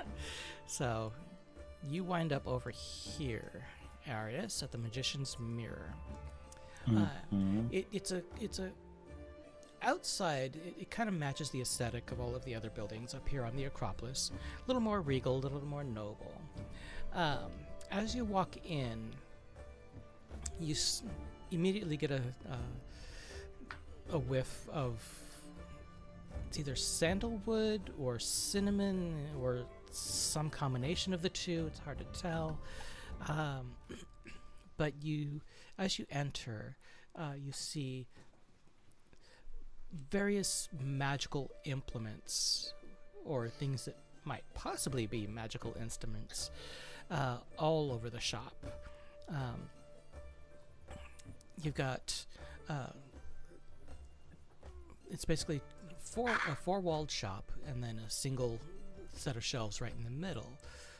So you wind up over here, Arius, at the Magician's Mirror. Mhm. It's a outside, it kind of matches the aesthetic of all of the other buildings up here on the Acropolis. A little more regal, a little more noble. As you walk in, you immediately get a whiff of, it's either sandalwood or cinnamon or some combination of the two. It's hard to tell. But as you enter, you see various magical implements or things that might possibly be magical instruments all over the shop. You've got it's basically a four-walled shop and then a single set of shelves right in the middle.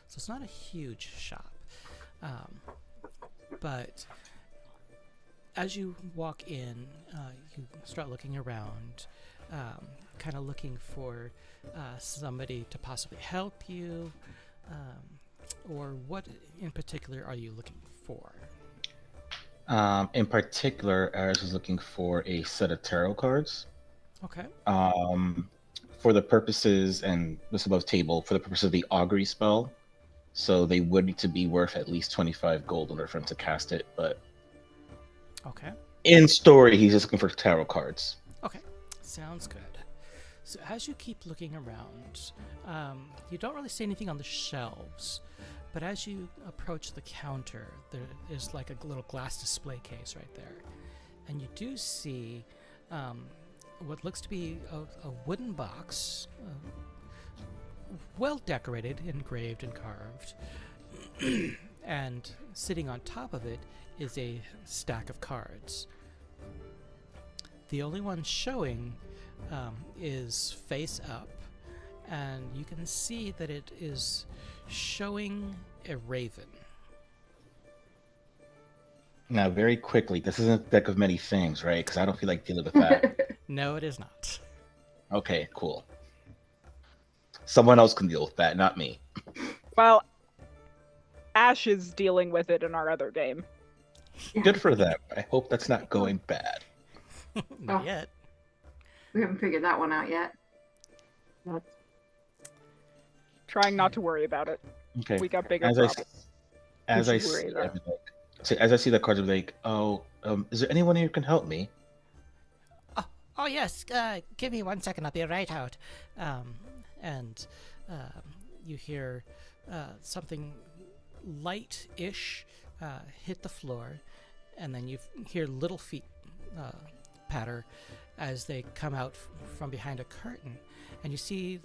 So it's not a huge shop. But as you walk in, you start looking around, kind of looking for somebody to possibly help you, or what in particular are you looking for? In particular, I was looking for a set of tarot cards. Okay. For the purposes, and this above table, for the purpose of the augury spell. So they would need to be worth at least 25 gold in order for him to cast it, but Okay. in story, he's just looking for tarot cards. Okay. Sounds good. So as you keep looking around, you don't really see anything on the shelves, but as you approach the counter, there is like a little glass display case right there. And you do see what looks to be a wooden box, well decorated, engraved and carved. And sitting on top of it is a stack of cards. The only one showing is face up, and you can see that it is showing a raven. Now, very quickly, this isn't a deck of many things, right? Because I don't feel like dealing with that. No, it is not. Okay, cool. Someone else can deal with that, not me. Well, Ash is dealing with it in our other game. Good for them. I hope that's not going bad. Not Oh. yet. We haven't figured that one out yet. Trying not to worry about it. Okay. We got bigger As I, problems. as I You should see, worry about it. as I see the cards, I'm like, oh, is there anyone here who can help me? Oh yes, give me 1 second, I'll be right out. And you hear something light-ish hit the floor, and then you hear little feet patter as they come out from behind a curtain, and you see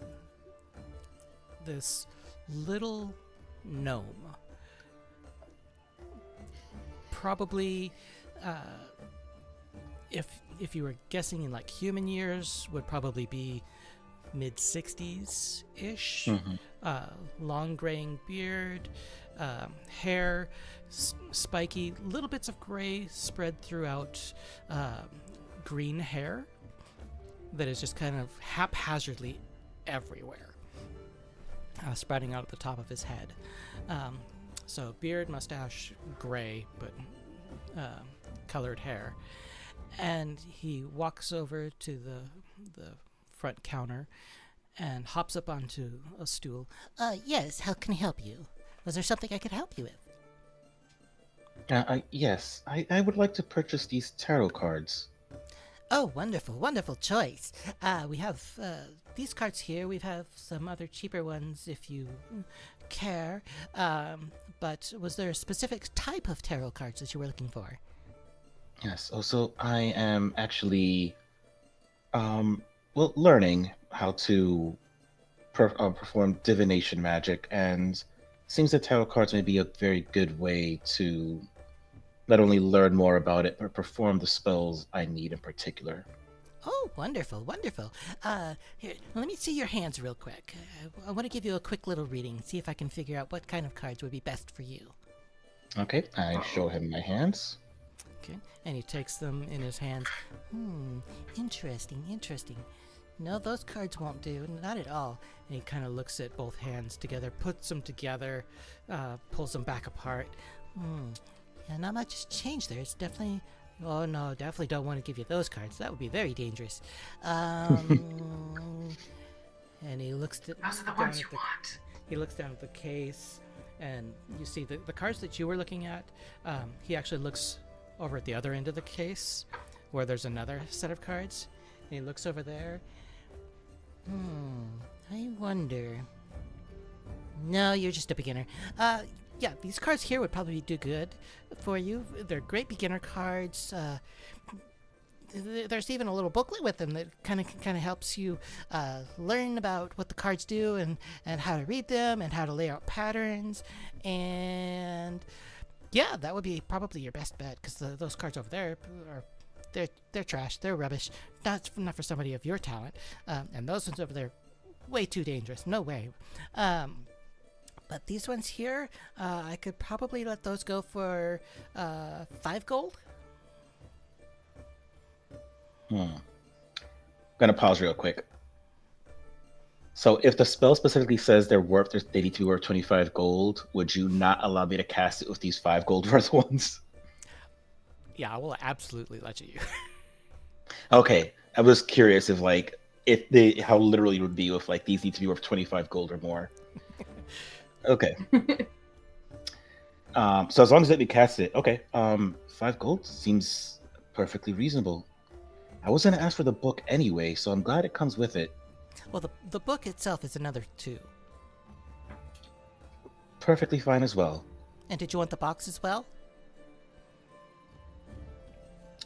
this little gnome, probably if you were guessing in like human years, would probably be mid-60s ish. Long graying beard, hair spiky, little bits of gray spread throughout green hair that is just kind of haphazardly everywhere, sprouting out at the top of his head. So beard, mustache, gray, but colored hair. And he walks over to the front counter and hops up onto a stool. Yes, how can I help you? Was there something I could help you with? Yes, I would like to purchase these tarot cards. Oh, wonderful, wonderful choice. We have these cards here. We have some other cheaper ones if you care. But was there a specific type of tarot cards that you were looking for? Yes, also, I am actually, learning how to perform divination magic, and seems that tarot cards may be a very good way to not only learn more about it, but perform the spells I need in particular. Oh, wonderful, wonderful. Here, let me see your hands real quick. I want to give you a quick little reading, see if I can figure out what kind of cards would be best for you. Okay, I show him my hands. Okay, and he takes them in his hands. Interesting, interesting. No, those cards won't do, not at all. And he kind of looks at both hands together, puts them together, pulls them back apart. Yeah, not much has changed there. It's definitely Oh no, definitely don't want to give you those cards. That would be very dangerous. And he looks Those are the down ones at you the want. he looks down at the case, and you see the cards that you were looking at. He actually looks over at the other end of the case, where there's another set of cards, and he looks over there. I wonder. No, you're just a beginner. Yeah, these cards here would probably do good for you. They're great beginner cards. There's even a little booklet with them that kind of helps you learn about what the cards do and how to read them and how to lay out patterns. And yeah, that would be probably your best bet, because those cards over there are they're trash. They're rubbish. Not for somebody of your talent. And those ones over there, way too dangerous. No way. But these ones here, I could probably let those go for 5 gold. I'm gonna pause real quick. So if the spell specifically says they need to be worth 25 gold, would you not allow me to cast it with these 5 gold worth ones? Yeah, I will absolutely let you. Okay, I was curious if how literal you would be with these need to be worth 25 gold or more. Okay. So as long as let me cast it, okay. 5 gold seems perfectly reasonable. I was gonna ask for the book anyway, so I'm glad it comes with it. Well, the book itself is another 2. Perfectly fine as well. And did you want the box as well?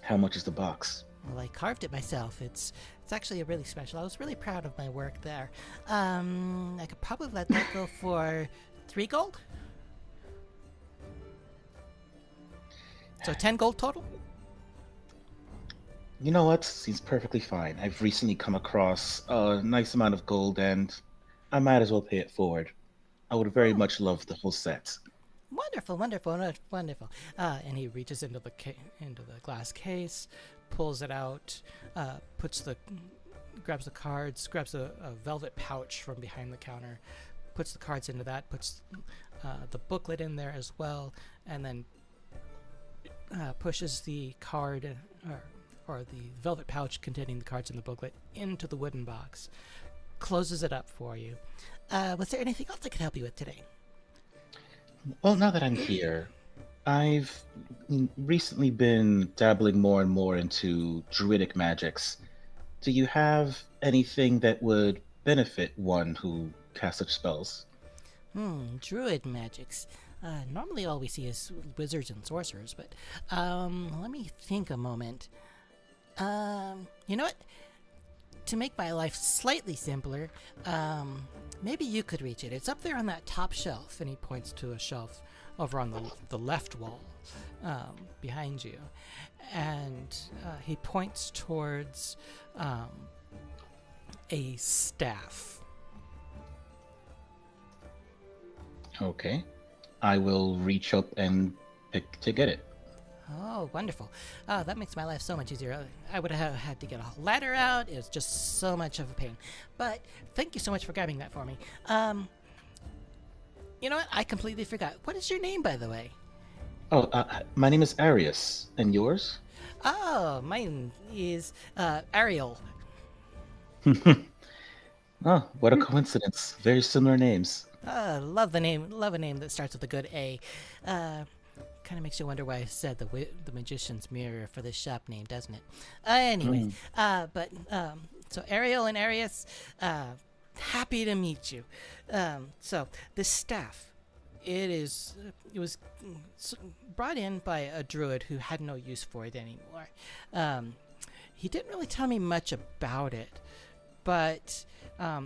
How much is the box? Well, I carved it myself. It's actually really special. I was really proud of my work there. I could probably let that go for 3 gold. So 10 gold total? You know what? Seems perfectly fine. I've recently come across a nice amount of gold, and I might as well pay it forward. I would very much love the whole set. Wonderful, wonderful, wonderful. And he reaches into the glass case, pulls it out, grabs the cards, grabs a velvet pouch from behind the counter, puts the cards into that, puts the booklet in there as well, and then pushes the card or the velvet pouch containing the cards in the booklet into the wooden box, closes it up for you. Was there anything else I could help you with today? Well, now that I'm here, I've recently been dabbling more and more into druidic magics. Do you have anything that would benefit one who casts such spells? Druid magics. Normally all we see is wizards and sorcerers, but let me think a moment. You know what? To make my life slightly simpler, maybe you could reach it. It's up there on that top shelf, and he points to a shelf over on the left wall behind you. And he points towards a staff. Okay. I will reach up and pick to get it. Oh, wonderful. That makes my life so much easier. I would have had to get a ladder out. It was just so much of a pain. But thank you so much for grabbing that for me. You know what? I completely forgot. What is your name, by the way? Oh, my name is Arius. And yours? Oh, mine is Ariel. Oh, what a coincidence. Very similar names. Love the name. Love a name that starts with a good A. Kind of makes you wonder why I said the magician's mirror for this shop name, doesn't it? Anyways, so Ariel and Arius, happy to meet you. So this staff, it was brought in by a druid who had no use for it anymore. He didn't really tell me much about it, but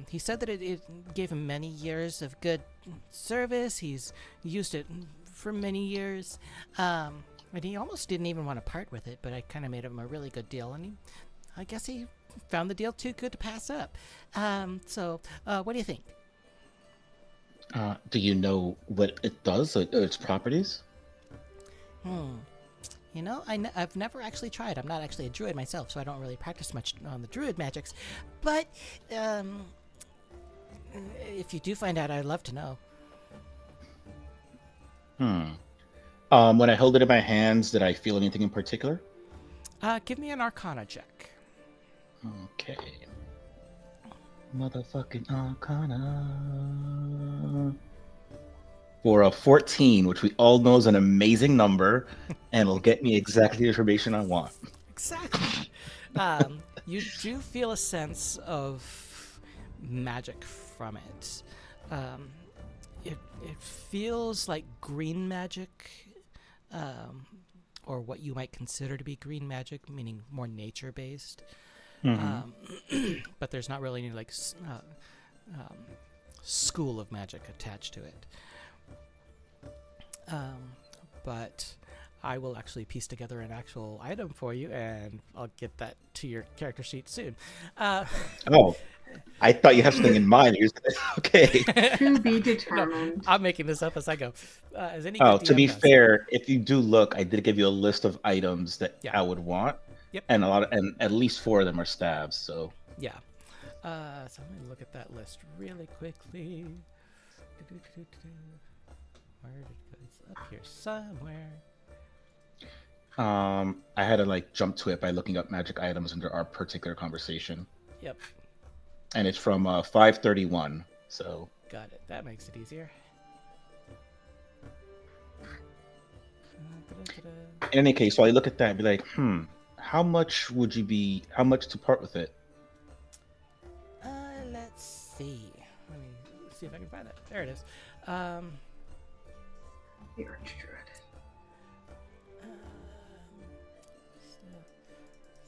he said that it gave him many years of good service. He's used it for many years, and he almost didn't even want to part with it, but I kind of made him a really good deal, and I guess he found the deal too good to pass up. So what do you think? Do you know what it does, its properties? You know, I've never actually tried. I'm not actually a druid myself, so I don't really practice much on the druid magics, but if you do find out, I'd love to know. When I held it in my hands, did I feel anything in particular? Give me an Arcana check. Okay. Motherfucking Arcana. For a 14, which we all know is an amazing number, and will get me exactly the information I want. Exactly. You do feel a sense of magic from it. It feels like green magic, or what you might consider to be green magic, meaning more nature-based. But there's not really any like school of magic attached to it. But I will actually piece together an actual item for you, and I'll get that to your character sheet soon. Oh, I thought you had something in mind. Okay. To be determined. I'm making this up as I go. As any Oh, good to DM be does. fair, if you do look, I did give you a list of items that Yeah. I would want. Yep. And and at least 4 of them are stabs. So Yeah. So let me look at that list really quickly. Where did it go? It's up here somewhere. I had to like jump to it by looking up magic items under our particular conversation, Yep. and it's from 531. So Got it. That makes it easier. in any case, while I look at that, and be like, how much to part with it? Let's see. Let me see if I can find that. There it is. The Archdruid.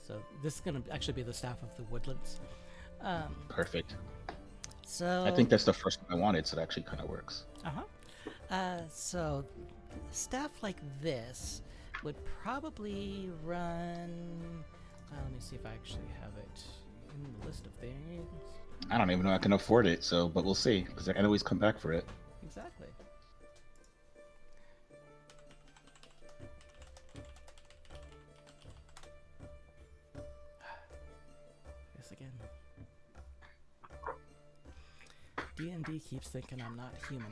So this is going to actually be the Staff of the Woodlands. Perfect. So I think that's the first one I wanted, so that actually kind of works. So staff like this would probably run. Let me see if I actually have it in the list of things. I don't even know I can afford it, but we'll see, because I can always come back for it. Exactly. Guess again. D&D keeps thinking I'm not human.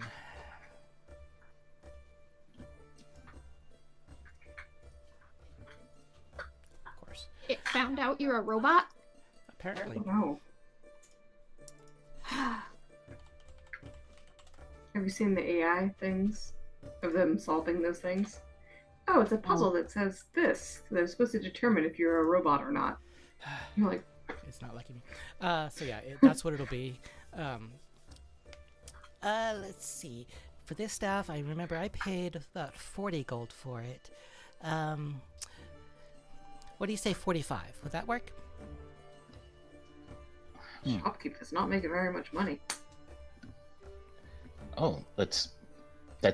Of course. It found out you're a robot. Apparently. No. Have you seen the AI things of them solving those things? Oh, it's a puzzle that says this. They're supposed to determine if you're a robot or not. You're like, It's not liking me. So yeah, that's what it'll be. Let's see. For this staff, I remember I paid about 40 gold for it. What do you say, 45? Would that work? shopkeep does not make very much money. Oh, that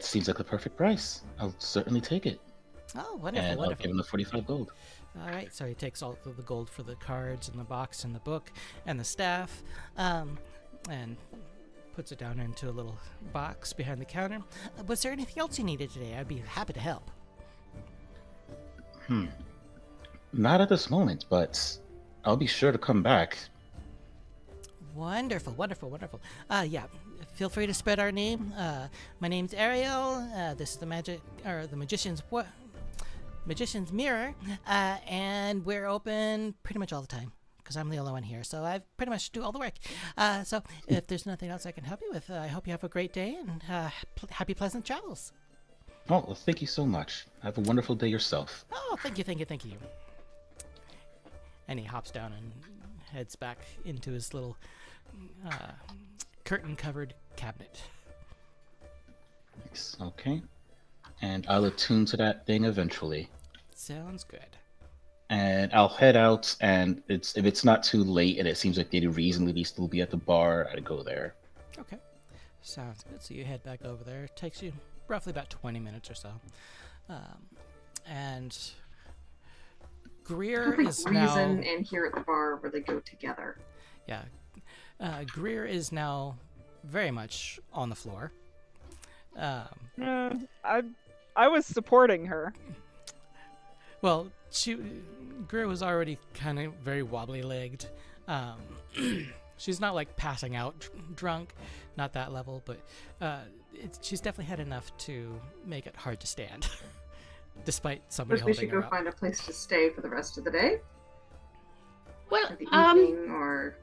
seems like the perfect price. I'll certainly take it. Oh, wonderful, And I'll wonderful. give him the 45 gold. All right, so he takes all of the gold for the cards and the box and the book and the staff, and puts it down into a little box behind the counter. Was there anything else you needed today? I'd be happy to help. Not at this moment, but I'll be sure to come back. Wonderful, wonderful, wonderful. Yeah, feel free to spread our name. My name's Ariel. This is the Magician's Mirror, and we're open pretty much all the time because I'm the only one here, so I pretty much do all the work. So if there's nothing else I can help you with, I hope you have a great day and happy pleasant travels. Oh, well, thank you so much. Have a wonderful day yourself. Oh, thank you, thank you, thank you. And he hops down and heads back into his little curtain-covered cabinet. Thanks. Okay. And I'll attune to that thing eventually. Sounds good. And I'll head out, and if it's not too late and it seems like they'd reasonably still be at the bar, I'd go there. Okay. Sounds good. So you head back over there. It takes you roughly about 20 minutes or so. And Greer is Reason now... and here at the bar where they go together. Yeah. Greer is now very much on the floor. I was supporting her. Well, Greer was already kind of very wobbly-legged. She's not like passing out drunk, not that level, but she's definitely had enough to make it hard to stand. despite somebody First, we holding should her go up. find a place to stay for the rest of the day, Well, or the evening, or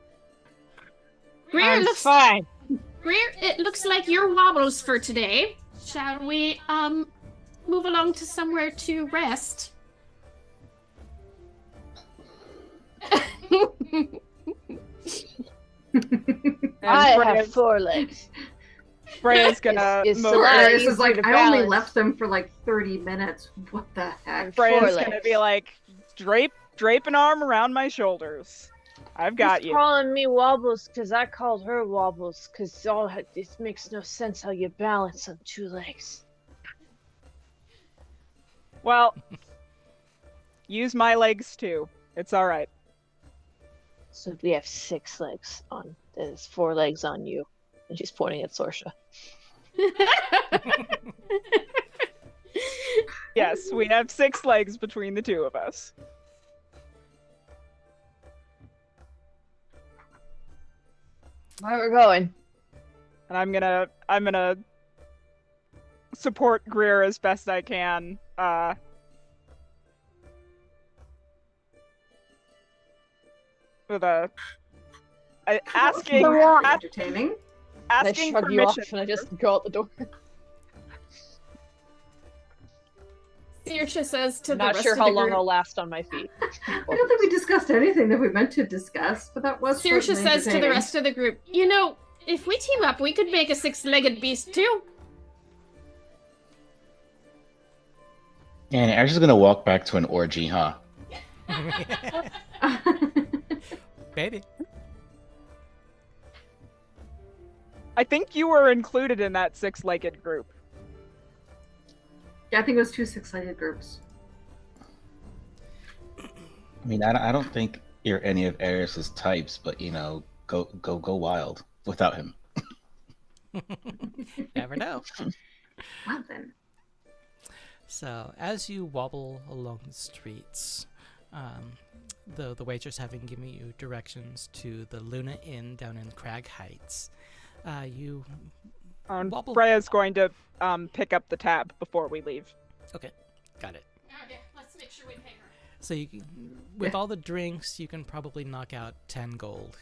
Greer, I'm looks fine. Greer, it looks like your wobbles for today. Shall we move along to somewhere to rest? I Freya's, have 4 legs. Freya's gonna It's move a lot over. This is easier like, to I only balance. left them for like 30 minutes. What the heck? Freya's 4 gonna legs. be like, drape an arm around my shoulders. I've got She's you. calling me Wobbles because I called her Wobbles because it makes no sense how you balance on 2 legs. Well, use my legs too. It's all right. So we have 6 legs on. There's 4 legs on you. And she's pointing at Sorsha. Yes, we have 6 legs between the two of us. Where we're going? And I'm gonna support Greer as best I can. With asking Entertaining. And I asking shrug you off permission. and I just go out the door. Saoirse says to the Not rest sure of how the long group. I'll last on my feet. I don't think we discussed anything that we meant to discuss, but that was Saoirse certainly says to the entertaining. rest of the group, you know, if we team up, we could make a 6-legged beast too. And Ash is gonna walk back to an orgy, huh? Maybe. I think you were included in that 6-legged group. Yeah, I think it was 2 6-legged groups. I mean, I don't think you're any of Eris's types, but you know, go wild without him. Never know. Well then. So, as you wobble along the streets, the waitress having given you directions to the Luna Inn down in Crag Heights, you wobble. Freya's going to pick up the tab before we leave. Okay, got it. Okay, let's make sure we pay her. So, with all the drinks, you can probably knock out 10 gold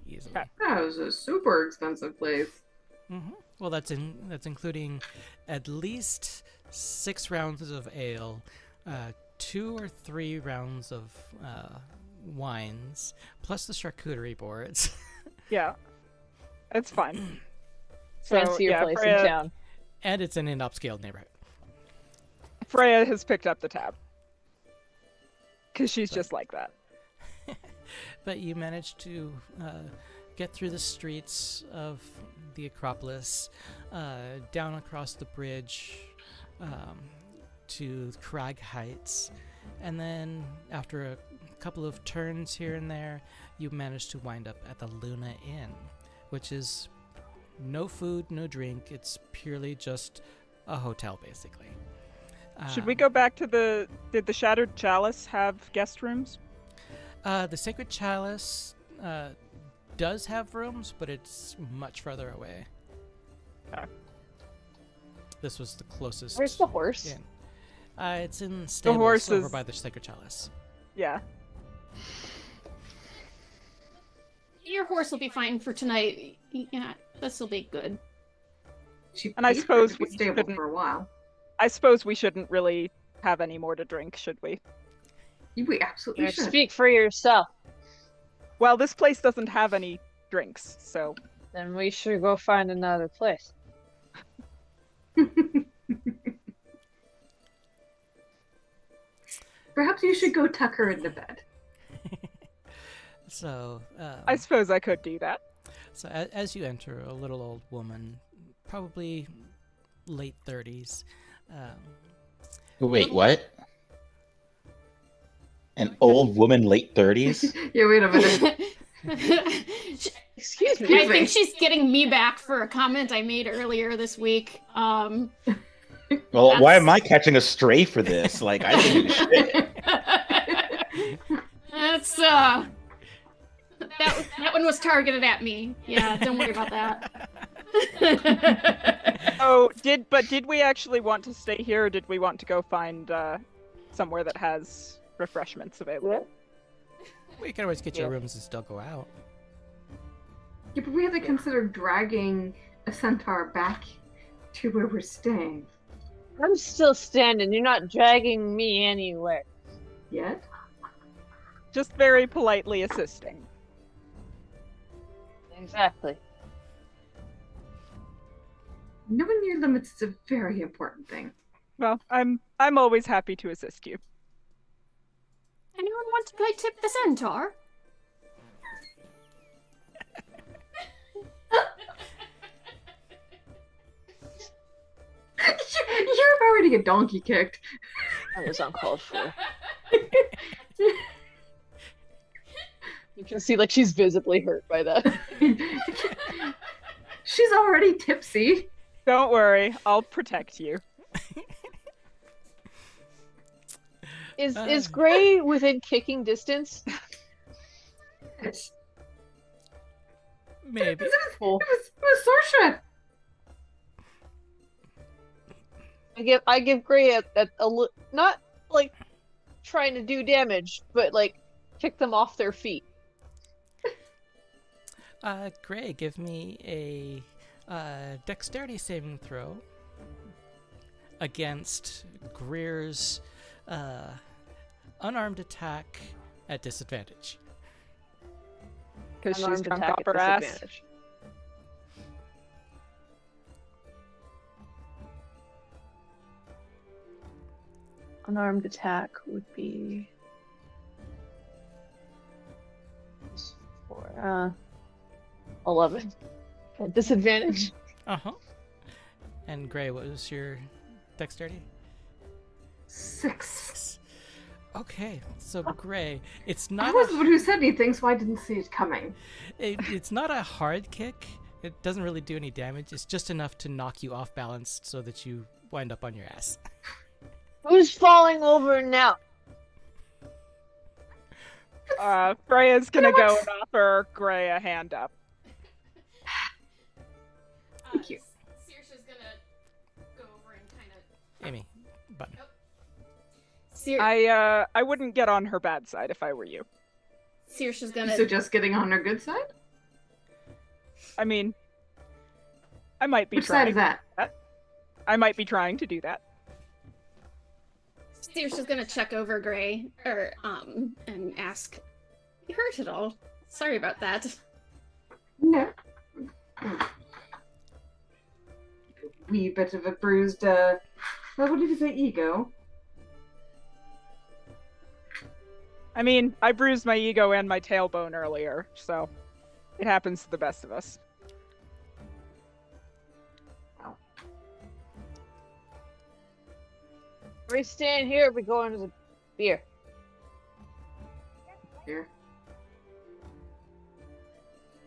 easily. Okay. That was a super expensive place. Well, that's including at least 6 rounds of ale, 2 or 3 rounds of wines, plus the charcuterie boards. Yeah, it's fine. So, Fancier yeah, place Freya, in town. And it's in an upscale neighborhood. Freya has picked up the tab. Because she's just like that. But you managed to get through the streets of the Acropolis, down across the bridge to Crag Heights, and then after a couple of turns here and there, you managed to wind up at the Luna Inn, which is no food, no drink. It's purely just a hotel, basically. Should we go back to did the Shattered Chalice have guest rooms? The Sacred Chalice does have rooms, but it's much further away. Okay. This was the closest. Where's the horse? inn. It's in stables horse over is- by the Sacred Chalice. Yeah. Your horse will be fine for tonight. Yeah, this will be good. She And I paid for it suppose to be we stable shouldn't- for a while. I suppose we shouldn't really have any more to drink, should we? We absolutely Here, should. speak for yourself. Well, this place doesn't have any drinks, so Then we should go find another place. Perhaps you should go tuck her into bed. So, I suppose I could do that. so as you enter, a little old woman, probably late 30s. Wait, what? An old woman, late 30s? Yeah, wait a minute. Excuse me. I think she's getting me back for a comment I made earlier this week. Well, That's- why am I catching a stray for this? Like, I didn't do shit. That's that one was targeted at me. Yeah, don't worry about that. Oh, did we actually want to stay here, or did we want to go find somewhere that has refreshments available? We can always get your Yeah. rooms and still go out. Yeah, but we have to consider dragging a centaur back to where we're staying. I'm still standing. You're not dragging me anywhere. Yet? Just very politely assisting. Exactly. Knowing your limits is a very important thing. Well, I'm always happy to assist you. Anyone want to play Tip the Centaur? You're about ready to get donkey kicked. That was uncalled for. You can see, like, she's visibly hurt by that. She's already tipsy. Don't worry, I'll protect you. Is Gray within kicking distance? Maybe. Cool. It was Sorsha. I give Gray not like trying to do damage, but like kick them off their feet. Gray, give me a dexterity saving throw against Greer's unarmed attack at disadvantage. Because she's Unarmed drunk attack off at her ass. disadvantage. Unarmed attack would be 11 at disadvantage. Uh-huh. And Gray, what was your dexterity? 6. Okay, so Gray, it's I not was the one who said anything, so I didn't see it coming. it's not a hard kick. It doesn't really do any damage. It's just enough to knock you off balance so that you wind up on your ass. Who's falling over now? Freya's gonna go and offer Gray a hand up. Thank you. Saoirse's gonna go over and kind of. Amy, button. I wouldn't get on her bad side if I were you. Saoirse's gonna. So just getting on her good side? I mean, I might be Which side trying. is that? I might be trying to do that. Saoirse's gonna check over Gray, and ask, "You hurt at all? Sorry about that." No. Wee bit of a bruised, well, what did you say, ego? I mean, I bruised my ego and my tailbone earlier, so it happens to the best of us. Are we staying here? Or are we going to the beer? Here.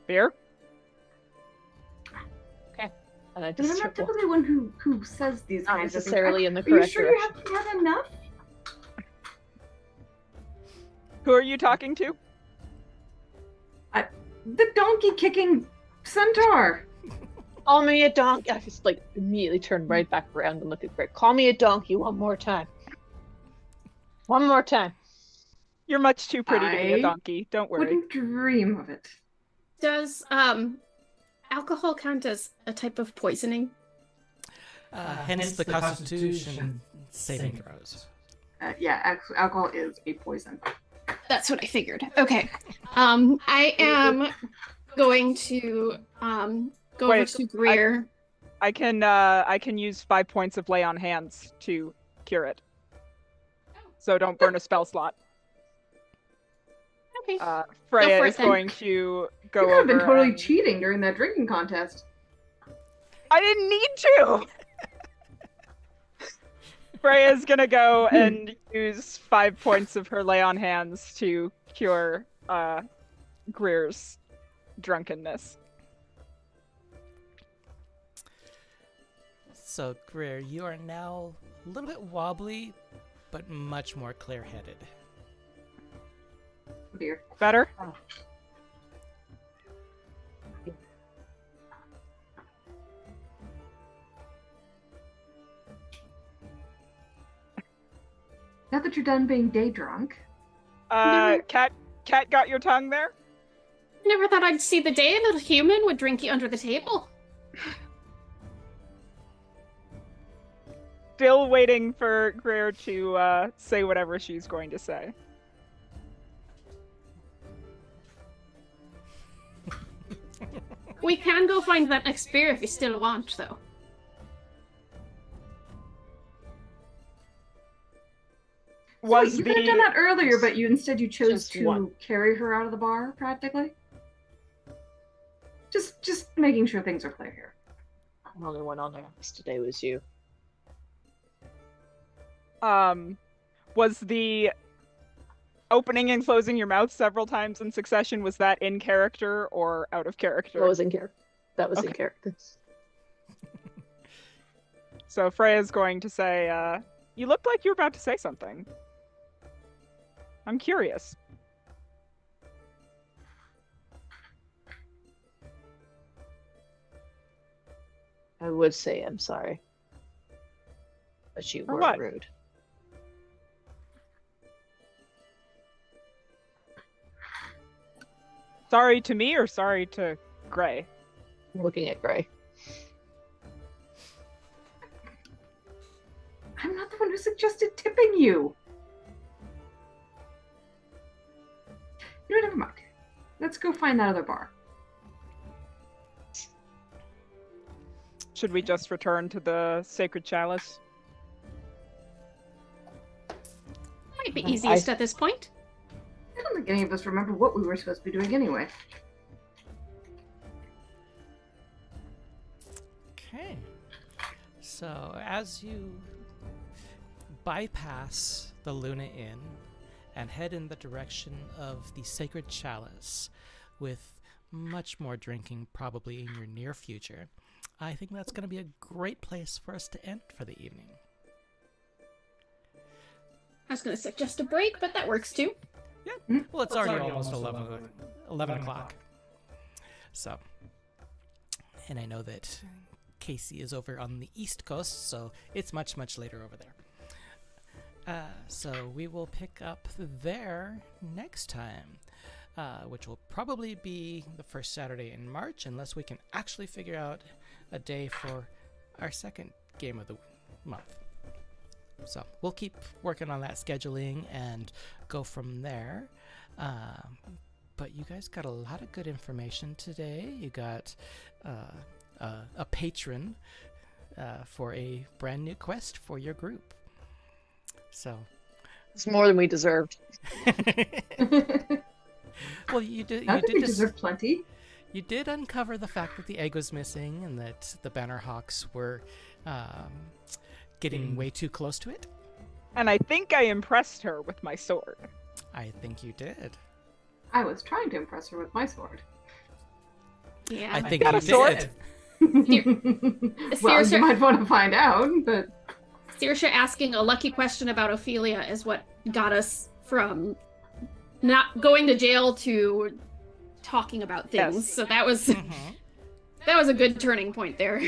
Beer? And I And just I'm not triple. typically one who says these Not kinds of things. necessarily in the Are you correct sure direction. you haven't had enough? Who are you talking to? The donkey kicking centaur. Call me a donkey. I just like immediately turned right back around and looked at Greg. Call me a donkey one more time. One more time. You're much too pretty to be a I donkey. Don't worry. Wouldn't dream of it. Does alcohol count as a type of poisoning? Hence the Constitution saving throws. Yeah, alcohol is a poison. That's what I figured. Okay. I am going to go over Wait, to Greer. I can use 5 points of lay on hands to cure it. So don't burn a spell slot. Okay. Freya for it is then. going to go You could have been over totally and- cheating during that drinking contest. I didn't need to. Freya's gonna go and use 5 points of her lay on hands to cure Greer's drunkenness. So, Greer, you are now a little bit wobbly, but much more clear-headed. Oh dear. Better? Now that you're done being day drunk. Cat got your tongue there? Never thought I'd see the day a little human would drink you under the table. Still waiting for Greer to say whatever she's going to say. We can go find that next beer if you still want, though. Was you could have done that earlier, but instead you chose Just to one. carry her out of the bar, practically. Just making sure things are clear here. The only one on there today was you. Was the opening and closing your mouth several times in succession, was that in character or out of character? That was in character. That was in Okay. character. So Freya's going to say, you looked like you were about to say something. I'm curious. I would say I'm sorry. But you For were what? rude. Sorry to me or sorry to Gray? I'm looking at Gray. I'm not the one who suggested tipping you. No, never mind. Let's go find that other bar. Should we just return to the Sacred Chalice? Might be easiest at this point. I don't think any of us remember what we were supposed to be doing anyway. Okay. So as you bypass the Luna Inn and head in the direction of the Sacred Chalice, with much more drinking probably in your near future, I think that's going to be a great place for us to end for the evening. I was going to suggest a break, but that works too. Yeah, well, it's already almost 11 o'clock. So, and I know that Casey is over on the East Coast, so it's much, much later over there. So we will pick up there next time, which will probably be the first Saturday in March, unless we can actually figure out a day for our second game of the month. So we'll keep working on that scheduling and go from there. But you guys got a lot of good information today. You got a patron for a brand new quest for your group. So It's more than we deserved. well, you did. Not You that we did. deserve plenty. You did uncover the fact that the egg was missing and that the Bannerhawks were getting way too close to it. And I think I impressed her with my sword. I think you did. I was trying to impress her with my sword. Yeah. I think got you a sword. did. Well, Saoirse- you might want to find out, but Saoirse asking a lucky question about Ophelia is what got us from not going to jail to talking about things. Yes. So that was Mhm. that was a good turning point there.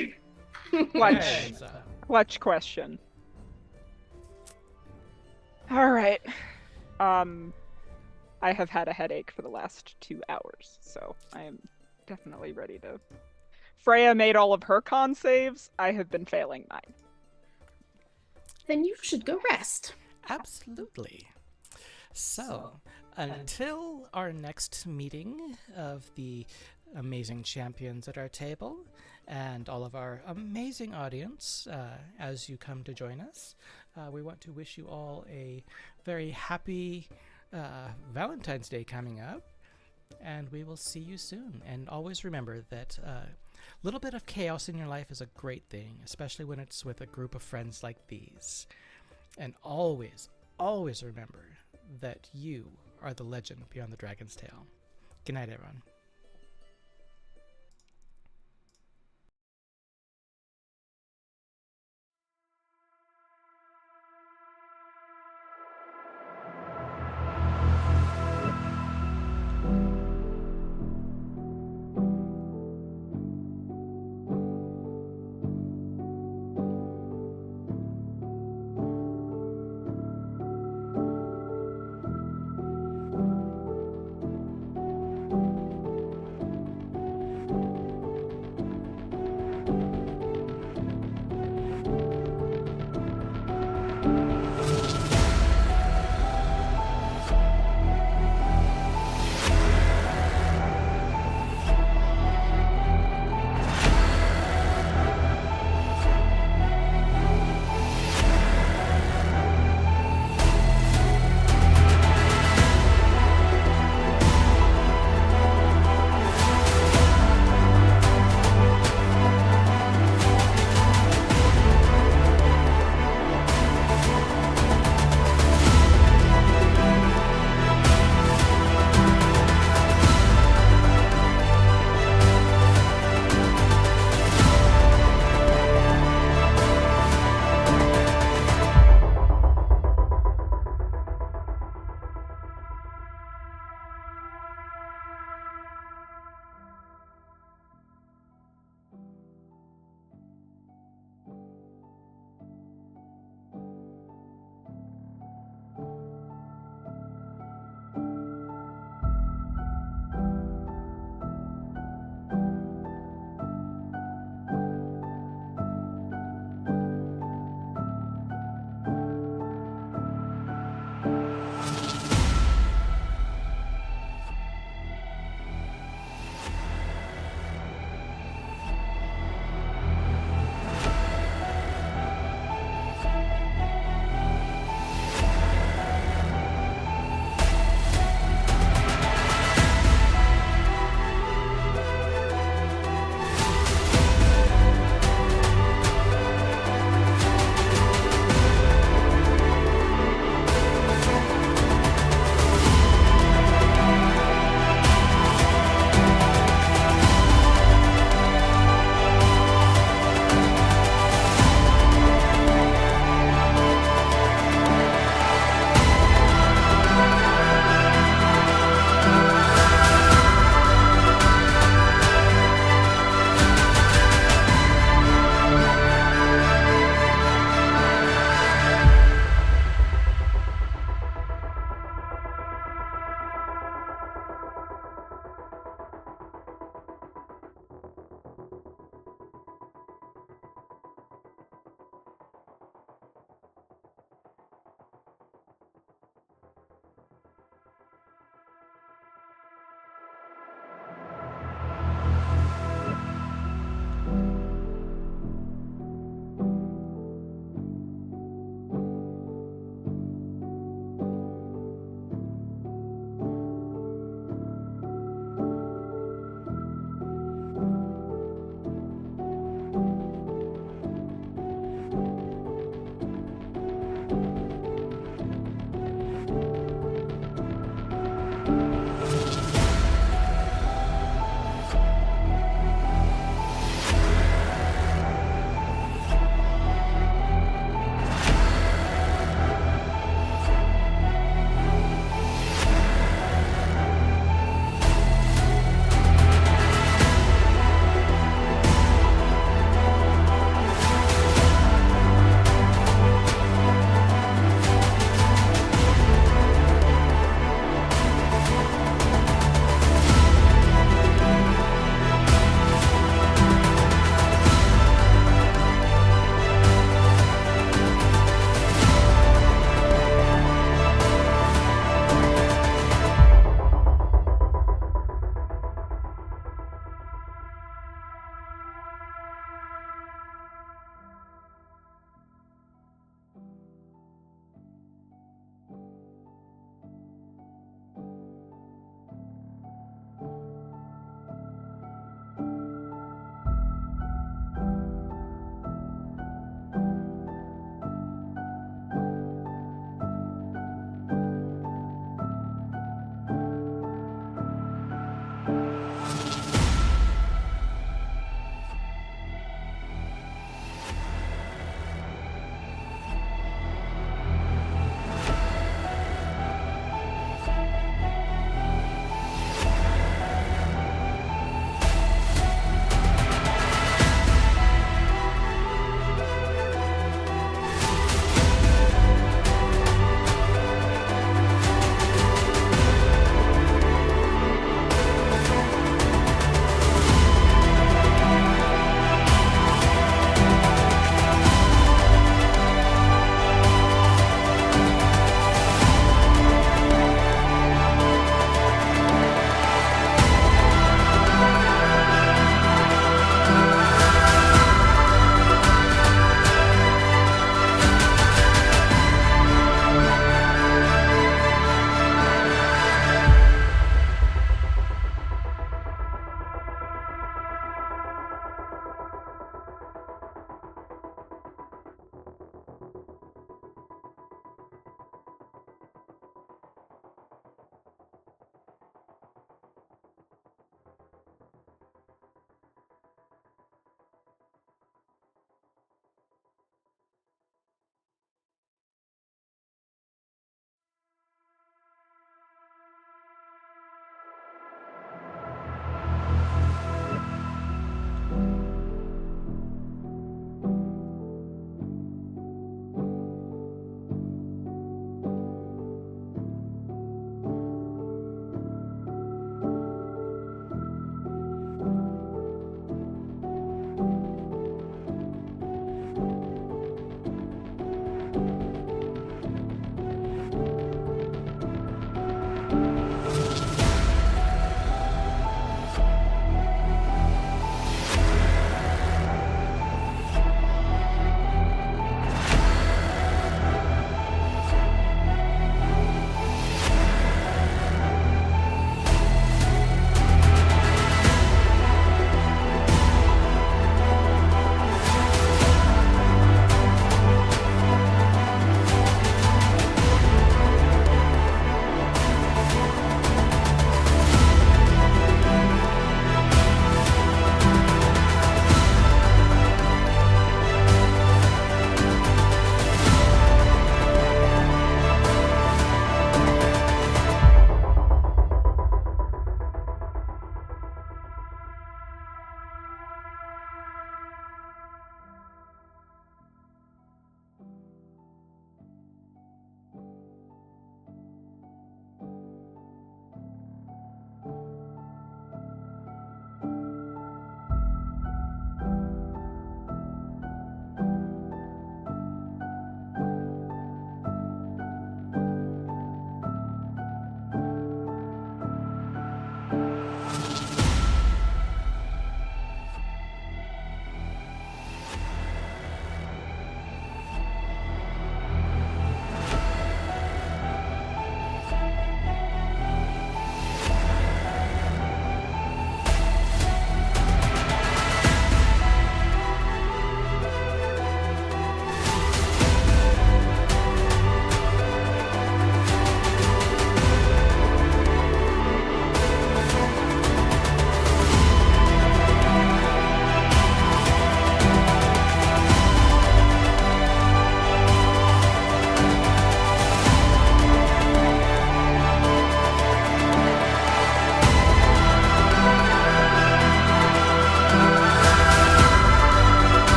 Clutch. Okay, so- Clutch question. All right. I have had a headache for the last 2 hours, so I am definitely ready to. Freya made all of her con saves. I have been failing mine. Then you should go rest. Absolutely. So, until our next meeting of the amazing champions at our table and all of our amazing audience as you come to join us, we want to wish you all a very happy Valentine's Day coming up, and we will see you soon. And always remember that a little bit of chaos in your life is a great thing, especially when it's with a group of friends like these. And always, always remember that you are the legend beyond the dragon's tail. Good night, everyone.